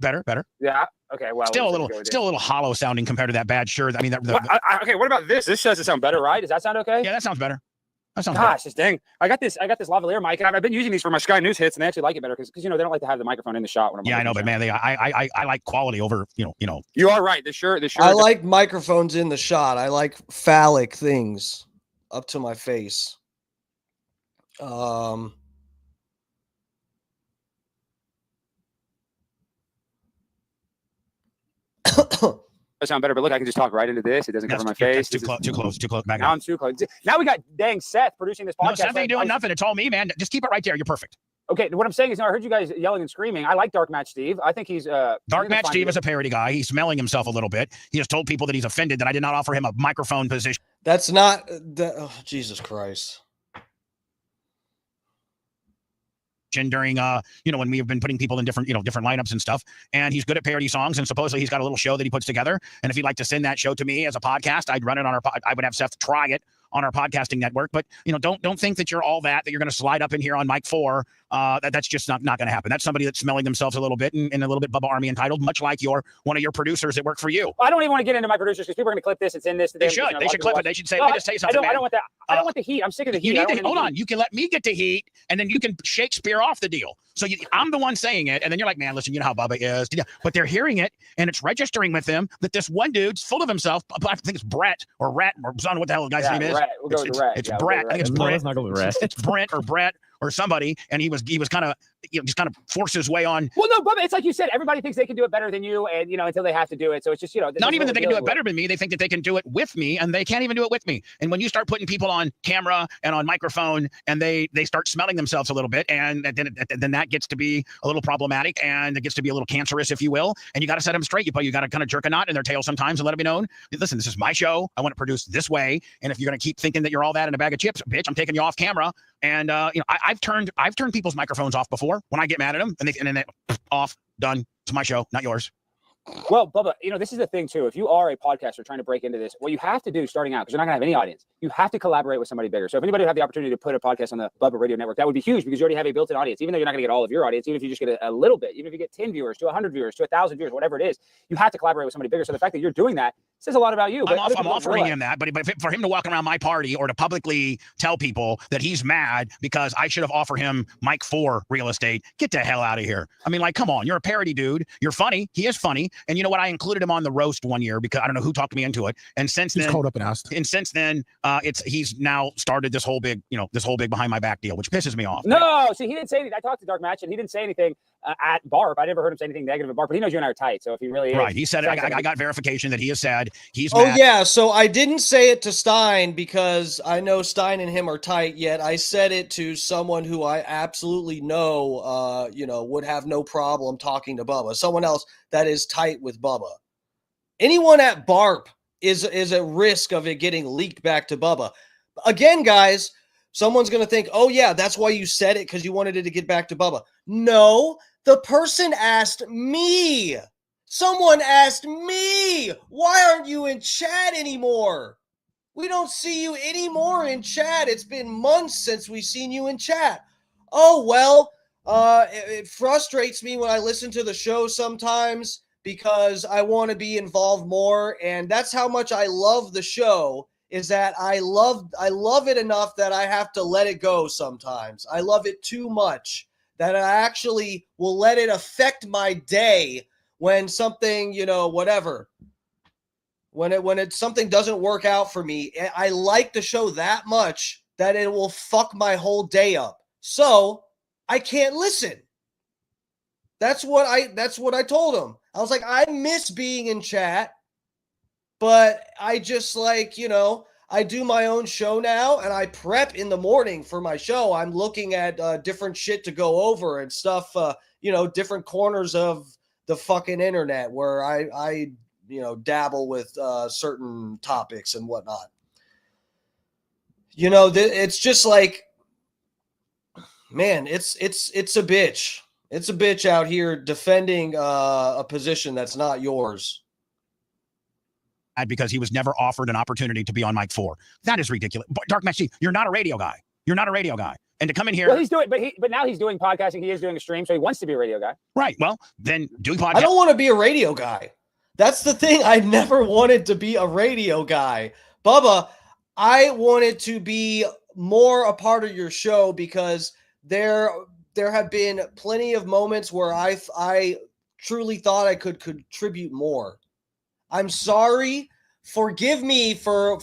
Yeah. Okay. Well, still a little hollow sounding compared to that bad Shure. I mean, okay. What about this? This doesn't sound better, right? Does that sound okay? Yeah, that sounds better. Gosh, this dang! I got this lavalier mic, and I've been using these for my Sky News hits, and they actually like it better because they don't like to have the microphone in the shot when I'm. Yeah, I know, but man, I like quality over You are right. The Shure. I like microphones in the shot. I like phallic things up to my face. That sound better, but look, I can just talk right into this. It doesn't cover my face. Too close. Back now I'm too close. Now we got dang Seth producing this podcast. No, Seth ain't doing nothing. It's all me, man. Just keep it right there. You're perfect. Okay, what I'm saying is, I heard you guys yelling and screaming. I like Dark Match Steve. I think he's Dark Match Steve is a parody guy. He's smelling himself a little bit. He has told people that he's offended that I did not offer him a microphone position. That's not Jesus Christ. During when we have been putting people in different lineups and stuff, and he's good at parody songs, and supposedly he's got a little show that he puts together, and if you'd like to send that show to me as a podcast, I'd run it on I would have Seth try it on our podcasting network. But don't think that you're all that you're going to slide up in here on mic 4. That's just not going to happen. That's somebody that's smelling themselves a little bit and a little bit Bubba Army entitled, much like one of your producers that work for you. I don't even want to get into my producers because people are going to clip this. It's in this. They should clip it. They should say, just say something. I don't want that. I don't want the heat. I'm sick of the heat. Hold on. You can let me get the heat, and then you can Shakespeare off the deal. So I'm the one saying it, and then you're like, man, listen, you know how Bubba is. But they're hearing it, and it's registering with them that this one dude's full of himself. I think it's Brett or Rhett or I don't know what the hell the guy's name is. Brett. We'll go with Rhett. It's Brett. I think it's Brett. It's Brent or Brett or somebody, and he was kind of just kind of forced his way on. Well, no, Bubba, it's like you said, everybody thinks they can do it better than you, and until they have to do it. So it's just not even that they can do it better than me. They think that they can do it with me, and they can't even do it with me. And when you start putting people on camera and on microphone, and they start smelling themselves a little bit, and then that gets to be a little problematic, and it gets to be a little cancerous, if you will. And you got to set them straight. You got to kind of jerk a knot in their tail sometimes and let it be known. Listen, this is my show. I want it produced this way. And if you're going to keep thinking that you're all that in a bag of chips, bitch, I'm taking you off camera. And I've turned people's microphones off before when I get mad at them, and then they off, done. It's my show, not yours. Well, Bubba, this is the thing too. If you are a podcaster trying to break into this, what you have to do starting out, because you're not gonna have any audience, you have to collaborate with somebody bigger. So if anybody would have the opportunity to put a podcast on the Bubba Radio Network, that would be huge because you already have a built-in audience. Even though you're not gonna get all of your audience, even if you just get a little bit, even if you get 10 viewers to 100 viewers to 1,000 viewers, whatever it is, you have to collaborate with somebody bigger. So the fact that you're doing that says a lot about you. I'm offering him that, but for him to walk around my party or to publicly tell people that he's mad because I should have offered him mic 4 real estate, get the hell out of here. I mean, like, come on, you're a parody dude. You're funny. He is funny. And you know what? I included him on the roast one year because I don't know who talked me into it. And since then, he's called up and asked. And since then, he's now started this whole big behind my back deal, which pisses me off. No, see, he didn't say anything. I talked to Dark Match and he didn't say anything at Barb. I never heard him say anything negative at Barb, but he knows you and I are tight. So if he really is. Right. He said it. I got verification that he has said he's mad. Yeah. Yeah, so I didn't say it to Stein because I know Stein and him are tight, yet I said it to someone who I absolutely know, would have no problem talking to Bubba. Someone else that is tight with Bubba. Anyone at BARP is at risk of it getting leaked back to Bubba. Again, guys, someone's going to think, oh, yeah, that's why you said it because you wanted it to get back to Bubba. No, the person asked me. Someone asked me, why aren't you in chat anymore? We don't see you anymore in chat. It's been months since we've seen you in chat. Oh, well, it frustrates me when I listen to the show sometimes because I want to be involved more, and that's how much I love the show is that I love it enough that I have to let it go sometimes. I love it too much that I actually will let it affect my day when something, whatever. When something doesn't work out for me, I like the show that much that it will fuck my whole day up. So I can't listen. That's what I told him. I was like, I miss being in chat, but I just I do my own show now and I prep in the morning for my show. I'm looking at different shit to go over and stuff, different corners of the fucking internet where I dabble with certain topics and whatnot. It's just like, man, it's a bitch. It's a bitch out here defending a position that's not yours. Because he was never offered an opportunity to be on Mike 4. That is ridiculous. Dark Match, you're not a radio guy. You're not a radio guy. And to come in here. Well, he's doing, but now he's doing podcasting. He is doing a stream, so he wants to be a radio guy. Right. Well, then doing podcasting. I don't want to be a radio guy. That's the thing. I never wanted to be a radio guy. Bubba, I wanted to be more a part of your show because there have been plenty of moments where I truly thought I could contribute more. I'm sorry. Forgive me for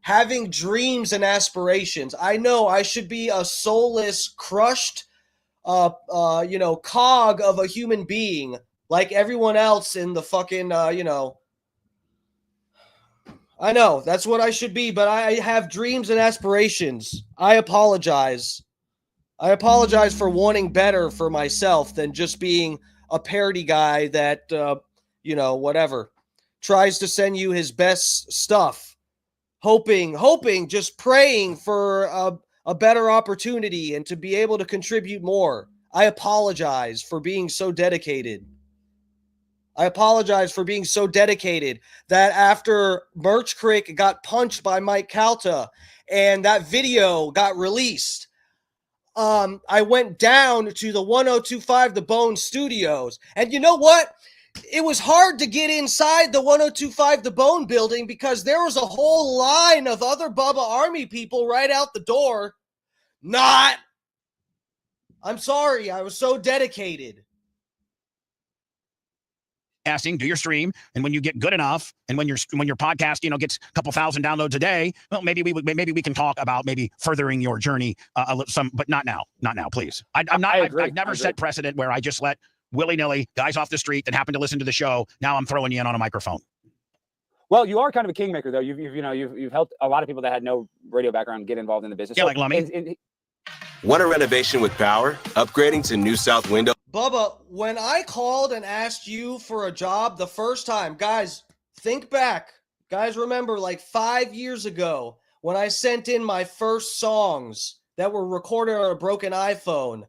having dreams and aspirations. I know I should be a soulless, crushed, cog of a human being like everyone else in the fucking, I know that's what I should be, but I have dreams and aspirations. I apologize. I apologize for wanting better for myself than just being a parody guy that, whatever, tries to send you his best stuff, hoping, just praying for a better opportunity and to be able to contribute more. I apologize for being so dedicated. I apologize for being so dedicated that after Merch Crick got punched by Mike Calta and that video got released, I went down to the 1025 The Bone Studios. And you know what? It was hard to get inside the 1025 The Bone building because there was a whole line of other Bubba Army people right out the door. I'm sorry. I was so dedicated. Do your stream, and when you get good enough, and when your podcast gets a couple thousand downloads a day, well, maybe we can talk about maybe furthering your journey but not now, please. I've never set precedent where I just let willy-nilly guys off the street that happen to listen to the show. Now I'm throwing you in on a microphone. Well, you are kind of a kingmaker, though. You've helped a lot of people that had no radio background get involved in the business. Yeah, like Lummy. Want a renovation with power? Upgrading to new south window? Bubba, when I called and asked you for a job the first time, guys, think back. Guys, remember like 5 years ago when I sent in my first songs that were recorded on a broken iPhone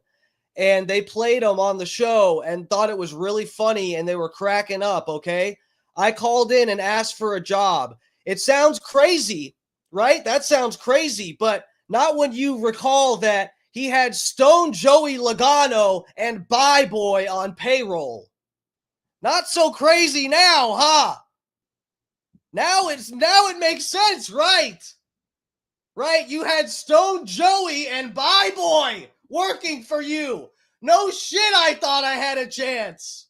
and they played them on the show and thought it was really funny and they were cracking up, okay? I called in and asked for a job. It sounds crazy, right? That sounds crazy, but not when you recall that he had Stone Joey Logano and Bye Boy on payroll. Not so crazy now, huh? Now it makes sense, right? Right? You had Stone Joey and Bye Boy working for you. No shit, I thought I had a chance.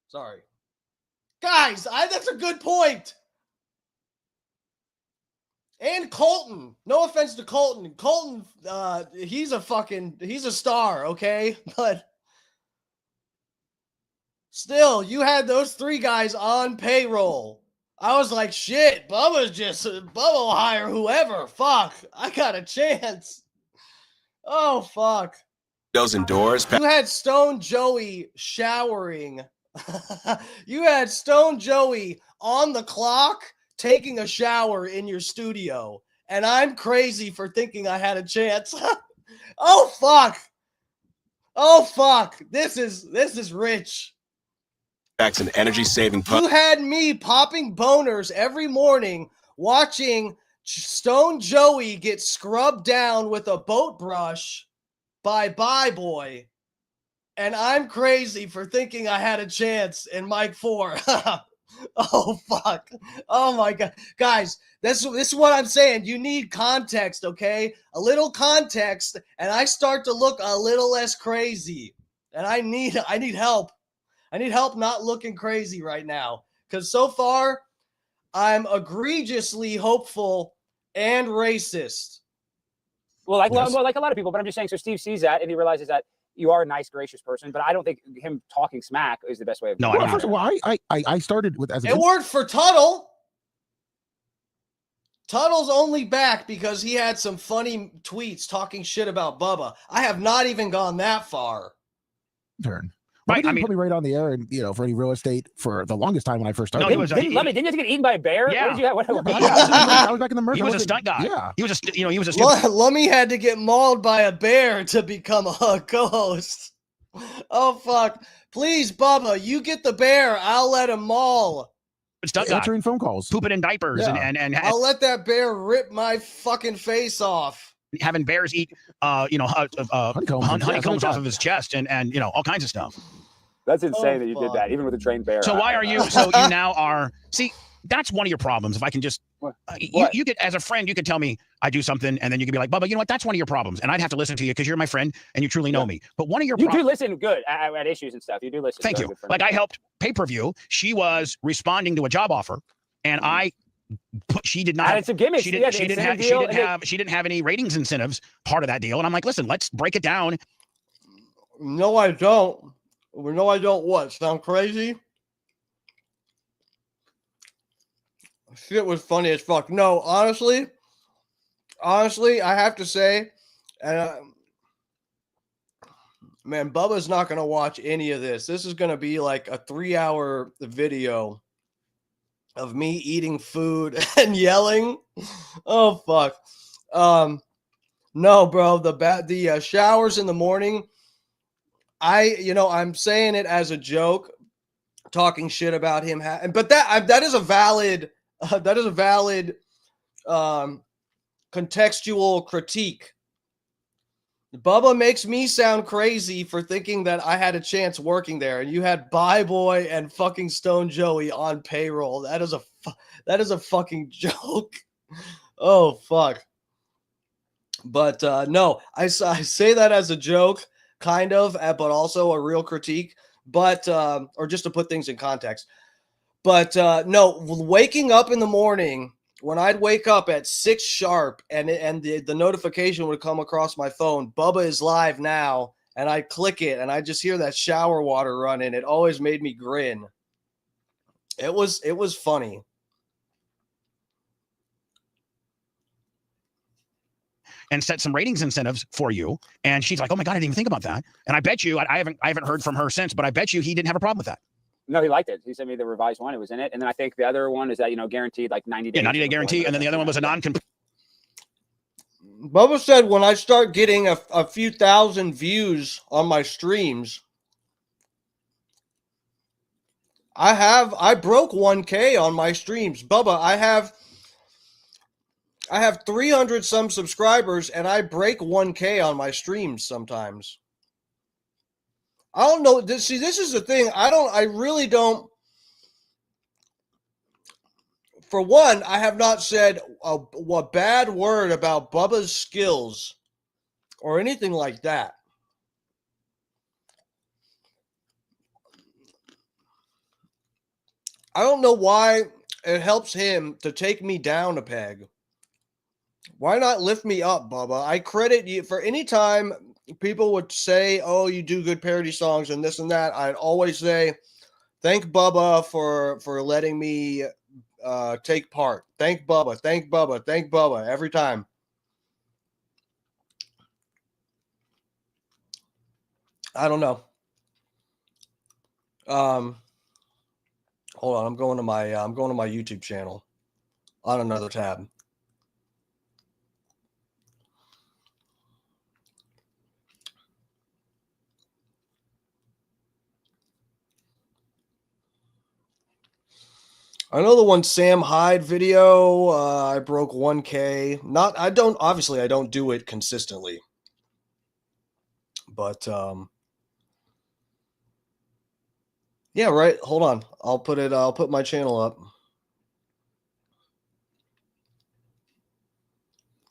Sorry. Guys, that's a good point. And Colton. No offense to Colton. Colton, he's a star, okay? But still, you had those three guys on payroll. I was like, shit, Bubba will hire whoever. Fuck, I got a chance. Oh, fuck. Those indoors. You had Stone Joey showering. You had Stone Joey on the clock taking a shower in your studio, and I'm crazy for thinking I had a chance. Oh fuck. This is rich. That's an energy saving You had me popping boners every morning watching Stone Joey get scrubbed down with a boat brush by Bye Boy, and I'm crazy for thinking I had a chance in Mike 4. Oh fuck. Oh my god. Guys, this is what I'm saying. You need context, okay? A little context, and I start to look a little less crazy. And I need help. I need help not looking crazy right now. Because so far, I'm egregiously hopeful and racist. Well, like a lot of people, but I'm just saying. So Steve sees that and he realizes that you are a nice, gracious person, but I don't think him talking smack is the best way of. No, Well, first of all, I started with as a It worked for Tuttle. Tuttle's only back because he had some funny tweets talking shit about Bubba. I have not even gone that far. turn. Right, Didn't put me right on the air, and for any real estate for the longest time when I first started. Didn't you have to get eaten by a bear? Yeah. What did you have? I was back in the Merc. He was a stunt guy. Yeah. He was a stupid. Lummy had to get mauled by a bear to become a co-host. Oh fuck! Please, Bubba, you get the bear. I'll let him maul. Stunt guy. Answering phone calls, pooping in diapers, Yeah. and I'll let that bear rip my fucking face off. having bears eat, honeycombs off of his chest, and all kinds of stuff. That's insane that you did that, even with a trained bear. So why are you? So you now are. See, that's one of your problems. If I can just, you could, as a friend, you could tell me I do something, and then you could be like, Bubba, you know what? That's one of your problems, and I'd have to listen to you because you're my friend and you truly know me. But one of your you do listen good at issues and stuff. You do listen. Thank you. Like I helped pay-per-view. She was responding to a job offer, and she did not. It's a gimmick. She didn't have any ratings incentives part of that deal, and I'm like, listen, let's break it down. No, I don't. No, I don't. What? Sound crazy? Shit was funny as fuck. No, honestly, I have to say, and man, Bubba's not going to watch any of this. This is going to be like a 3-hour video of me eating food and yelling. Oh fuck. No, bro. The showers in the morning. I'm saying it as a joke, talking shit about him, but that is a valid contextual critique. Bubba makes me sound crazy for thinking that I had a chance working there, and you had Bye Boy and fucking Stone Joey on payroll. That is a fucking joke. Oh fuck. But no, I say that as a joke. Kind of, but also a real critique, but or just to put things in context. But no, waking up in the morning, when I'd wake up at 6 sharp and the notification would come across my phone, Bubba is live now, and I click it and I just hear that shower water running. It always made me grin. It was funny. And set some ratings incentives for you. And she's like, oh my God, I didn't even think about that. And I bet you, I haven't heard from her since, but I bet you he didn't have a problem with that. No, he liked it. He sent me the revised one. It was in it. And then I think the other one is that, guaranteed like 90 days. Yeah, 90-day guarantee. And then the other one was a Bubba said when I start getting a few thousand views on my streams, I broke 1K on my streams. Bubba, I have 300 some subscribers, and I break 1K on my streams sometimes. I don't know. See, this is the thing. I really don't. For one, I have not said a bad word about Bubba's skills or anything like that. I don't know why it helps him to take me down a peg. Why not lift me up, Bubba? I credit you for any time people would say, oh, you do good parody songs and this and that. I'd always say, thank Bubba for letting me take part. Thank Bubba. Thank Bubba. Thank Bubba every time. I don't know. Hold on. I'm going to my YouTube channel on another tab. I know the one Sam Hyde video, I broke 1K. I don't do it consistently. But Yeah, right. Hold on. I'll put my channel up.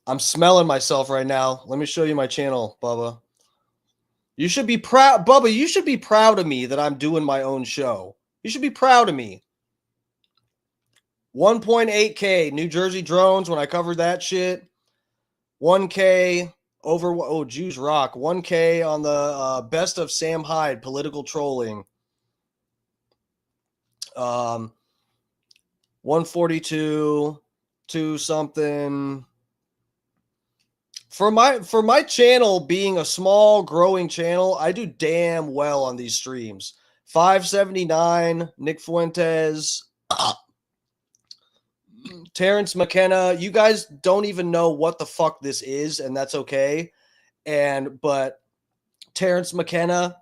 I'm smelling myself right now. Let me show you my channel, Bubba. You should be proud, Bubba. You should be proud of me that I'm doing my own show. You should be proud of me. 1.8K New Jersey Drones when I covered that shit. 1K over Jews Rock. 1K on the Best of Sam Hyde political trolling. 142 to something. For my channel being a small growing channel, I do damn well on these streams. 579, Nick Fuentes, Terrence McKenna. You guys don't even know what the fuck this is, and that's okay. But Terrence McKenna,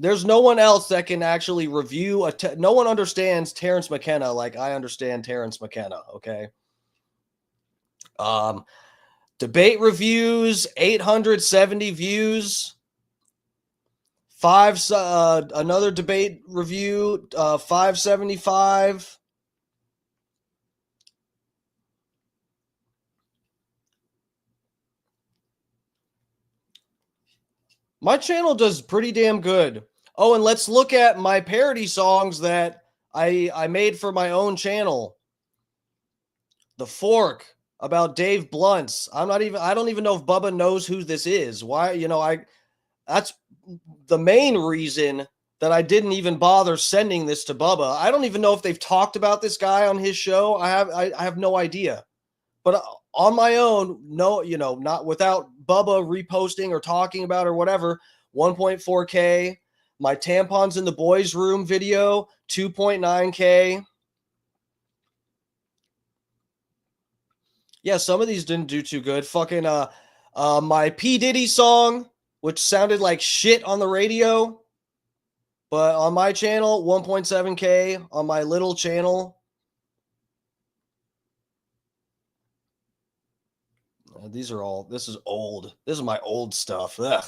there's no one else that can actually review no one understands Terrence McKenna like I understand Terrence McKenna, okay? Debate reviews, 870 views. Another debate review, 575. My channel does pretty damn good. Oh, and let's look at my parody songs that I made for my own channel. The Fork about Dave Blunts. I don't even know if Bubba knows who this is. Why, that's the main reason that I didn't even bother sending this to Bubba. I don't even know if they've talked about this guy on his show. I have no idea. But on my own, not without Bubba reposting or talking about or whatever, 1.4K. My tampons in the boys' room video, 2.9K. Yeah, some of these didn't do too good. Fucking my P. Diddy song, which sounded like shit on the radio. But on my channel, 1.7K. On my little channel. This is old. This is my old stuff. Ugh.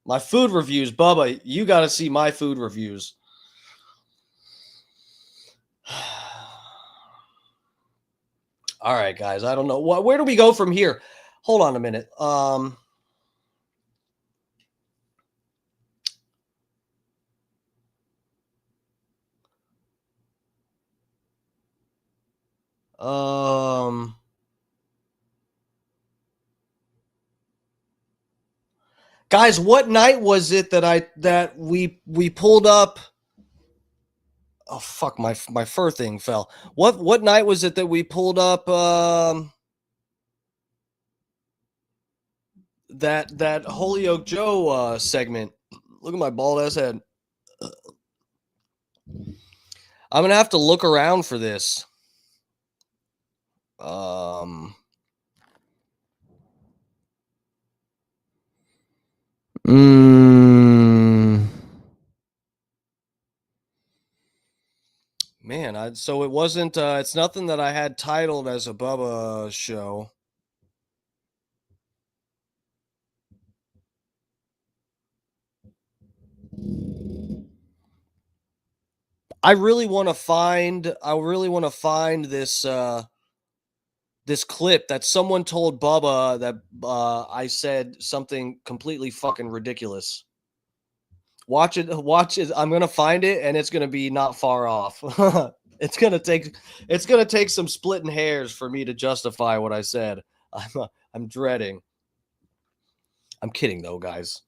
My food reviews, Bubba, you got to see my food reviews. All right, guys. I don't know. Where do we go from here? Hold on a minute. Guys, what night was it that we pulled up? Oh fuck, my fur thing fell. What night was it that we pulled up that Holyoke Joe segment? Look at my bald ass head. I'm gonna have to look around for this. Man, so it wasn't. It's nothing that I had titled as a Bubba show. I really want to find this this clip that someone told Bubba that I said something completely fucking ridiculous. Watch it. I'm gonna find it, and it's gonna be not far off. It's gonna take some splitting hairs for me to justify what I said. I'm dreading. I'm kidding though, guys.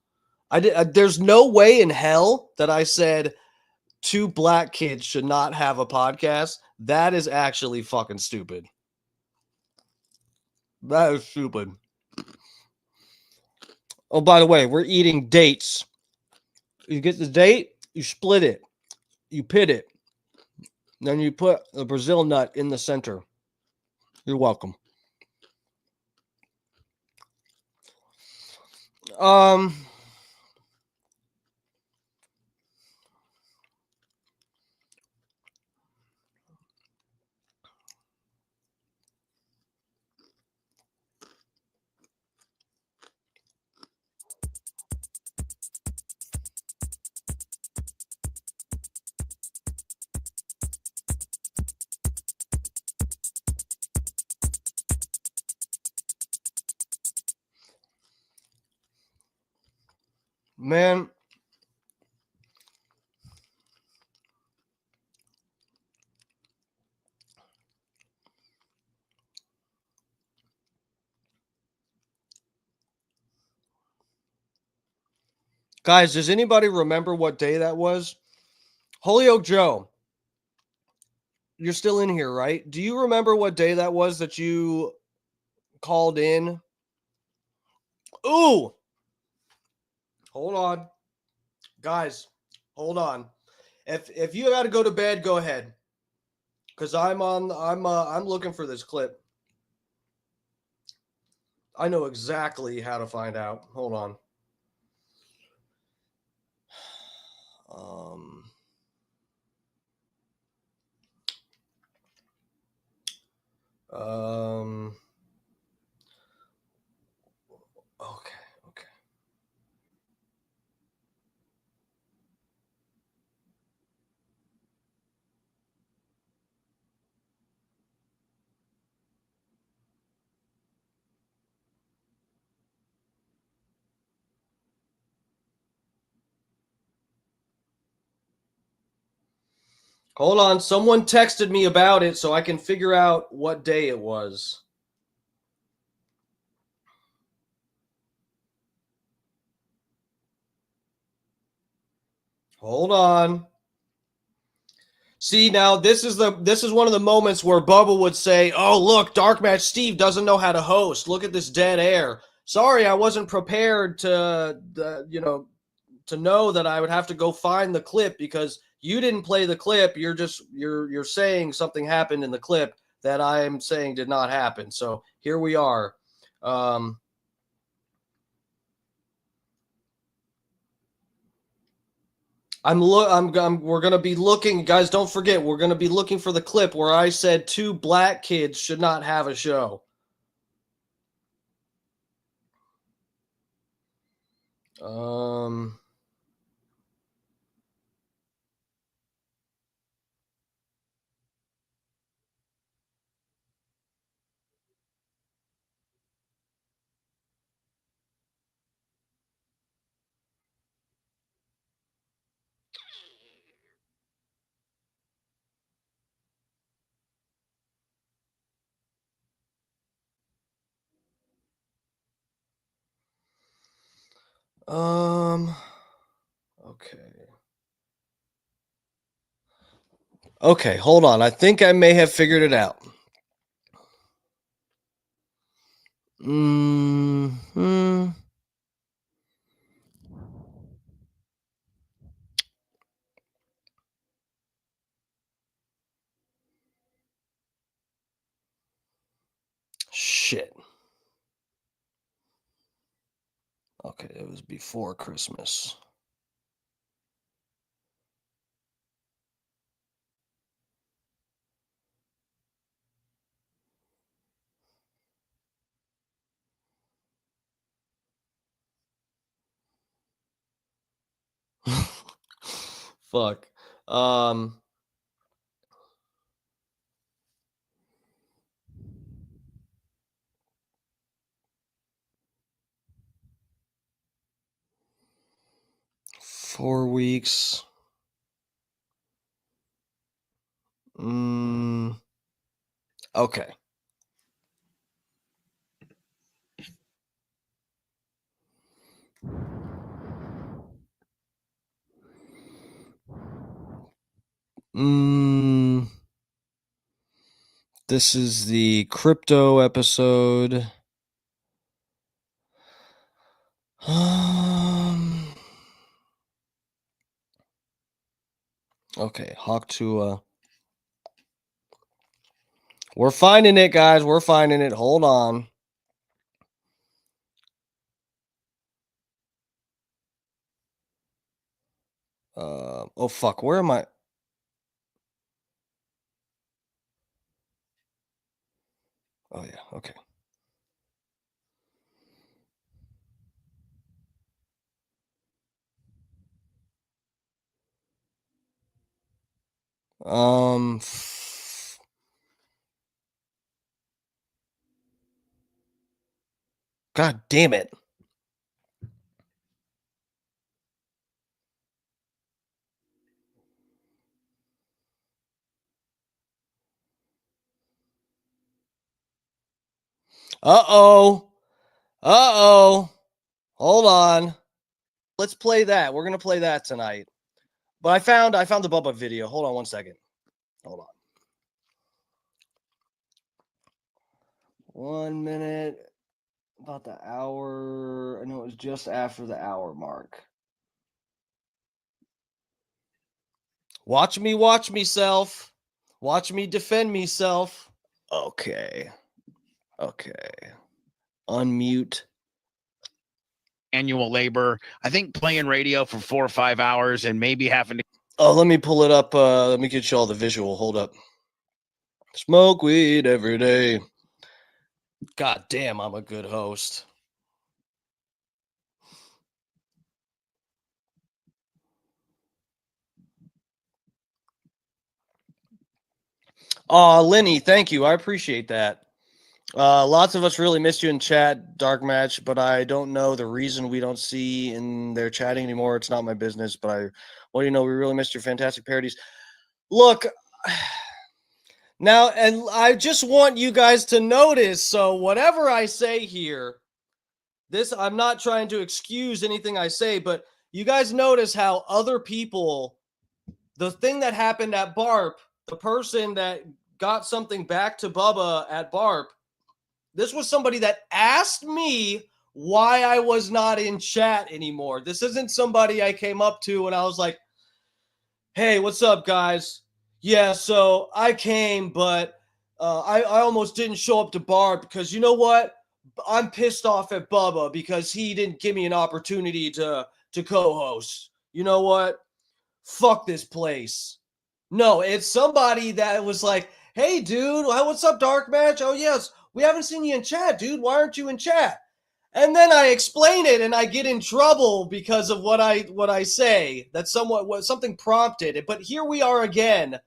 There's no way in hell that I said 2 black kids should not have a podcast. That is actually fucking stupid. That is stupid. Oh, by the way, we're eating dates. You get the date, you split it, you pit it, then you put the Brazil nut in the center. You're welcome. Man. Guys, does anybody remember what day that was? Holyoke Joe, you're still in here, right? Do you remember what day that was that you called in? Ooh! Hold on. Guys, hold on. If you got to go to bed, go ahead. Cuz I'm looking for this clip. I know exactly how to find out. Hold on. Okay. Hold on. Someone texted me about it so I can figure out what day it was. Hold on. See, now this is one of the moments where Bubba would say, "Oh, look, Dark Match Steve doesn't know how to host. Look at this dead air." Sorry, I wasn't prepared to know that I would have to go find the clip because you didn't play the clip. You're saying something happened in the clip that I am saying did not happen. So here we are. We're gonna be looking, guys. Don't forget, we're gonna be looking for the clip where I said 2 black kids should not have a show. Okay. Okay, hold on. I think I may have figured it out. Shit. Okay, it was before Christmas. Fuck. 4 weeks. Okay. This is the crypto episode. Okay, Hawk Tua. We're finding it, guys. We're finding it. Hold on. Oh fuck, where am I? Oh yeah, okay. God damn it. Uh-oh. Uh-oh. Hold on. Let's play that. We're going to play that tonight. But I found the Bubba video. Hold on one second. Hold on. 1 minute. About the hour. I know it was just after the hour mark. Watch me, self. Watch me defend myself. Okay. Unmute. Annual labor. I think playing radio for 4 or 5 hours and maybe having to. Oh, let me pull it up. Let me get you all the visual. Hold up. Smoke weed every day. God damn, I'm a good host. Lenny, thank you. I appreciate that. Lots of us really missed you in chat, Dark Match, but I don't know the reason we don't see in their chatting anymore. It's not my business, but well, you know, we really missed your fantastic parodies. Look, now, and I just want you guys to notice, so whatever I say here, I'm not trying to excuse anything I say, but you guys notice how other people, the thing that happened at BARP, the person that got something back to Bubba at BARP, this was somebody that asked me why I was not in chat anymore. This isn't somebody I came up to and I was like, hey, what's up, guys? Yeah, so I came, but I almost didn't show up to BARP because you know what? I'm pissed off at Bubba because he didn't give me an opportunity to co-host. You know what? Fuck this place. No, it's somebody that was like, hey, dude, what's up, Dark Match? Oh, yes, we haven't seen you in chat, dude. Why aren't you in chat? And then I explain it and I get in trouble because of what I say. That something prompted it. But here we are again.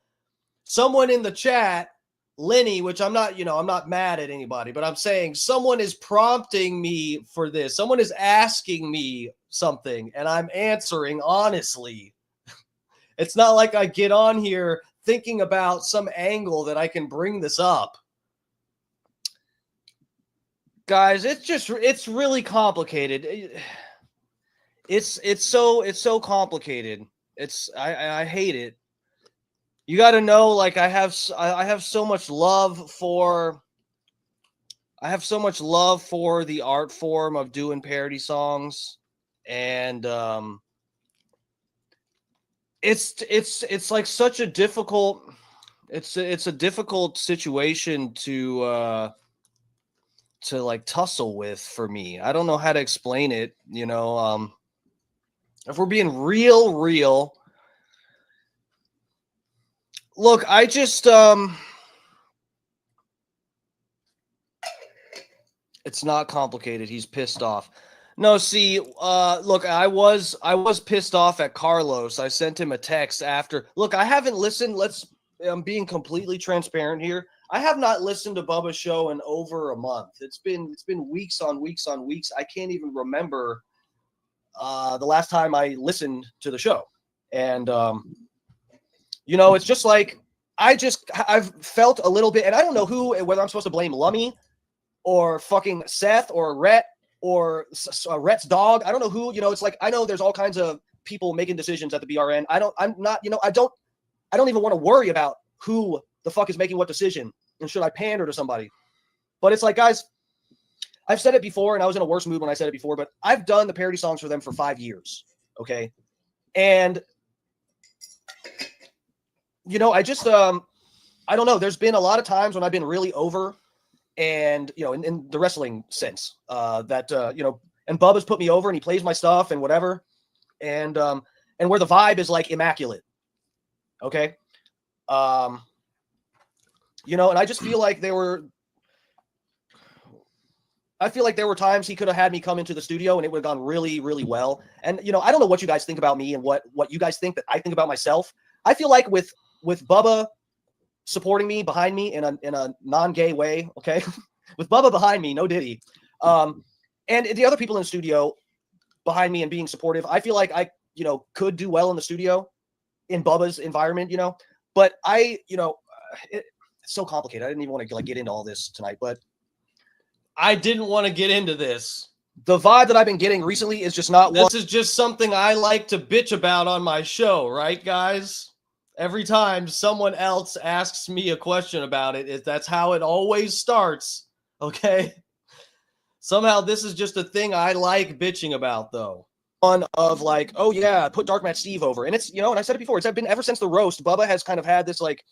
Someone in the chat, Lenny, which I'm not mad at anybody, but I'm saying someone is prompting me for this. Someone is asking me something and I'm answering honestly. It's not like I get on here thinking about some angle that I can bring this up. Guys, it's really complicated. It's so complicated. I hate it. You got to know, like, I have so much love for the art form of doing parody songs, and it's like such a difficult it's a difficult situation to like tussle with for me. I don't know how to explain it, you know. If we're being real, look, I just it's not complicated. He's pissed off. No, see, look, I was pissed off at Carlos. I sent him a text after. Look, I haven't listened. I'm being completely transparent here. I have not listened to Bubba's show in over a month. It's been weeks on weeks on weeks. I can't even remember the last time I listened to the show. And you know, it's just like I've felt a little bit, and I don't know whether I'm supposed to blame Lummy or fucking Seth or Rhett or Rhett's dog. I don't know who, you know, it's like, I know there's all kinds of people making decisions at the BRN. I don't even want to worry about who the fuck is making what decision and should I pander to somebody. But it's like, guys, I've said it before and I was in a worse mood when I said it before, but I've done the parody songs for them for 5 years. Okay. And you know, I just, I don't know. There's been a lot of times when I've been really over, and, you know, in the wrestling sense, you know, and Bubba's put me over and he plays my stuff and whatever. And where the vibe is like immaculate. Okay. You know, and I just feel like there were times he could have had me come into the studio and it would have gone really, really well. And, you know, I don't know what you guys think about me and what you guys think that I think about myself. I feel like with Bubba supporting me behind me in a non-gay way, okay, with Bubba behind me, no Diddy, and the other people in the studio behind me and being supportive, I feel like I, you know, could do well in the studio in Bubba's environment, you know. But I, you know, it's so complicated. I didn't even want to like get into all this tonight, but I didn't want to get into this. The vibe that I've been getting recently is just not This is just something I like to bitch about on my show, right, guys? Every time someone else asks me a question about it, that's how it always starts, okay? Somehow this is just a thing I like bitching about, though. One of like, oh yeah, put Dark Matt Steve over. And it's, and I said it before, it's been ever since the roast, Bubba has kind of had this like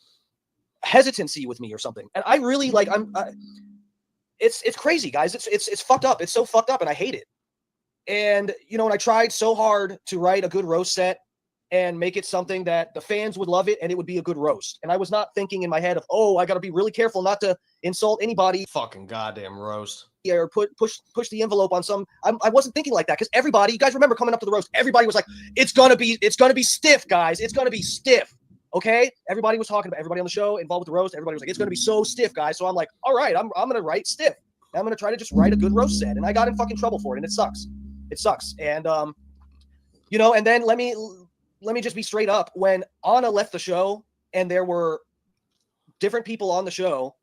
hesitancy with me or something. And I really like, it's crazy, guys. It's fucked up. It's so fucked up and I hate it. And, and I tried so hard to write a good roast set and make it something that the fans would love it and it would be a good roast. And I was not thinking in my head of, oh, I got to be really careful not to insult anybody. Fucking goddamn roast. Or push the envelope on some. I wasn't thinking like that because everybody, you guys remember coming up to the roast, everybody was like, it's gonna be stiff, guys. It's gonna be stiff. Okay? Everybody was talking about, everybody on the show involved with the roast, everybody was like, it's gonna be so stiff, guys. So I'm like, all right, I'm gonna write stiff. I'm gonna try to just write a good roast set. And I got in fucking trouble for it, and it sucks. It sucks. And and then let me just be straight up. When Anna left the show and there were different people on the show.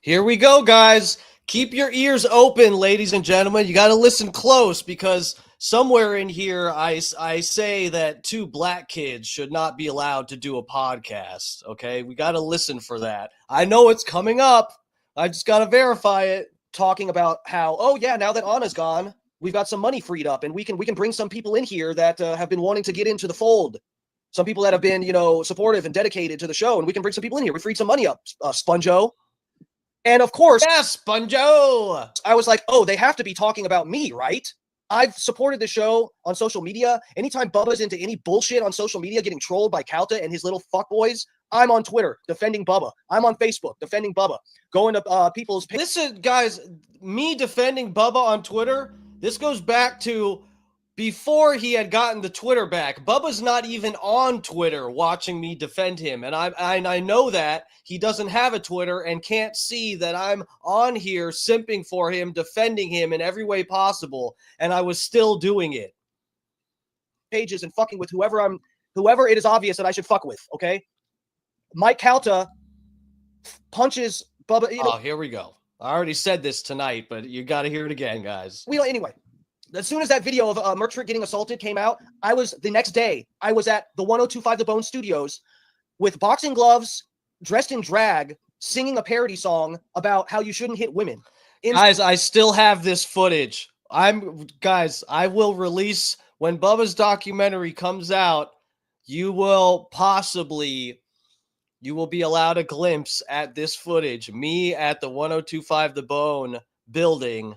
Here we go, guys. Keep your ears open, ladies and gentlemen. You got to listen close because somewhere in here I say that 2 black kids should not be allowed to do a podcast, okay? We got to listen for that. I know it's coming up. I just got to verify it. Talking about how, oh yeah, now that Anna's gone, we've got some money freed up and we can bring some people in here that have been wanting to get into the fold. Some people that have been, supportive and dedicated to the show, and we can bring some people in here. We freed some money up, Sponjo. And of course, yes, Sponjo. I was like, oh, they have to be talking about me, right? I've supported the show on social media. Anytime Bubba's into any bullshit on social media, getting trolled by Calta and his little fuckboys, I'm on Twitter defending Bubba. I'm on Facebook defending Bubba. Going to people's... Listen, guys, me defending Bubba on Twitter, this goes back to before he had gotten the Twitter back. Bubba's not even on Twitter watching me defend him. And I know that he doesn't have a Twitter and can't see that I'm on here simping for him, defending him in every way possible. And I was still doing it. Pages and fucking with whoever it is obvious that I should fuck with, okay? Mike Calta punches Bubba. Oh, here we go. I already said this tonight, but you got to hear it again, guys. Anyway. As soon as that video of Merchant getting assaulted came out, the next day, I was at the 1025 The Bone Studios with boxing gloves, dressed in drag, singing a parody song about how you shouldn't hit women. Guys, I still have this footage. I will release when Bubba's documentary comes out, you will be allowed a glimpse at this footage. Me at the 1025 The Bone building,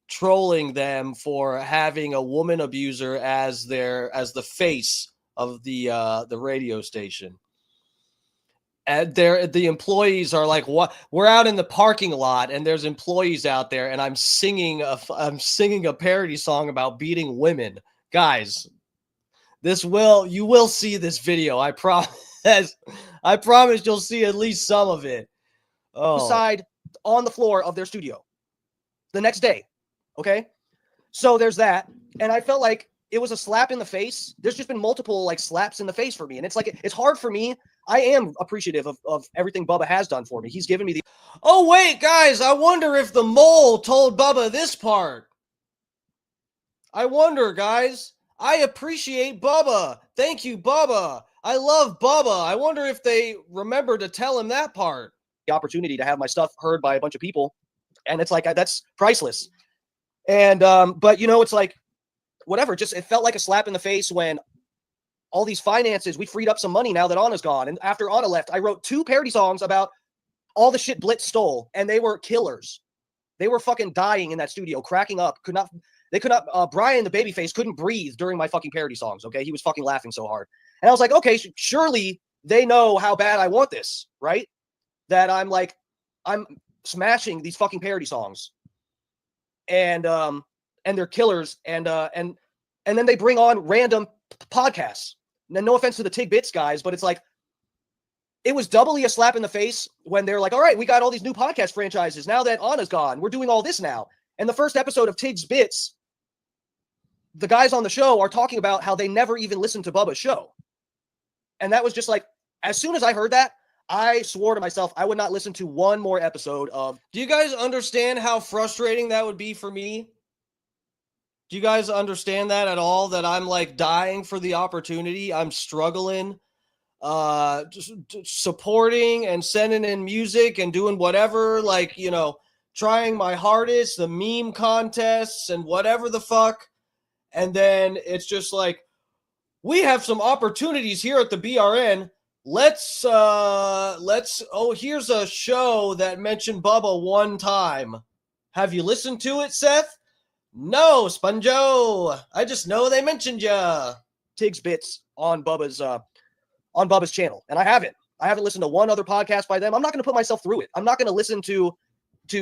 trolling them for having a woman abuser as the face of the radio station. And the employees are like, "What? We're out in the parking lot, and there's employees out there, and I'm singing a parody song about beating women." Guys, you will see this video. I promise. I promise you'll see at least some of it. Side on the floor of their studio the next day. Okay, so there's that, and I felt like it was a slap in the face. There's just been multiple like slaps in the face for me, and it's like it's hard for me. I am appreciative of everything Bubba has done for me. He's given me the... Oh, wait, guys, I wonder if the mole told Bubba this part. I wonder, guys. I appreciate Bubba. Thank you, Bubba. I love Bubba. I wonder if they remember to tell him that part. The opportunity to have my stuff heard by a bunch of people, and it's like, that's priceless. And, but it's like, whatever, it felt like a slap in the face when all these finances, we freed up some money now that Anna's gone. And after Anna left, I wrote 2 parody songs about all the shit Blitz stole, and they were killers. They were fucking dying in that studio, cracking up. Brian, the babyface, couldn't breathe during my fucking parody songs, okay? He was fucking laughing so hard. And I was like, okay, surely they know how bad I want this, right? That I'm smashing these fucking parody songs. And they're killers, and then they bring on random podcasts. Now, no offense to the Tig Bits guys, but it's like it was doubly a slap in the face when they're like, all right, we got all these new podcast franchises now that Anna's gone. We're doing all this now. And the first episode of Tig's Bits, the guys on the show are talking about how they never even listened to Bubba's show. And that was just like, as soon as I heard that, I swore to myself I would not listen to one more episode of. Do you guys understand how frustrating that would be for me? Do you guys understand that at all? That I'm like dying for the opportunity. I'm struggling, just supporting and sending in music and doing whatever, like, you know, trying my hardest, the meme contests and whatever the fuck. And then it's just like, we have some opportunities here at the BRN. Let's here's a show that mentioned Bubba one time. Have you listened to it, Seth? No, Sponjo. I just know they mentioned ya. Tig's Bits on Bubba's channel, and I haven't listened to one other podcast by them. I'm not going to put myself through it. I'm not going to listen to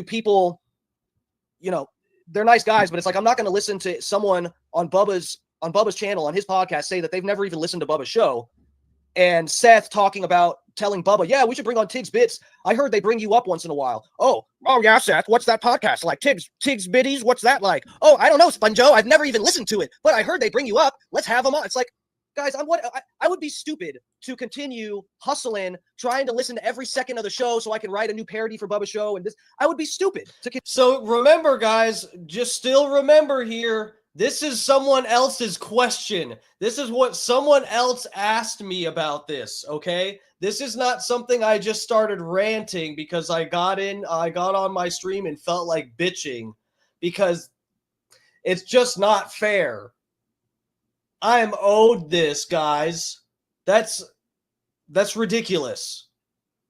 people, you know, they're nice guys, but it's like I'm not going to listen to someone on Bubba's channel, on his podcast, say that they've never even listened to Bubba's show. And Seth talking about telling Bubba, yeah, we should bring on Tig's Bits. I heard they bring you up once in a while. Oh yeah, Seth, what's that podcast like? Tig's Bitties, what's that like? Oh, I don't know, Sponjo. I've never even listened to it, but I heard they bring you up. Let's have them on. It's like, guys, I would be stupid to continue hustling, trying to listen to every second of the show so I can write a new parody for Bubba's show. And this, I would be stupid. So remember, guys, just still remember here, this is someone else's question. This is what someone else asked me about this, okay? This is not something I just started ranting because I got on my stream and felt like bitching, because it's just not fair. I am owed this, guys. That's ridiculous.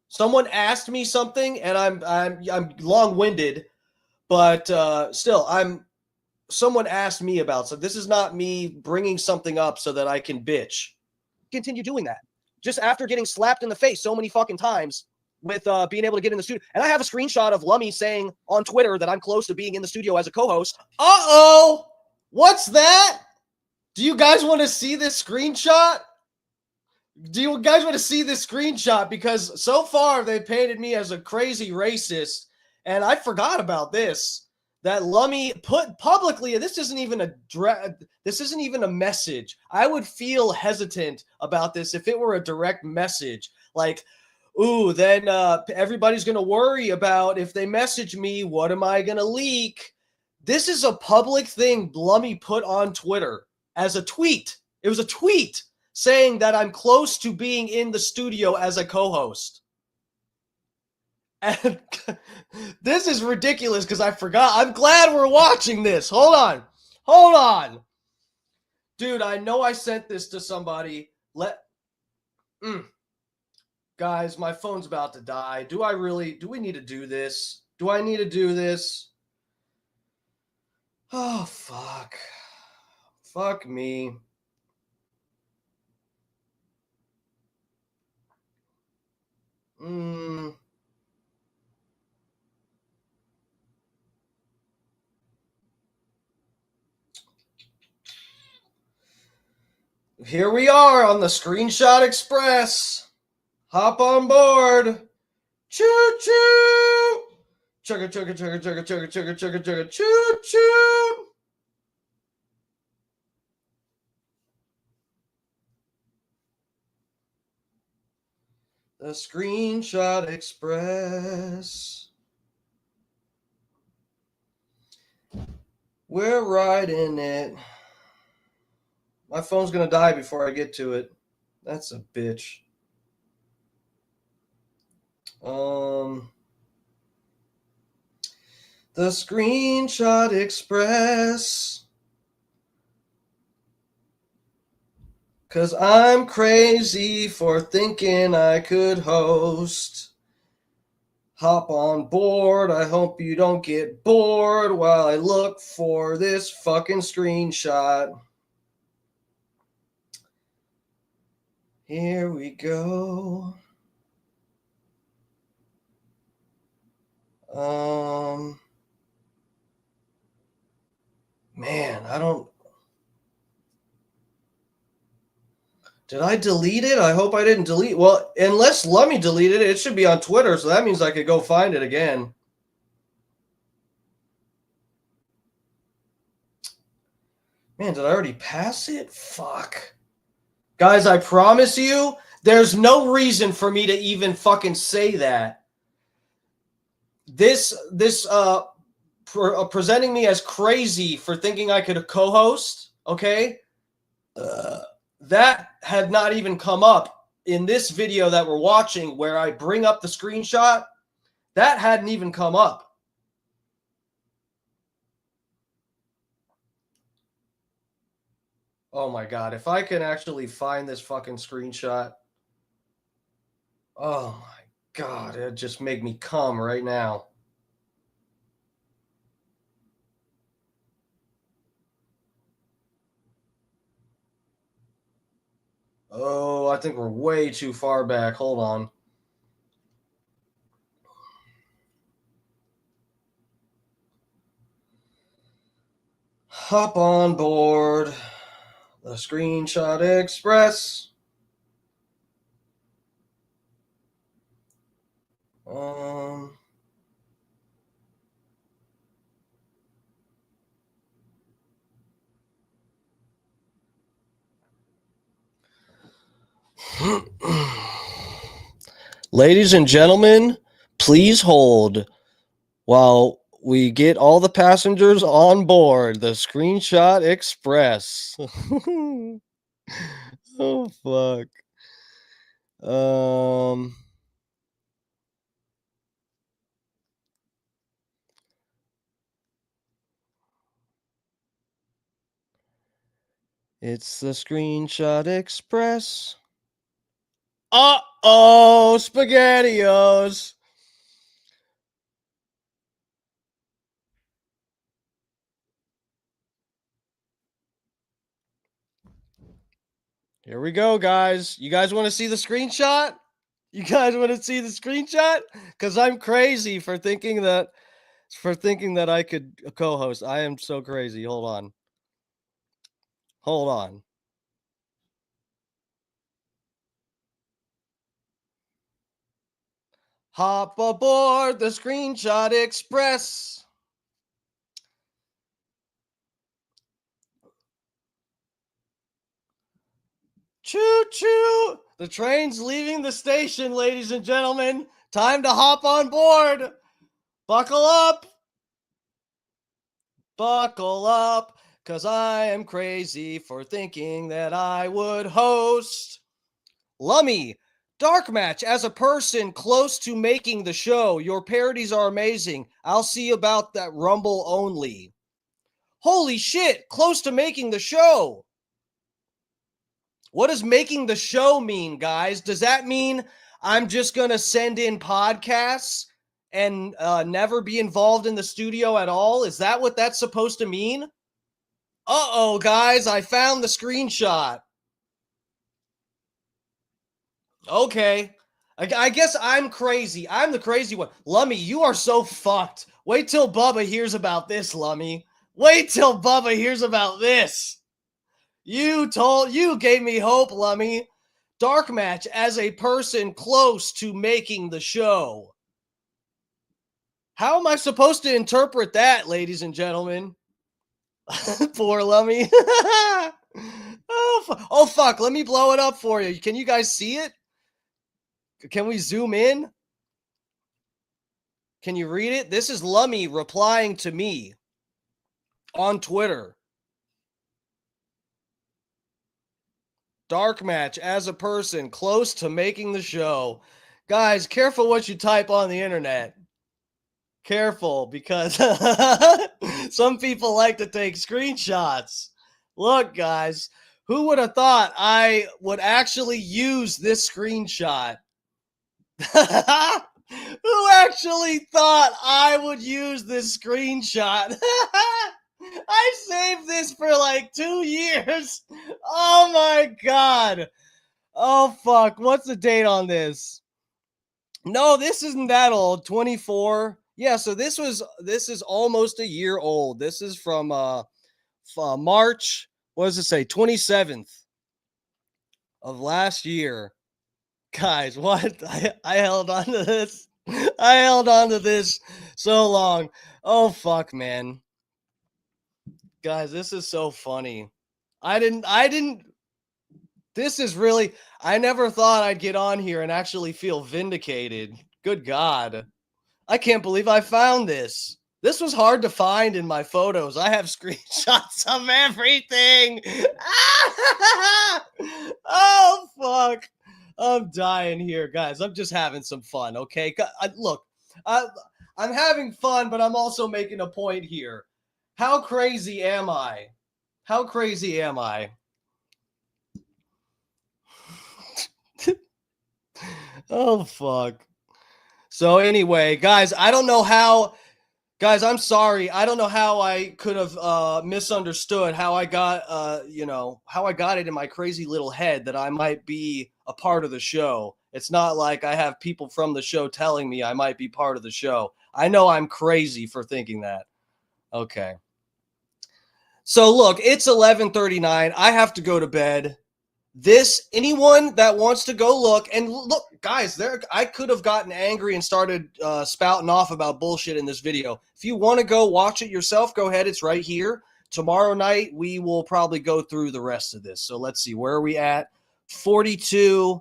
Someone asked me something, and I'm long-winded, but still, someone asked me about. So this is not me bringing something up so that I can bitch. Continue doing that. Just after getting slapped in the face so many fucking times with being able to get in the studio. And I have a screenshot of Lummy saying on Twitter that I'm close to being in the studio as a co-host. Uh-oh! What's that? Do you guys want to see this screenshot? Do you guys want to see this screenshot? Because so far they painted me as a crazy racist, and I forgot about this. That Lummy put publicly, this isn't even a message. I would feel hesitant about this if it were a direct message. Like, ooh, then everybody's going to worry about if they message me, what am I going to leak? This is a public thing Lummy put on Twitter as a tweet. It was a tweet saying that I'm close to being in the studio as a co-host. And this is ridiculous because I forgot. I'm glad we're watching this. Hold on. Dude, I know I sent this to somebody. Guys, my phone's about to die. Do we need to do this? Do I need to do this? Oh, fuck. Fuck me. Here we are on the Screenshot Express. Hop on board. Choo choo. Chugga chugga chugga chugga chugga chugga chugga chugga choo choo. The Screenshot Express. We're riding it. My phone's going to die before I get to it. That's a bitch. The Screenshot Express. 'Cause I'm crazy for thinking I could host. Hop on board. I hope you don't get bored while I look for this fucking screenshot. Here we go. Man, I don't... Did I delete it? I hope I didn't delete... Well, unless Lummy deleted it, it should be on Twitter, so that means I could go find it again. Man, did I already pass it? Fuck. Guys, I promise you, There's no reason for me to even fucking say that. Presenting me as crazy for thinking I could co-host, okay? That had not even come up in this video that we're watching where I bring up the screenshot. That hadn't even come up. Oh my God, if I can actually find this fucking screenshot. Oh my God, it just make me come right now. Oh, I think we're way too far back. Hold on. Hop on board the Screenshot Express. Ladies and gentlemen, please hold while we get all the passengers on board the Screenshot Express. Oh fuck. It's the Screenshot Express. Uh-oh, SpaghettiOs. Here we go, guys. You guys want to see the screenshot? You guys want to see the screenshot? Because I'm crazy for thinking that I could co-host. I am so crazy. Hold on. Hold on. Hop aboard the Screenshot Express. Choo choo. The train's leaving the station, ladies and gentlemen. Time to hop on board. Buckle up. Buckle up, because I am crazy for thinking that I would host. Lummy, dark match as a person close to making the show. Your parodies are amazing. I'll see about that Rumble only. Holy shit, close to making the show. What does making the show mean, guys? Does that mean I'm just going to send in podcasts and never be involved in the studio at all? Is that what that's supposed to mean? Uh-oh, guys, I found the screenshot. Okay. I guess I'm crazy. I'm the crazy one. Lummy, you are so fucked. Wait till Bubba hears about this, Lummy. Wait till Bubba hears about this. You gave me hope, Lummy. Dark match as a person close to making the show. How am I supposed to interpret that, ladies and gentlemen? Poor Lummy. Oh, fuck. Let me blow it up for you. Can you guys see it? Can we zoom in? Can you read it? This is Lummy replying to me on Twitter. Dark match as a person close to making the show. Guys, careful what you type on the internet. Careful, because some people like to take screenshots. Look, guys, who would have thought I would actually use this screenshot? Who actually thought I would use this screenshot? I saved this for like 2 years. Oh my God. Oh fuck. What's the date on this? No, this isn't that old. 24. Yeah, so this is almost a year old. This is from March, what does it say? 27th of last year. Guys, what? I held on to this. I held on to this so long. Oh fuck, man. Guys, this is so funny. I didn't This is really, I never thought I'd get on here and actually feel vindicated. Good God. I can't believe I found this. This was hard to find in my photos. I have screenshots of everything. Oh, fuck. I'm dying here, guys. I'm just having some fun, okay? Look, I'm having fun, but I'm also making a point here. How crazy am I? How crazy am I? Oh, fuck. So anyway, guys, I don't know how, guys, I'm sorry. I don't know how I could have misunderstood how I got, how I got it in my crazy little head that I might be a part of the show. It's not like I have people from the show telling me I might be part of the show. I know I'm crazy for thinking that. Okay. So look, it's 11:39. I have to go to bed. Anyone that wants to go look, guys, I could have gotten angry and started spouting off about bullshit in this video. If you want to go watch it yourself, go ahead. It's right here. Tomorrow night, we will probably go through the rest of this. So let's see, where are we at? 42.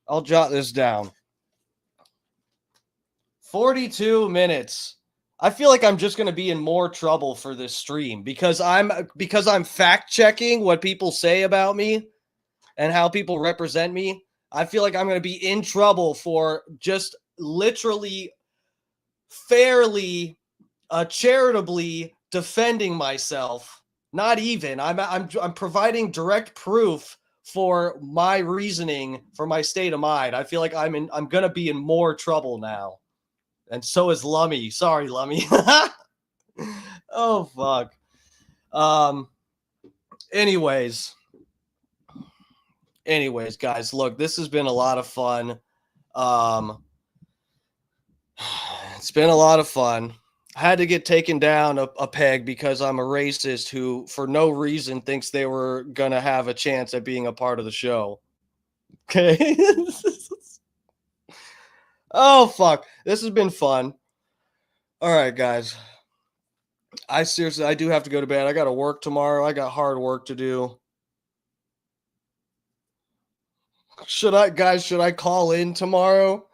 I'll jot this down. 42 minutes. I feel like I'm just going to be in more trouble for this stream because I'm fact checking what people say about me and how people represent me. I feel like I'm going to be in trouble for just literally fairly charitably defending myself. Not even. I'm providing direct proof for my reasoning, for my state of mind. I feel like I'm going to be in more trouble now. And so is Lummy. Sorry, Lummy. Oh, fuck. Anyways, guys, look, this has been a lot of fun. It's been a lot of fun. I had to get taken down a peg because I'm a racist who, for no reason, thinks they were going to have a chance at being a part of the show. Okay. Oh, fuck. This has been fun. All right, guys. I do have to go to bed. I got to work tomorrow. I got hard work to do. Should I call in tomorrow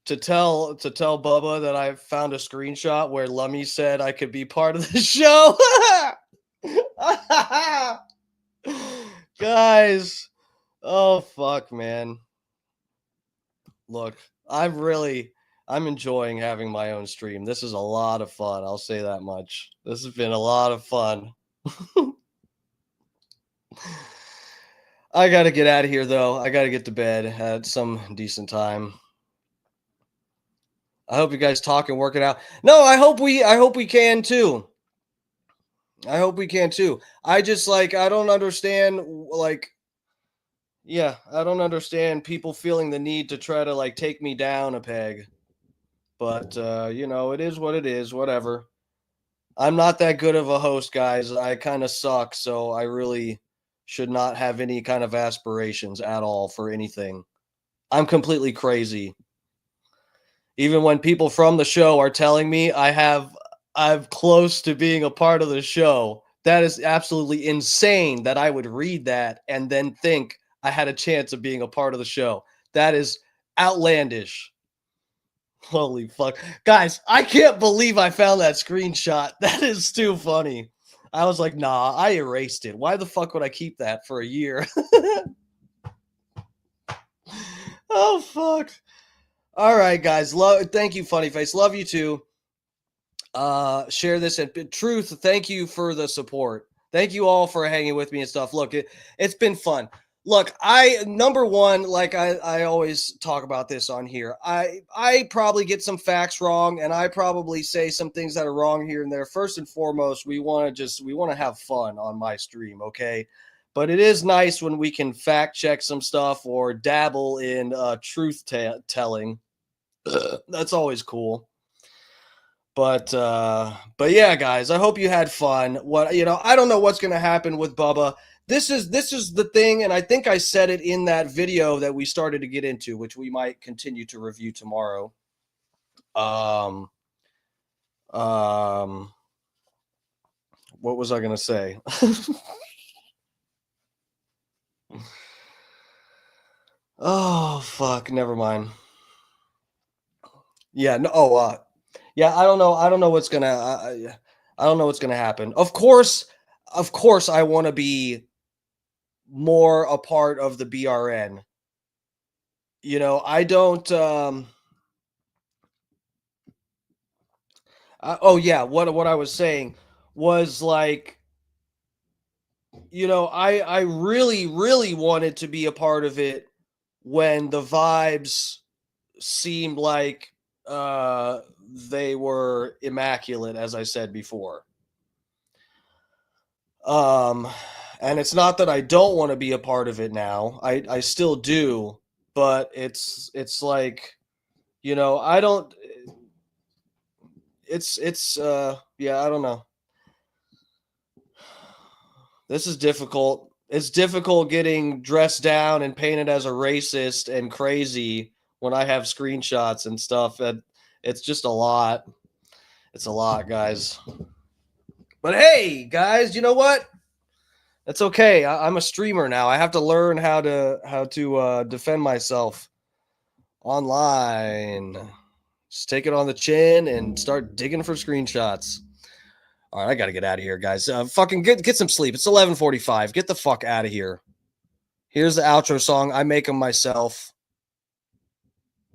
to tell Bubba that I found a screenshot where Lummy said I could be part of the show? Guys, oh fuck, man. Look, I'm enjoying having my own stream. This is a lot of fun. I'll say that much. This has been a lot of fun. I got to get out of here though. I got to get to bed at some decent time. I hope you guys talk and work it out. No, I hope we can too. I hope we can too. I just I don't understand I don't understand people feeling the need to try to take me down a peg. But it is what it is, whatever. I'm not that good of a host, guys. I kind of suck, so I really should not have any kind of aspirations at all for anything. I'm completely crazy. Even when people from the show are telling me I'm close to being a part of the show, that is absolutely insane that I would read that and then think I had a chance of being a part of the show. That is outlandish. Holy fuck. Guys, I can't believe I found that screenshot. That is too funny. I was like, nah, I erased it. Why the fuck would I keep that for a year? Oh, fuck. All right, guys. Thank you, Funny Face. Love you too. Share this. And Truth, thank you for the support. Thank you all for hanging with me and stuff. Look, it's been fun. Look, number one, I always talk about this on here. I probably get some facts wrong, and I probably say some things that are wrong here and there. First and foremost, we want to have fun on my stream, okay? But it is nice when we can fact check some stuff or dabble in truth telling. That's always cool. But yeah, guys, I hope you had fun. I don't know what's going to happen with Bubba. This is the thing, and I think I said it in that video that we started to get into, which we might continue to review tomorrow. What was I going to say? Oh fuck, never mind. Yeah, no. Yeah, I don't know. I don't know what's gonna. I don't know what's gonna happen. Of course, I want to be more a part of the BRN. You know, I don't. Oh yeah, what I was saying was like, you know, I really wanted to be a part of it when the vibes seemed like they were immaculate, as I said before. And it's not that I don't want to be a part of it now. I still do, but it's like, you know, I don't. It's yeah, I don't know. This is difficult. It's difficult getting dressed down and painted as a racist and crazy when I have screenshots and stuff. And it's just a lot. It's a lot, guys. But hey, guys, you know what? That's okay. I'm a streamer now. I have to learn how to defend myself online. Just take it on the chin and start digging for screenshots. All right, I got to get out of here, guys. Fucking get some sleep. It's 11:45. Get the fuck out of here. Here's the outro song. I make them myself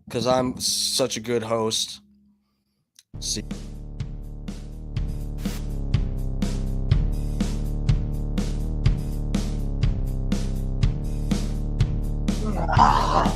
because I'm such a good host. See. Ah.